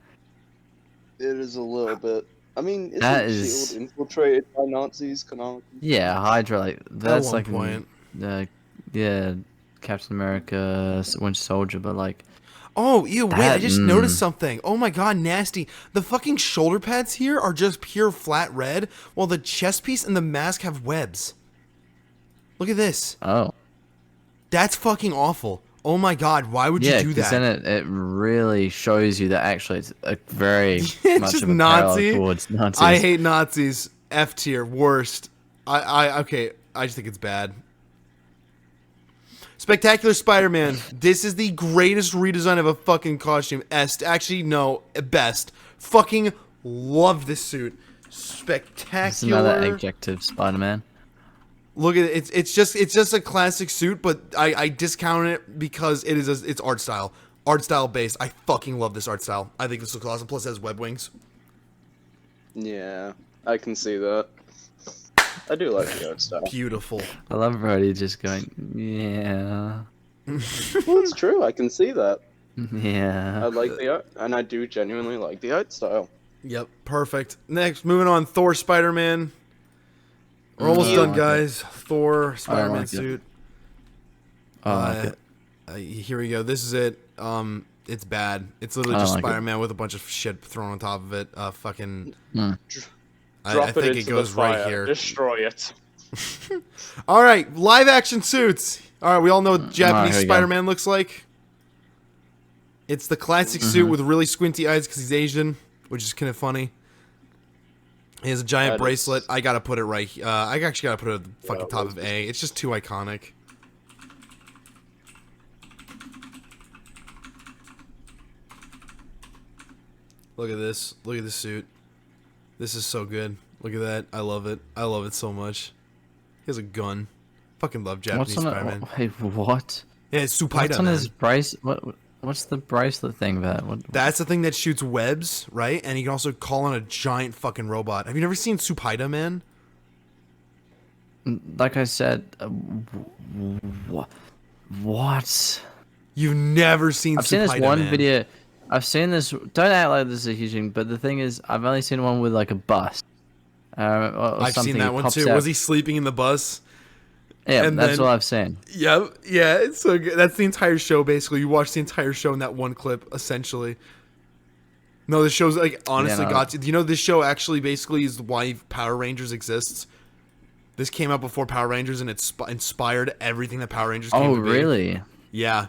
Speaker 2: It is a little bit. I mean,
Speaker 4: That
Speaker 2: isn't
Speaker 4: is-
Speaker 2: Shield infiltrated by Nazis canonically?
Speaker 4: Yeah, Hydra, like, that's
Speaker 3: one
Speaker 4: like...
Speaker 3: point.
Speaker 4: Yeah, Captain America, Winter Soldier, but like...
Speaker 3: Oh, ew, wait, I
Speaker 4: That-
Speaker 3: just noticed something. Oh my god, nasty. The fucking shoulder pads here are just pure flat red, while the chest piece and the mask have webs. Look at this.
Speaker 4: Oh.
Speaker 3: That's fucking awful. Oh my god, why would
Speaker 4: Yeah,
Speaker 3: you do
Speaker 4: because
Speaker 3: that?
Speaker 4: then it really shows you that actually it's a very
Speaker 3: It's
Speaker 4: much
Speaker 3: just
Speaker 4: of a
Speaker 3: Nazi.
Speaker 4: parallel towards Nazis.
Speaker 3: I hate Nazis. F tier, worst. Okay, I just think it's bad. Spectacular Spider-Man. This is the greatest redesign of a fucking costume. Actually, no, best. Fucking love this suit. Spectacular.
Speaker 4: It's another adjective, Spider-Man.
Speaker 3: Look at it. It's just a classic suit, but I discount it because it's art style. Art style based. I fucking love this art style. I think this looks awesome. Plus it has web wings.
Speaker 2: Yeah, I can see that. I do like the art style.
Speaker 3: Beautiful.
Speaker 4: I love Brody just going, yeah,
Speaker 2: Well, it's true. I can see that.
Speaker 4: yeah.
Speaker 2: I like the art, and I do genuinely like the art style.
Speaker 3: Yep, perfect. Next, moving on, Thor Spider-Man. We're almost
Speaker 4: I
Speaker 3: done,
Speaker 4: like it.
Speaker 3: guys. Thor Spider-Man
Speaker 4: like it.
Speaker 3: suit.
Speaker 4: I like it.
Speaker 3: Here we go. This is it. It's bad. It's literally
Speaker 4: I
Speaker 3: just
Speaker 4: like it.
Speaker 3: Spider-Man with a bunch of shit thrown on top of it. Fucking.
Speaker 4: Mm.
Speaker 3: I
Speaker 2: Drop
Speaker 3: think
Speaker 2: into
Speaker 3: it goes
Speaker 2: the fire.
Speaker 3: right here.
Speaker 2: Destroy it.
Speaker 3: All right, live action suits. All right, we all know what Japanese
Speaker 4: here we go.
Speaker 3: Spider-Man looks like. It's the classic suit with really squinty eyes because he's Asian, which is kind of funny. He has a giant
Speaker 2: That is-
Speaker 3: bracelet. I gotta put it right. I actually gotta put it at the fucking
Speaker 2: it
Speaker 3: top
Speaker 2: was
Speaker 3: of A. It's just too iconic. Look at this. Look at this suit. This is so good. Look at that. I love it. I love it so much. He has a gun. Fucking love Japanese
Speaker 4: What's on
Speaker 3: Spider-Man.
Speaker 4: it? Wait, what?
Speaker 3: Yeah, it's
Speaker 4: What's
Speaker 3: Supaida,
Speaker 4: on
Speaker 3: man.
Speaker 4: his brace? What's the bracelet thing about?
Speaker 3: That's the thing that shoots webs, right? And you can also call on a giant fucking robot. Have you never seen Supaida, man?
Speaker 4: Like I said, what?
Speaker 3: You've never seen
Speaker 4: I've seen this
Speaker 3: Supaida,
Speaker 4: one
Speaker 3: man.
Speaker 4: video. I've seen this. Don't act like this is a huge thing, but the thing is, I've only seen one with like a bus. Or
Speaker 3: I've
Speaker 4: something.
Speaker 3: seen that
Speaker 4: It
Speaker 3: one
Speaker 4: pops
Speaker 3: too.
Speaker 4: out.
Speaker 3: Was he sleeping in the bus?
Speaker 4: Yeah,
Speaker 3: and
Speaker 4: that's
Speaker 3: then-
Speaker 4: what I've seen.
Speaker 3: Yep. Yeah, it's so good. That's the entire show, basically. You watch the entire show in that one clip, essentially. No, this show's like honestly
Speaker 4: no.
Speaker 3: got to. You know, this show actually basically is why Power Rangers exists. This came out before Power Rangers, and it inspired everything that Power Rangers came
Speaker 4: Oh,
Speaker 3: to be.
Speaker 4: really?
Speaker 3: Yeah.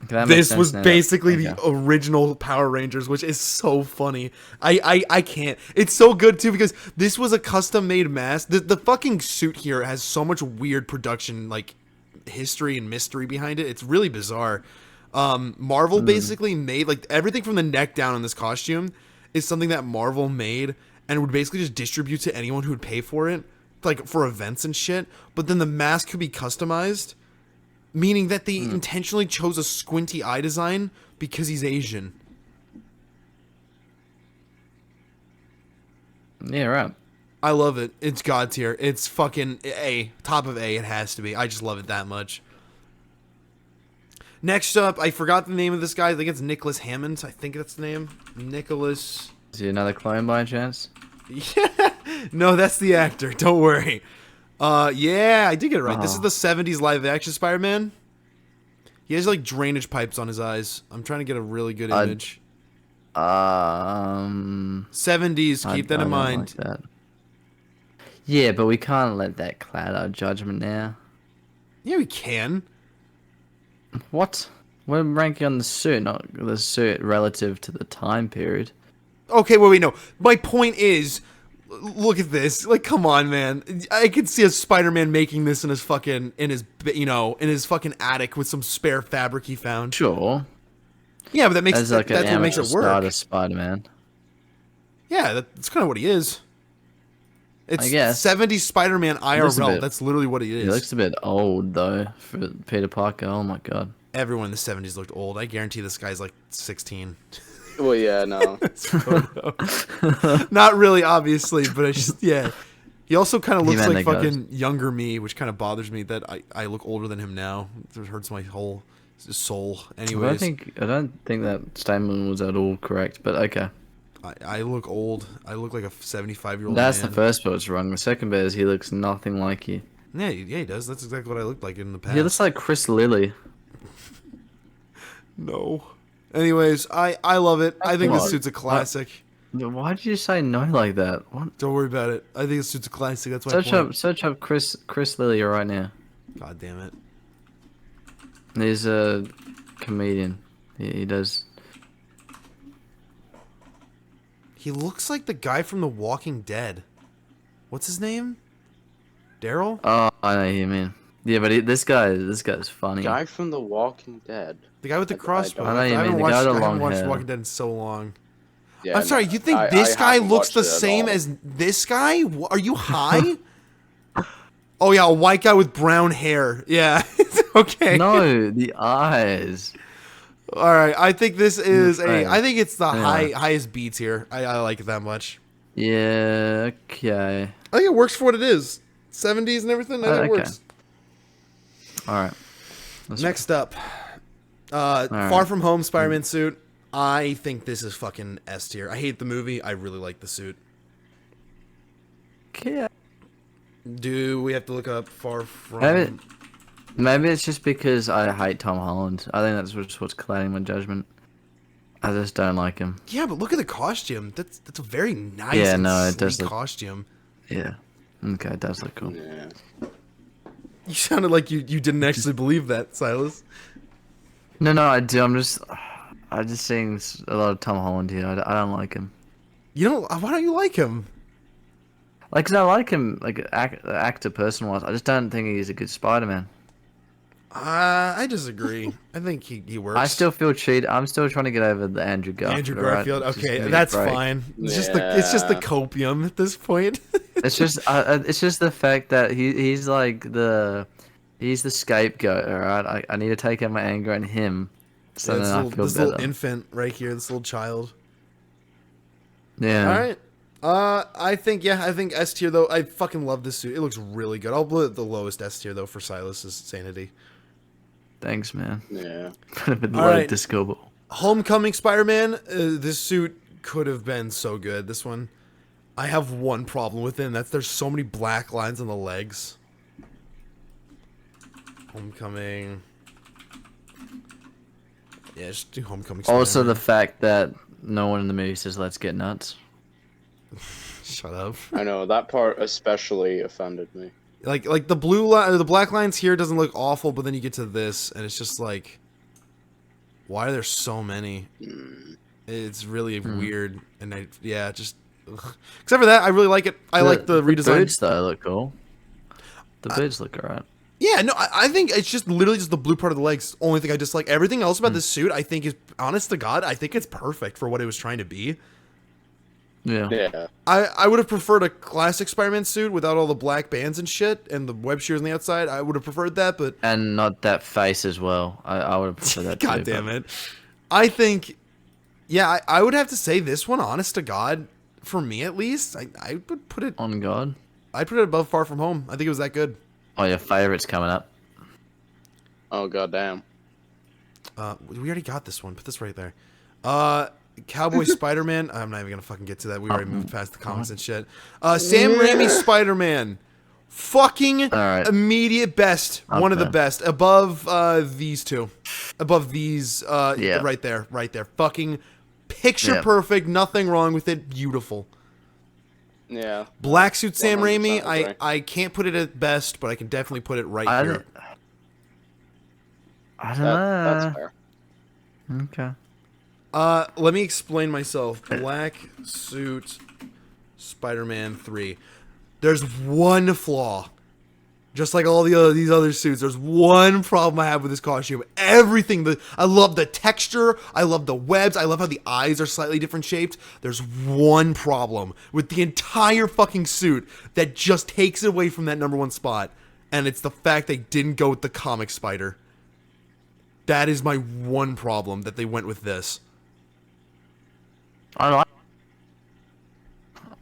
Speaker 4: Okay, that makes
Speaker 3: This
Speaker 4: sense
Speaker 3: was
Speaker 4: now.
Speaker 3: basically
Speaker 4: Okay.
Speaker 3: the original Power Rangers, which is so funny. I can't. It's so good too because this was a custom made mask. The fucking suit here has so much weird production like history and mystery behind it. It's really bizarre. Marvel basically made like everything from the neck down in this costume is something that Marvel made and would basically just distribute to anyone who would pay for it, like for events and shit. But then the mask could be customized, meaning that they intentionally chose a squinty eye design because he's Asian.
Speaker 4: Yeah, right.
Speaker 3: I love it. It's god tier. It's fucking A. Top of A. It has to be. I just love it that much. Next up, I forgot the name of this guy. I think it's Nicholas Hammond. I think that's the name. Nicholas.
Speaker 4: Is he another clone by chance?
Speaker 3: Yeah. No, that's the actor. Don't worry. Yeah, I did get it right. This is the 70s live action Spider-Man. He has like drainage pipes on his eyes. I'm trying to get a really good image. 70s, keep that in mind.
Speaker 4: Like that. Yeah, but we can't let that cloud our judgment now.
Speaker 3: Yeah, we can.
Speaker 4: What? We're ranking on the suit, not the suit relative to the time period.
Speaker 3: Okay, wait, no. My point is, look at this. Like, come on, man. I could see a Spider-Man making this in his fucking, in his fucking attic with some spare fabric he found.
Speaker 4: Sure.
Speaker 3: Yeah, but that makes
Speaker 4: As like
Speaker 3: that's what makes it work.
Speaker 4: Starter Spider-Man.
Speaker 3: Yeah, that's kind of what he is. It's
Speaker 4: I guess.
Speaker 3: 70s Spider-Man IRL. That's literally what he is.
Speaker 4: He looks a bit old though for Peter Parker. Oh my god.
Speaker 3: Everyone in the 70s looked old. I guarantee this guy's like 16.
Speaker 2: Well, yeah, no.
Speaker 3: Not really, obviously, but it's just, yeah. He also kind of looks like fucking
Speaker 4: goes.
Speaker 3: younger me, which kind of bothers me that I look older than him now. It hurts my whole soul. Anyways,
Speaker 4: I don't think that statement was at all correct, but okay.
Speaker 3: I look old. I look like a 75-year-old
Speaker 4: That's
Speaker 3: man.
Speaker 4: the first bit's wrong. The second bit is he looks nothing like you.
Speaker 3: Yeah, he does. That's exactly what I looked like in the past.
Speaker 4: He looks like Chris Lilly.
Speaker 3: No. Anyways, I love it. I think this suit's a classic.
Speaker 4: Why did you say no like that? What?
Speaker 3: Don't worry about it. I think this suit's a classic. That's my point.
Speaker 4: Search up Chris Lilly right now.
Speaker 3: God damn it.
Speaker 4: He's a comedian. He does.
Speaker 3: He looks like the guy from The Walking Dead. What's his name? Daryl?
Speaker 4: Oh, I know who you mean. Yeah, but this guy's funny.
Speaker 2: Guy from The Walking Dead.
Speaker 3: The guy with the crossbow.
Speaker 4: I know you mean.
Speaker 3: I haven't
Speaker 4: long
Speaker 3: watched
Speaker 4: hair.
Speaker 3: Walking Dead in so long.
Speaker 2: Yeah,
Speaker 3: I'm sorry, you think this guy looks the same as this guy? Are you high? Oh yeah, a white guy with brown hair. Yeah, okay.
Speaker 4: No, the eyes.
Speaker 3: All right, I think this is I think it's the highest beats here. I like it that much.
Speaker 4: Yeah. Okay.
Speaker 3: I think it works for what it is. 70s and everything. I think it works.
Speaker 4: All right.
Speaker 3: Next up, Far From Home Spider-Man suit. I think this is fucking S tier. I hate the movie. I really like the suit.
Speaker 4: Okay.
Speaker 3: Do we have to look up Far From?
Speaker 4: Maybe it's just because I hate Tom Holland. I think that's just what's clouding my judgment. I just don't like him.
Speaker 3: Yeah, but look at the costume. That's a very nice and sleek costume.
Speaker 4: Yeah. Okay, it does look cool.
Speaker 2: Yeah.
Speaker 3: You sounded like you didn't actually believe that, Sylas.
Speaker 4: No, I do. I'm just seeing a lot of Tom Holland here. I don't like him.
Speaker 3: You don't? Why don't you like him?
Speaker 4: Like, 'cause I like him, like, actor, person-wise. I just don't think he's a good Spider-Man.
Speaker 3: I disagree. I think he works.
Speaker 4: I still feel cheated. I'm still trying to get over the Andrew Garfield.
Speaker 3: Andrew Garfield. Right? Okay, that's fine. It's just the copium at this point.
Speaker 4: It's just the fact that he's like the scapegoat. All right, I need to take out my anger on him, so then I feel
Speaker 3: this
Speaker 4: better.
Speaker 3: Little infant right here, this little child.
Speaker 4: Yeah.
Speaker 3: All right. I think S tier though. I fucking love this suit. It looks really good. I'll put it the lowest S tier though for Sylas's sanity.
Speaker 4: Thanks, man.
Speaker 2: Yeah.
Speaker 4: Could have been low disco ball.
Speaker 3: Homecoming Spider-Man. This suit could have been so good. This one, I have one problem with it, and that's there's so many black lines on the legs. Homecoming. Yeah, just do Homecoming Spider-Man.
Speaker 4: Also, the fact that no one in the movie says "Let's get nuts."
Speaker 3: Shut up.
Speaker 2: I know that part especially offended me.
Speaker 3: Like the blue line or the black lines here doesn't look awful, but then you get to this and it's just like, why are there so many? It's really weird, and except for that, I really like it. I like the redesign.
Speaker 4: The boots though look cool. The boots look alright.
Speaker 3: Yeah, no, I think it's just literally just the blue part of the legs. Only thing I dislike. Everything else about this suit, I think is, honest to God, I think it's perfect for what it was trying to be.
Speaker 4: Yeah.
Speaker 2: Yeah.
Speaker 3: I would have preferred a classic Spider-Man suit without all the black bands and shit and the web shears on the outside. I would have preferred that, but
Speaker 4: And not that face as well. I would have preferred that
Speaker 3: God
Speaker 4: too.
Speaker 3: damn it. I think, yeah, I would have to say this one, honest to God, for me at least, I would put it,
Speaker 4: On God.
Speaker 3: I'd put it above Far From Home. I think it was that good.
Speaker 4: Oh, your favorite's coming up.
Speaker 2: Oh goddamn.
Speaker 3: We already got this one. Put this right there. Cowboy Spider-Man. I'm not even gonna fucking get to that. We already moved past the comics and shit. Sam Raimi Spider-Man. Fucking
Speaker 4: Alright.
Speaker 3: immediate best.
Speaker 4: Up
Speaker 3: One of the
Speaker 4: there.
Speaker 3: best. Above these two. Above these.
Speaker 4: Yeah.
Speaker 3: Right there. Right there. Fucking picture
Speaker 4: Yeah.
Speaker 3: perfect. Nothing wrong with it. Beautiful.
Speaker 2: Yeah.
Speaker 3: Black suit Sam
Speaker 2: 100%
Speaker 3: Raimi.
Speaker 2: agree.
Speaker 3: I can't put it at best, but I can definitely put it right
Speaker 4: I
Speaker 3: here.
Speaker 4: don't, I don't know.
Speaker 2: That's fair.
Speaker 4: Okay.
Speaker 3: Let me explain myself. Black suit, Spider-Man 3. There's one flaw. Just like all these other suits, there's one problem I have with this costume. Everything, I love the texture, I love the webs, I love how the eyes are slightly different shaped. There's one problem with the entire fucking suit that just takes it away from that #1 spot, and it's the fact they didn't go with the comic Spider. That is my one problem, that they went with this.
Speaker 4: I like.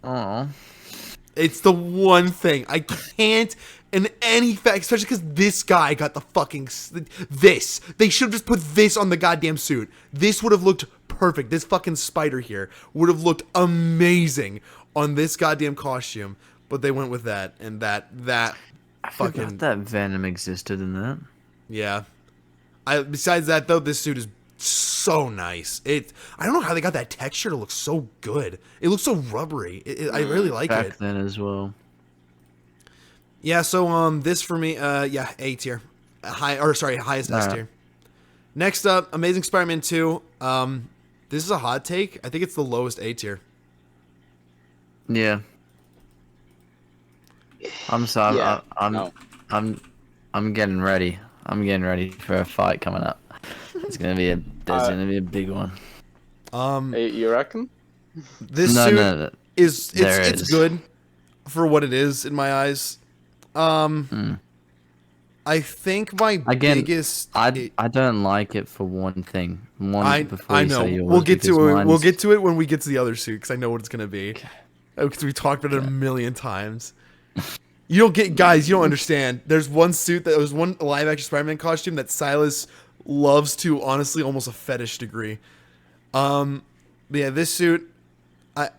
Speaker 4: Oh.
Speaker 3: It's the one thing I can't, in any fact, especially because this guy got the fucking this. They should have just put this on the goddamn suit. This would have looked perfect. This fucking spider here would have looked amazing on this goddamn costume. But they went with that, and that
Speaker 4: I
Speaker 3: fucking
Speaker 4: forgot that Venom existed in that.
Speaker 3: yeah. Besides that though, this suit is so nice. I don't know how they got that texture to look so good. It looks so rubbery. I really like
Speaker 4: Back
Speaker 3: it.
Speaker 4: then as well.
Speaker 3: Yeah, so this for me, yeah, A tier. Highest S
Speaker 4: Alright.
Speaker 3: tier. Next up, Amazing Spider-Man 2. This is a hot take. I think it's the lowest A tier.
Speaker 4: Yeah. I'm sorry.
Speaker 2: Yeah,
Speaker 4: I'm I'm getting ready. I'm getting ready for a fight coming up. There's gonna be a big one.
Speaker 2: Hey, you reckon?
Speaker 3: This
Speaker 4: No,
Speaker 3: suit
Speaker 4: no.
Speaker 3: it's
Speaker 4: There it is.
Speaker 3: good for what it is in my eyes. I think my
Speaker 4: Again,
Speaker 3: biggest
Speaker 4: I don't like it for one thing.
Speaker 3: I know. We'll get to it. We'll get to it when we get to the other suit because I know what it's gonna be. Because we talked about it a million times. You don't get, guys. You don't understand. There's one suit that was one live action Spider-Man costume that Sylas loves to honestly almost a fetish degree. But yeah, this suit.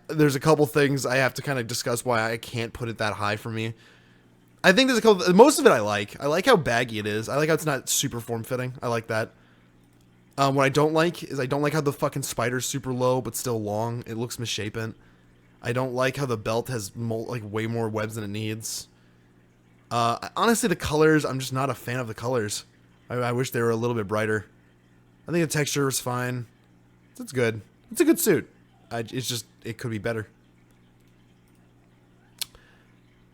Speaker 3: There's a couple things I have to kind of discuss why I can't put it that high for me. I think there's a couple. Most of it I like. I like how baggy it is. I like how it's not super form fitting. I like that. What I don't like is I don't like how the fucking spider's super low but still long. It looks misshapen. I don't like how the belt has like way more webs than it needs. Honestly, the colors, I'm just not a fan of the colors. I wish they were a little bit brighter. I think the texture is fine. It's good. It's a good suit. It's just, it could be better.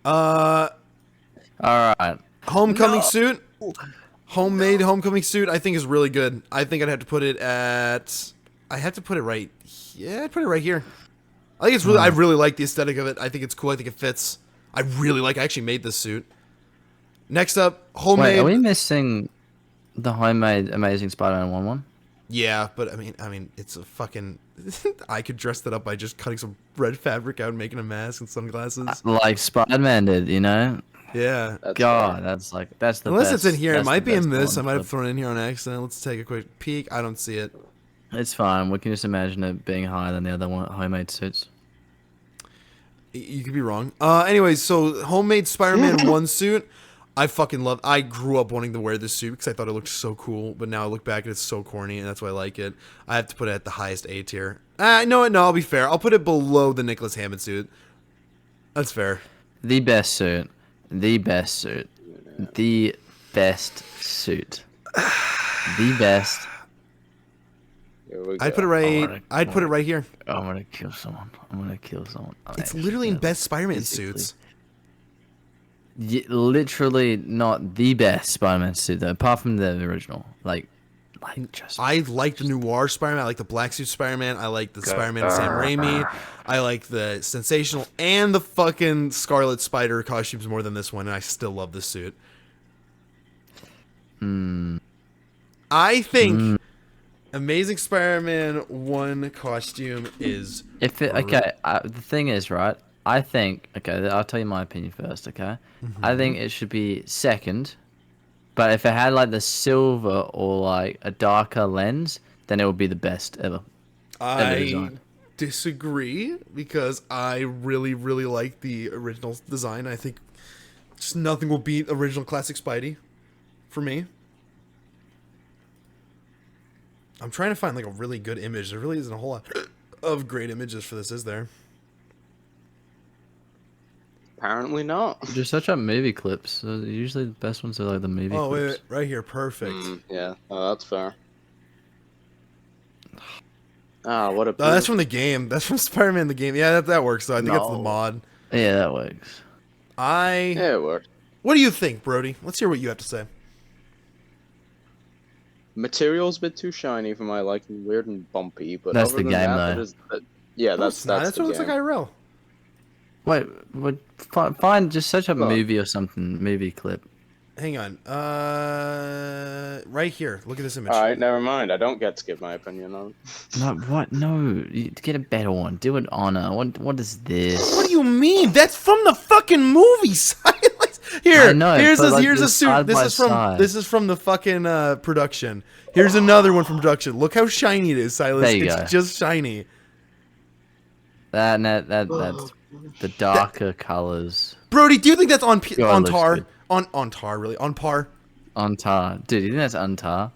Speaker 4: All right.
Speaker 3: Homecoming suit. Homemade homecoming suit, I think is really good. I think I'd have to put it at... I have to put it right... Yeah, I'd put it right here. I think it's really... I really like the aesthetic of it. I think it's cool. I think it fits. I actually made this suit. Next up, homemade...
Speaker 4: Wait, are we missing the homemade Amazing Spider-Man 1?
Speaker 3: Yeah, but I mean, it's a fucking... I could dress that up by just cutting some red fabric out and making a mask and sunglasses.
Speaker 4: Like Spider-Man did, you know?
Speaker 3: Yeah.
Speaker 2: That's
Speaker 4: God,
Speaker 2: fair.
Speaker 4: that's the
Speaker 3: Unless
Speaker 4: best.
Speaker 3: it's in here. It
Speaker 4: that's
Speaker 3: might
Speaker 4: the
Speaker 3: be in
Speaker 4: best
Speaker 3: this. I
Speaker 4: one.
Speaker 3: might have thrown it in here on accident. Let's take a quick peek. I don't see it.
Speaker 4: It's fine. We can just imagine it being higher than the other one, homemade suits.
Speaker 3: You could be wrong. Anyways, so homemade Spider-Man 1 suit. I fucking love. I grew up wanting to wear this suit because I thought it looked so cool. But now I look back and it's so corny, and that's why I like it. I have to put it at the highest A tier. No, I'll be fair. I'll put it below the Nicholas Hammond suit. That's fair.
Speaker 4: The best suit. The best suit. The best suit. The best.
Speaker 2: Here we
Speaker 3: I'd
Speaker 2: go.
Speaker 3: put it right. I'd put it right here.
Speaker 4: I'm gonna kill someone. I'm gonna kill someone.
Speaker 3: It's literally in best Spider-Man
Speaker 4: physically.
Speaker 3: suits.
Speaker 4: literally not the best Spider-Man suit though, apart from the original. Like just.
Speaker 3: I like the noir Spider-Man. I like the black suit Spider-Man. I like the Spider-Man with Sam Raimi. I like the Sensational and the fucking Scarlet Spider costumes more than this one, and I still love this suit. I think Amazing Spider-Man 1 costume is...
Speaker 4: The thing is, right, I think... Okay, I'll tell you my opinion first, okay? I think it should be second, but if it had, like, the silver or, like, a darker lens, then it would be the best ever.
Speaker 3: I disagree, because I really, really like the original design. I think just nothing will beat original classic Spidey for me. I'm trying to find like a really good image. There really isn't a whole lot of great images for this, is there?
Speaker 2: Apparently not.
Speaker 4: Just search up movie clips. So usually the best ones are like the movie
Speaker 3: Oh,
Speaker 4: clips.
Speaker 3: wait, right here. Perfect.
Speaker 2: Yeah, that's fair. What a...
Speaker 3: that's from the game. That's from Spider-Man the game. Yeah, that works, though. I think that's the mod.
Speaker 4: Yeah, that works.
Speaker 2: Yeah, it works.
Speaker 3: What do you think, Brody? Let's hear what you have to say.
Speaker 2: Material's a bit too shiny for my liking, weird and bumpy, but
Speaker 4: that's
Speaker 2: other
Speaker 4: the
Speaker 2: than
Speaker 4: game,
Speaker 2: that,
Speaker 4: though.
Speaker 2: that's
Speaker 3: what
Speaker 2: the
Speaker 3: it looks like
Speaker 2: game.
Speaker 3: IRL.
Speaker 4: Wait, find just search up movie or something, movie clip.
Speaker 3: Hang on. Right here. Look at this image.
Speaker 2: Alright, never mind. I don't get to give my opinion on it.
Speaker 4: No, what? No, you get a better one. Do it honor. What is this?
Speaker 3: What do you mean? That's from the fucking movie, Sylas. Here,
Speaker 4: I know,
Speaker 3: here's
Speaker 4: but,
Speaker 3: here's a suit. This is from the fucking production. Here's another one from production. Look how shiny it is, Sylas.
Speaker 4: There you
Speaker 3: It's
Speaker 4: go.
Speaker 3: just shiny.
Speaker 4: That's the darker colors.
Speaker 3: Brody, do you think that's on
Speaker 4: God,
Speaker 3: on
Speaker 4: looks
Speaker 3: tar?
Speaker 4: good.
Speaker 3: On tar, really? On par?
Speaker 4: Untar, dude. You think that's untar?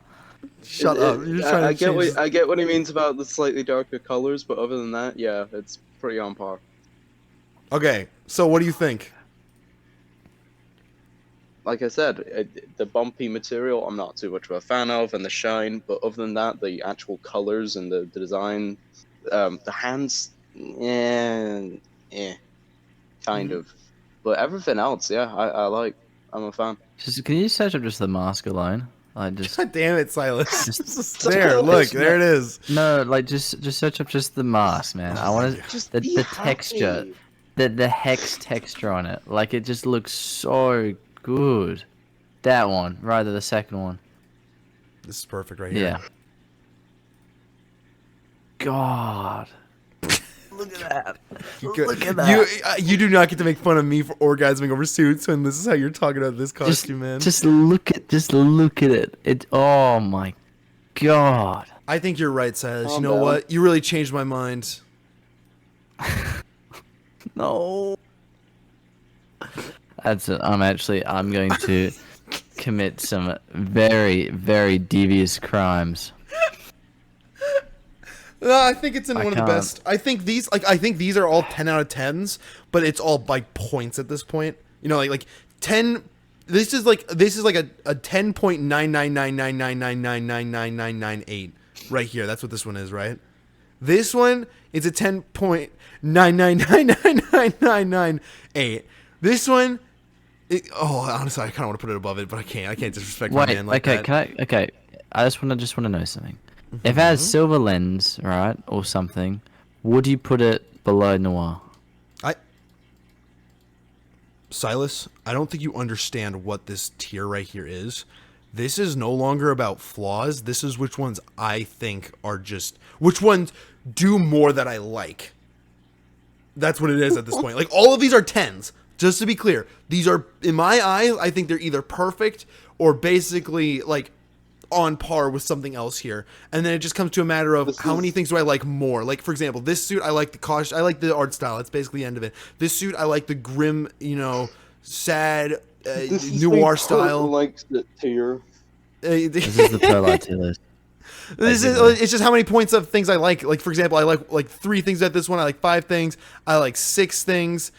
Speaker 3: Shut up. You're just trying to change.
Speaker 2: I get what he means about the slightly darker colors, but other than that, yeah, it's pretty on par.
Speaker 3: Okay, so what do you think?
Speaker 2: Like I said, the bumpy material I'm not too much of a fan of, and the shine, but other than that, the actual colors and the design, the hands, kind of. But everything else, yeah, I like. I'm a fan.
Speaker 4: Can you search up just the mask alone? Like just
Speaker 3: God damn it, Sylas.
Speaker 4: Just-
Speaker 3: There, look, there it is.
Speaker 4: no, like just search up just the mask, man. I want
Speaker 2: Just
Speaker 4: the
Speaker 2: be
Speaker 4: texture,
Speaker 2: happy.
Speaker 4: the hex texture on it. Like it just looks so good. That one, rather the second one.
Speaker 3: This is perfect right here.
Speaker 4: Yeah. God. Look at that. Look at that.
Speaker 3: You do not get to make fun of me for orgasming over suits when this is how you're talking about this costume, man.
Speaker 4: Just look at it. It. Oh my God.
Speaker 3: I think you're right, Sylas.
Speaker 2: Calm
Speaker 3: You know
Speaker 2: down.
Speaker 3: what? You really changed my mind.
Speaker 4: No. That's it. I'm going to commit some very, very devious crimes.
Speaker 3: No, I think it's in one of the
Speaker 4: can't.
Speaker 3: best. I think these are all 10 out of 10s, but it's all by points at this point. You know, like 10. This is like a 10.9999999999998 right here. That's what this one is, right? This one is a 10.999999998. This one, honestly, I kind of want to put it above it, but I can't. I can't disrespect my man like that.
Speaker 4: I just want to know something. If it has silver lens, right, or something, would you put it below noir?
Speaker 3: Sylas, I don't think you understand what this tier right here is. This is no longer about flaws. This is which ones I think are just... Which ones do more that I like. That's what it is at this point. Like, all of these are 10s. Just to be clear. These are, in my eyes, I think they're either perfect or basically, like, on par with something else here. And then it just comes to a matter of how many things do I like more. Like, for example, this suit, I like the costume, I like the art style. That's basically the end of it. This suit, I like the grim, sad, noir style.
Speaker 2: Likes the tier.
Speaker 4: This is the Pertlight tier list.
Speaker 3: It's just how many points of things I like. Like, for example, I like 3 things at this one. I like 5 things. I like 6 things.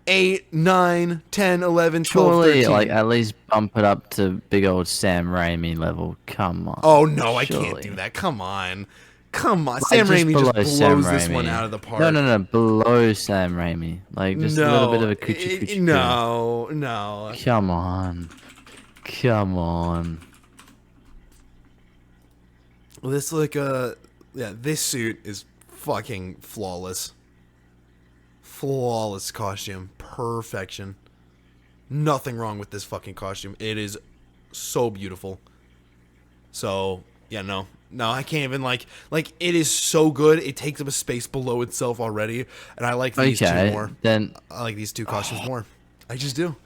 Speaker 3: 8, 9, 10, 11, 12,
Speaker 4: Surely,
Speaker 3: 13.
Speaker 4: like, at least bump it up to big old Sam Raimi level. Come on.
Speaker 3: Oh, no, I
Speaker 4: Surely.
Speaker 3: can't do that. Come on. Come on,
Speaker 4: Like,
Speaker 3: Sam Raimi
Speaker 4: below
Speaker 3: just
Speaker 4: Sam
Speaker 3: blows this one
Speaker 4: Raimi.
Speaker 3: out of the park.
Speaker 4: No, below Sam Raimi. Like, just a little bit of a coochie.
Speaker 3: No.
Speaker 4: Come on.
Speaker 3: Well, this this suit is fucking flawless. Flawless costume, perfection. Nothing wrong with this fucking costume. It is so beautiful. So yeah, no, I can't even like it is so good. It takes up a space below itself already, and I like these two more.
Speaker 4: Then
Speaker 3: I like these two costumes more. I just do.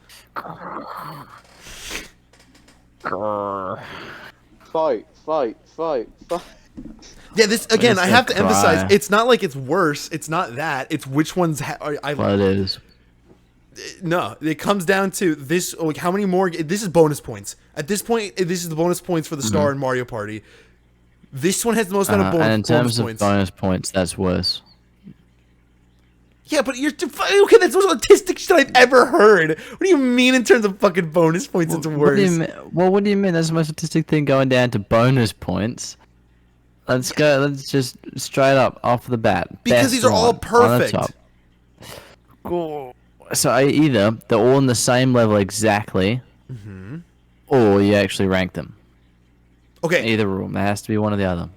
Speaker 2: Fight.
Speaker 3: Yeah, this again. I have to emphasize.
Speaker 4: cry.
Speaker 3: It's not like it's worse. It's not that. It's which ones I
Speaker 4: well, it is.
Speaker 3: No, it comes down to this. Like, how many more? This is bonus points. At this point, this is the bonus points for the star in Mario Party. This one has the most amount of bonus
Speaker 4: And in terms of
Speaker 3: points.
Speaker 4: bonus points, that's worse.
Speaker 3: Yeah, but you're okay. That's the most autistic shit I've ever heard. What do you mean in terms of fucking bonus points? It's worse.
Speaker 4: What do you mean? That's the most statistic thing going down to bonus points. Let's go. Let's just straight up off the bat.
Speaker 3: Because
Speaker 4: best
Speaker 3: these are all
Speaker 4: one on the
Speaker 3: perfect.
Speaker 4: top. So either they're all on the same level exactly, or you actually rank them.
Speaker 3: Okay,
Speaker 4: Either room. There has to be one or the other.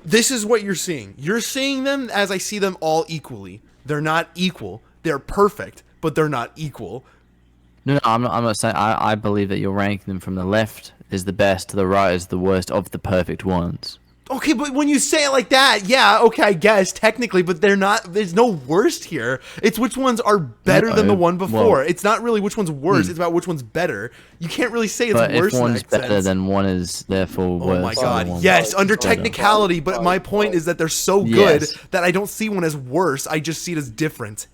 Speaker 3: this is what you're seeing. You're seeing them as I see them all equally. They're not equal. They're perfect, but they're not equal.
Speaker 4: No, I'm not saying. I believe that you're ranking them from the left is the best to the right is the worst of the perfect ones.
Speaker 3: Okay, but when you say it like that, yeah, okay, I guess technically, but they're not. There's no worst here. It's which ones are better than the one before.
Speaker 4: well-
Speaker 3: It's not really which one's worse. It's about which one's better. You can't really say it's
Speaker 4: But
Speaker 3: worse.
Speaker 4: if one's
Speaker 3: in that
Speaker 4: better,
Speaker 3: sense.
Speaker 4: then one is therefore worse.
Speaker 3: Oh my
Speaker 4: than
Speaker 3: god,
Speaker 4: the one
Speaker 3: yes,
Speaker 4: that's
Speaker 3: under
Speaker 4: better.
Speaker 3: technicality, but my point is that they're so good
Speaker 4: Yes.
Speaker 3: that I don't see one as worse. I just see it as different.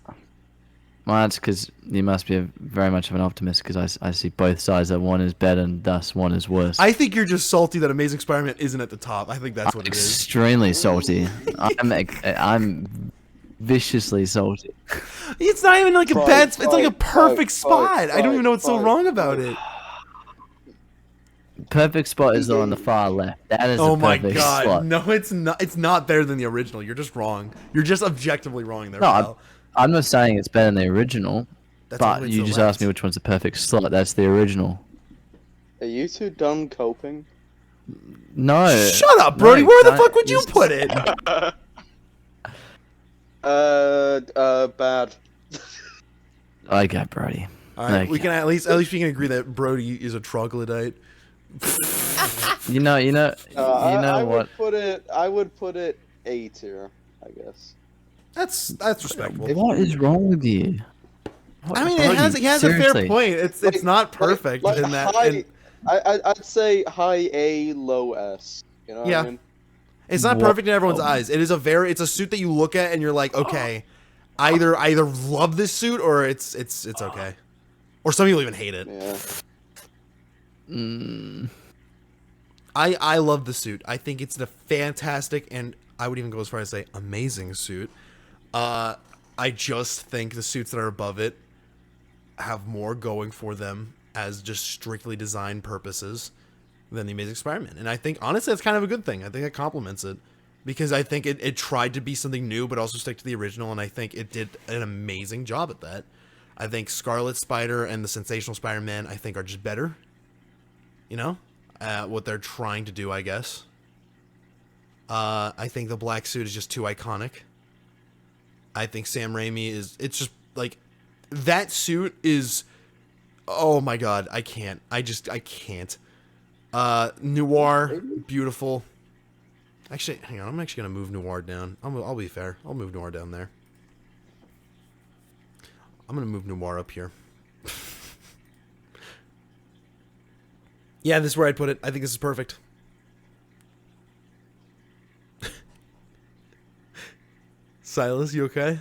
Speaker 4: Well, that's because you must be very much of an optimist. Because I see both sides. That one is better, and thus one is worse.
Speaker 3: I think you're just salty that Amazing Spider-Man isn't at the top. I think that's what it is.
Speaker 4: Extremely salty. I'm viciously salty.
Speaker 3: It's not even like a
Speaker 2: Fight,
Speaker 3: bad. It's like a
Speaker 2: fight,
Speaker 3: perfect
Speaker 2: fight,
Speaker 3: spot. I don't even know what's so
Speaker 2: fight,
Speaker 3: wrong about it.
Speaker 4: Perfect spot is on the far left. That is
Speaker 3: Oh
Speaker 4: a
Speaker 3: my
Speaker 4: perfect
Speaker 3: god,
Speaker 4: slot.
Speaker 3: no, it's not. It's not better than the original. You're just wrong. You're just objectively wrong there,
Speaker 4: No,
Speaker 3: pal.
Speaker 4: I'm not saying it's better than the original.
Speaker 3: That's all the
Speaker 4: But
Speaker 3: way to
Speaker 4: you
Speaker 3: the
Speaker 4: just
Speaker 3: left.
Speaker 4: asked me which one's the perfect slot. That's the original.
Speaker 2: Are you two done coping?
Speaker 4: No.
Speaker 3: Shut up, Brody.
Speaker 4: No,
Speaker 3: Where the
Speaker 4: can't-
Speaker 3: fuck would you
Speaker 4: this-
Speaker 3: put it?
Speaker 2: Bad.
Speaker 4: Okay, Brody.
Speaker 3: All right,
Speaker 4: Okay.
Speaker 3: we can at least we can agree that Brody is a troglodyte.
Speaker 4: You know
Speaker 2: I
Speaker 4: what?
Speaker 2: I would put it A tier, I guess.
Speaker 3: That's respectable.
Speaker 4: What is wrong with you?
Speaker 3: I mean, he has a fair
Speaker 4: Seriously.
Speaker 3: point. It's not perfect
Speaker 2: Like
Speaker 3: in that.
Speaker 2: high,
Speaker 3: And
Speaker 2: I'd say high A, low S. You know what
Speaker 3: Yeah.
Speaker 2: I mean?
Speaker 3: it's not
Speaker 4: What-
Speaker 3: perfect in everyone's eyes. It's a suit that you look at and you're like, okay, either love this suit or it's okay, or some people even hate it.
Speaker 2: Yeah.
Speaker 3: I love the suit. I think it's a fantastic, and I would even go as far as say amazing suit. I just think the suits that are above it have more going for them as just strictly design purposes than the Amazing Spider-Man. And I think honestly that's kind of a good thing. I think it complements it because I think it tried to be something new but also stick to the original, and I think it did an amazing job at that. I think Scarlet Spider and the Sensational Spider-Man I think are just better. You know? What they're trying to do, I guess. I think the black suit is just too iconic. I think Sam Raimi it's just like that suit is, oh my god, I can't. I can't. Noir, beautiful. Actually, hang on, I'm actually gonna move Noir down. I'll be fair. I'll move Noir down there. I'm gonna move Noir up here. Yeah, this is where I'd put it. I think this is perfect. Sylas, you okay?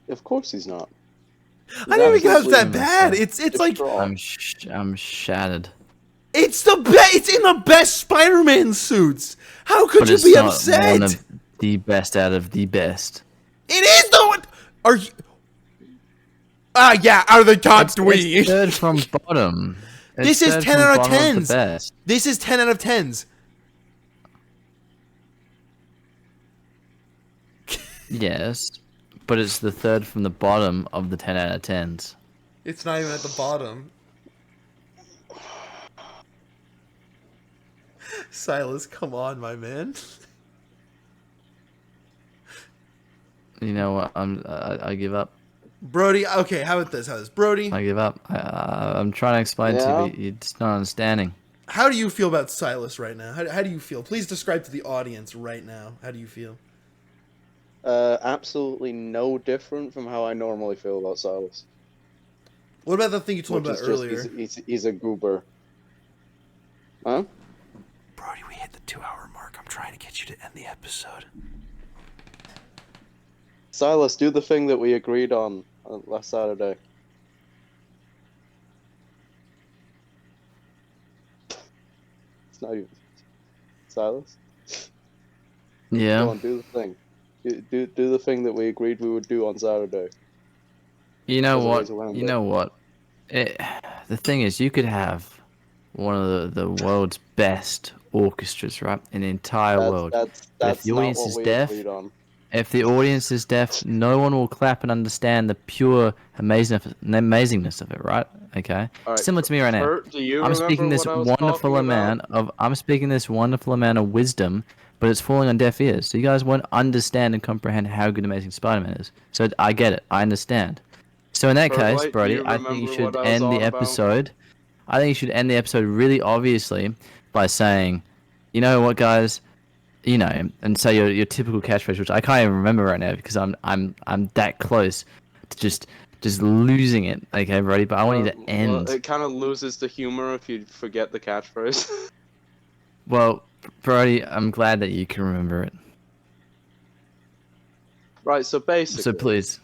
Speaker 2: Of course he's not.
Speaker 3: I didn't even think it was that
Speaker 2: absolutely
Speaker 3: bad. It's like
Speaker 2: strong.
Speaker 4: I'm shattered.
Speaker 3: it's the best. It's in the best Spider-Man suits. How could
Speaker 4: But
Speaker 3: you
Speaker 4: it's
Speaker 3: be
Speaker 4: not
Speaker 3: upset?
Speaker 4: one of the best out of the best.
Speaker 3: It is though. Are you? Yeah, out of the top
Speaker 4: It's
Speaker 3: three.
Speaker 4: third from bottom.
Speaker 3: This
Speaker 4: It's
Speaker 3: is
Speaker 4: third
Speaker 3: 10
Speaker 4: from
Speaker 3: out of
Speaker 4: bottom
Speaker 3: 10s.
Speaker 4: the best.
Speaker 3: This is 10 out of 10s.
Speaker 4: Yes, but it's the third from the bottom of the 10 out of 10s.
Speaker 3: It's not even at the bottom. Sylas, come on, my man.
Speaker 4: You know what? I give up.
Speaker 3: Brody, okay, how about this? Brody,
Speaker 4: I give up. I'm trying to explain to you,
Speaker 2: Yeah.
Speaker 4: but you're just not understanding.
Speaker 3: how do you feel about Sylas right now? How do you feel? Please describe to the audience right now. How do you feel?
Speaker 2: Absolutely no different from how I normally feel about Sylas,
Speaker 3: What about the thing you told
Speaker 2: which
Speaker 3: me about
Speaker 2: is just
Speaker 3: earlier?
Speaker 2: he's a goober. Huh?
Speaker 3: Brody, we hit the 2-hour mark. I'm trying to get you to end the episode.
Speaker 2: Sylas, do the thing that we agreed on last Saturday. It's not even Sylas.
Speaker 4: Yeah.
Speaker 2: Go on, do the thing. Do the thing that we agreed we would do on Saturday.
Speaker 4: You know
Speaker 2: As a way
Speaker 4: what?
Speaker 2: to end
Speaker 4: You
Speaker 2: it.
Speaker 4: know what? The thing is, you could have one of the world's best orchestras, right, in the entire world. But if
Speaker 2: That's
Speaker 4: the
Speaker 2: not
Speaker 4: audience
Speaker 2: what
Speaker 4: is
Speaker 2: we
Speaker 4: deaf,
Speaker 2: agreed on.
Speaker 4: if the audience is deaf, no one will clap and understand the pure amazingness of it, right? Okay.
Speaker 2: All right,
Speaker 4: Similar to me right now.
Speaker 2: Pert, do you remember what I was talking about?
Speaker 4: I'm speaking this wonderful amount of wisdom, but it's falling on deaf ears. So you guys won't understand and comprehend how good Amazing Spider-Man is. So I get it. I understand. So in that case,
Speaker 2: Pertlight, do
Speaker 4: Brody,
Speaker 2: you
Speaker 4: I think you
Speaker 2: remember what
Speaker 4: should
Speaker 2: I was
Speaker 4: end the
Speaker 2: on about?
Speaker 4: episode. I think you should end the episode really obviously by saying, you know what, guys, you know, and say your typical catchphrase, which I can't even remember right now because I'm that close to just losing it. Okay, Brody, but I want you to
Speaker 2: Well,
Speaker 4: end.
Speaker 2: it kind of loses the humor if you forget the catchphrase.
Speaker 4: Well, Brody, I'm glad that you can remember it.
Speaker 2: Right, so
Speaker 4: So
Speaker 2: basically,
Speaker 4: please.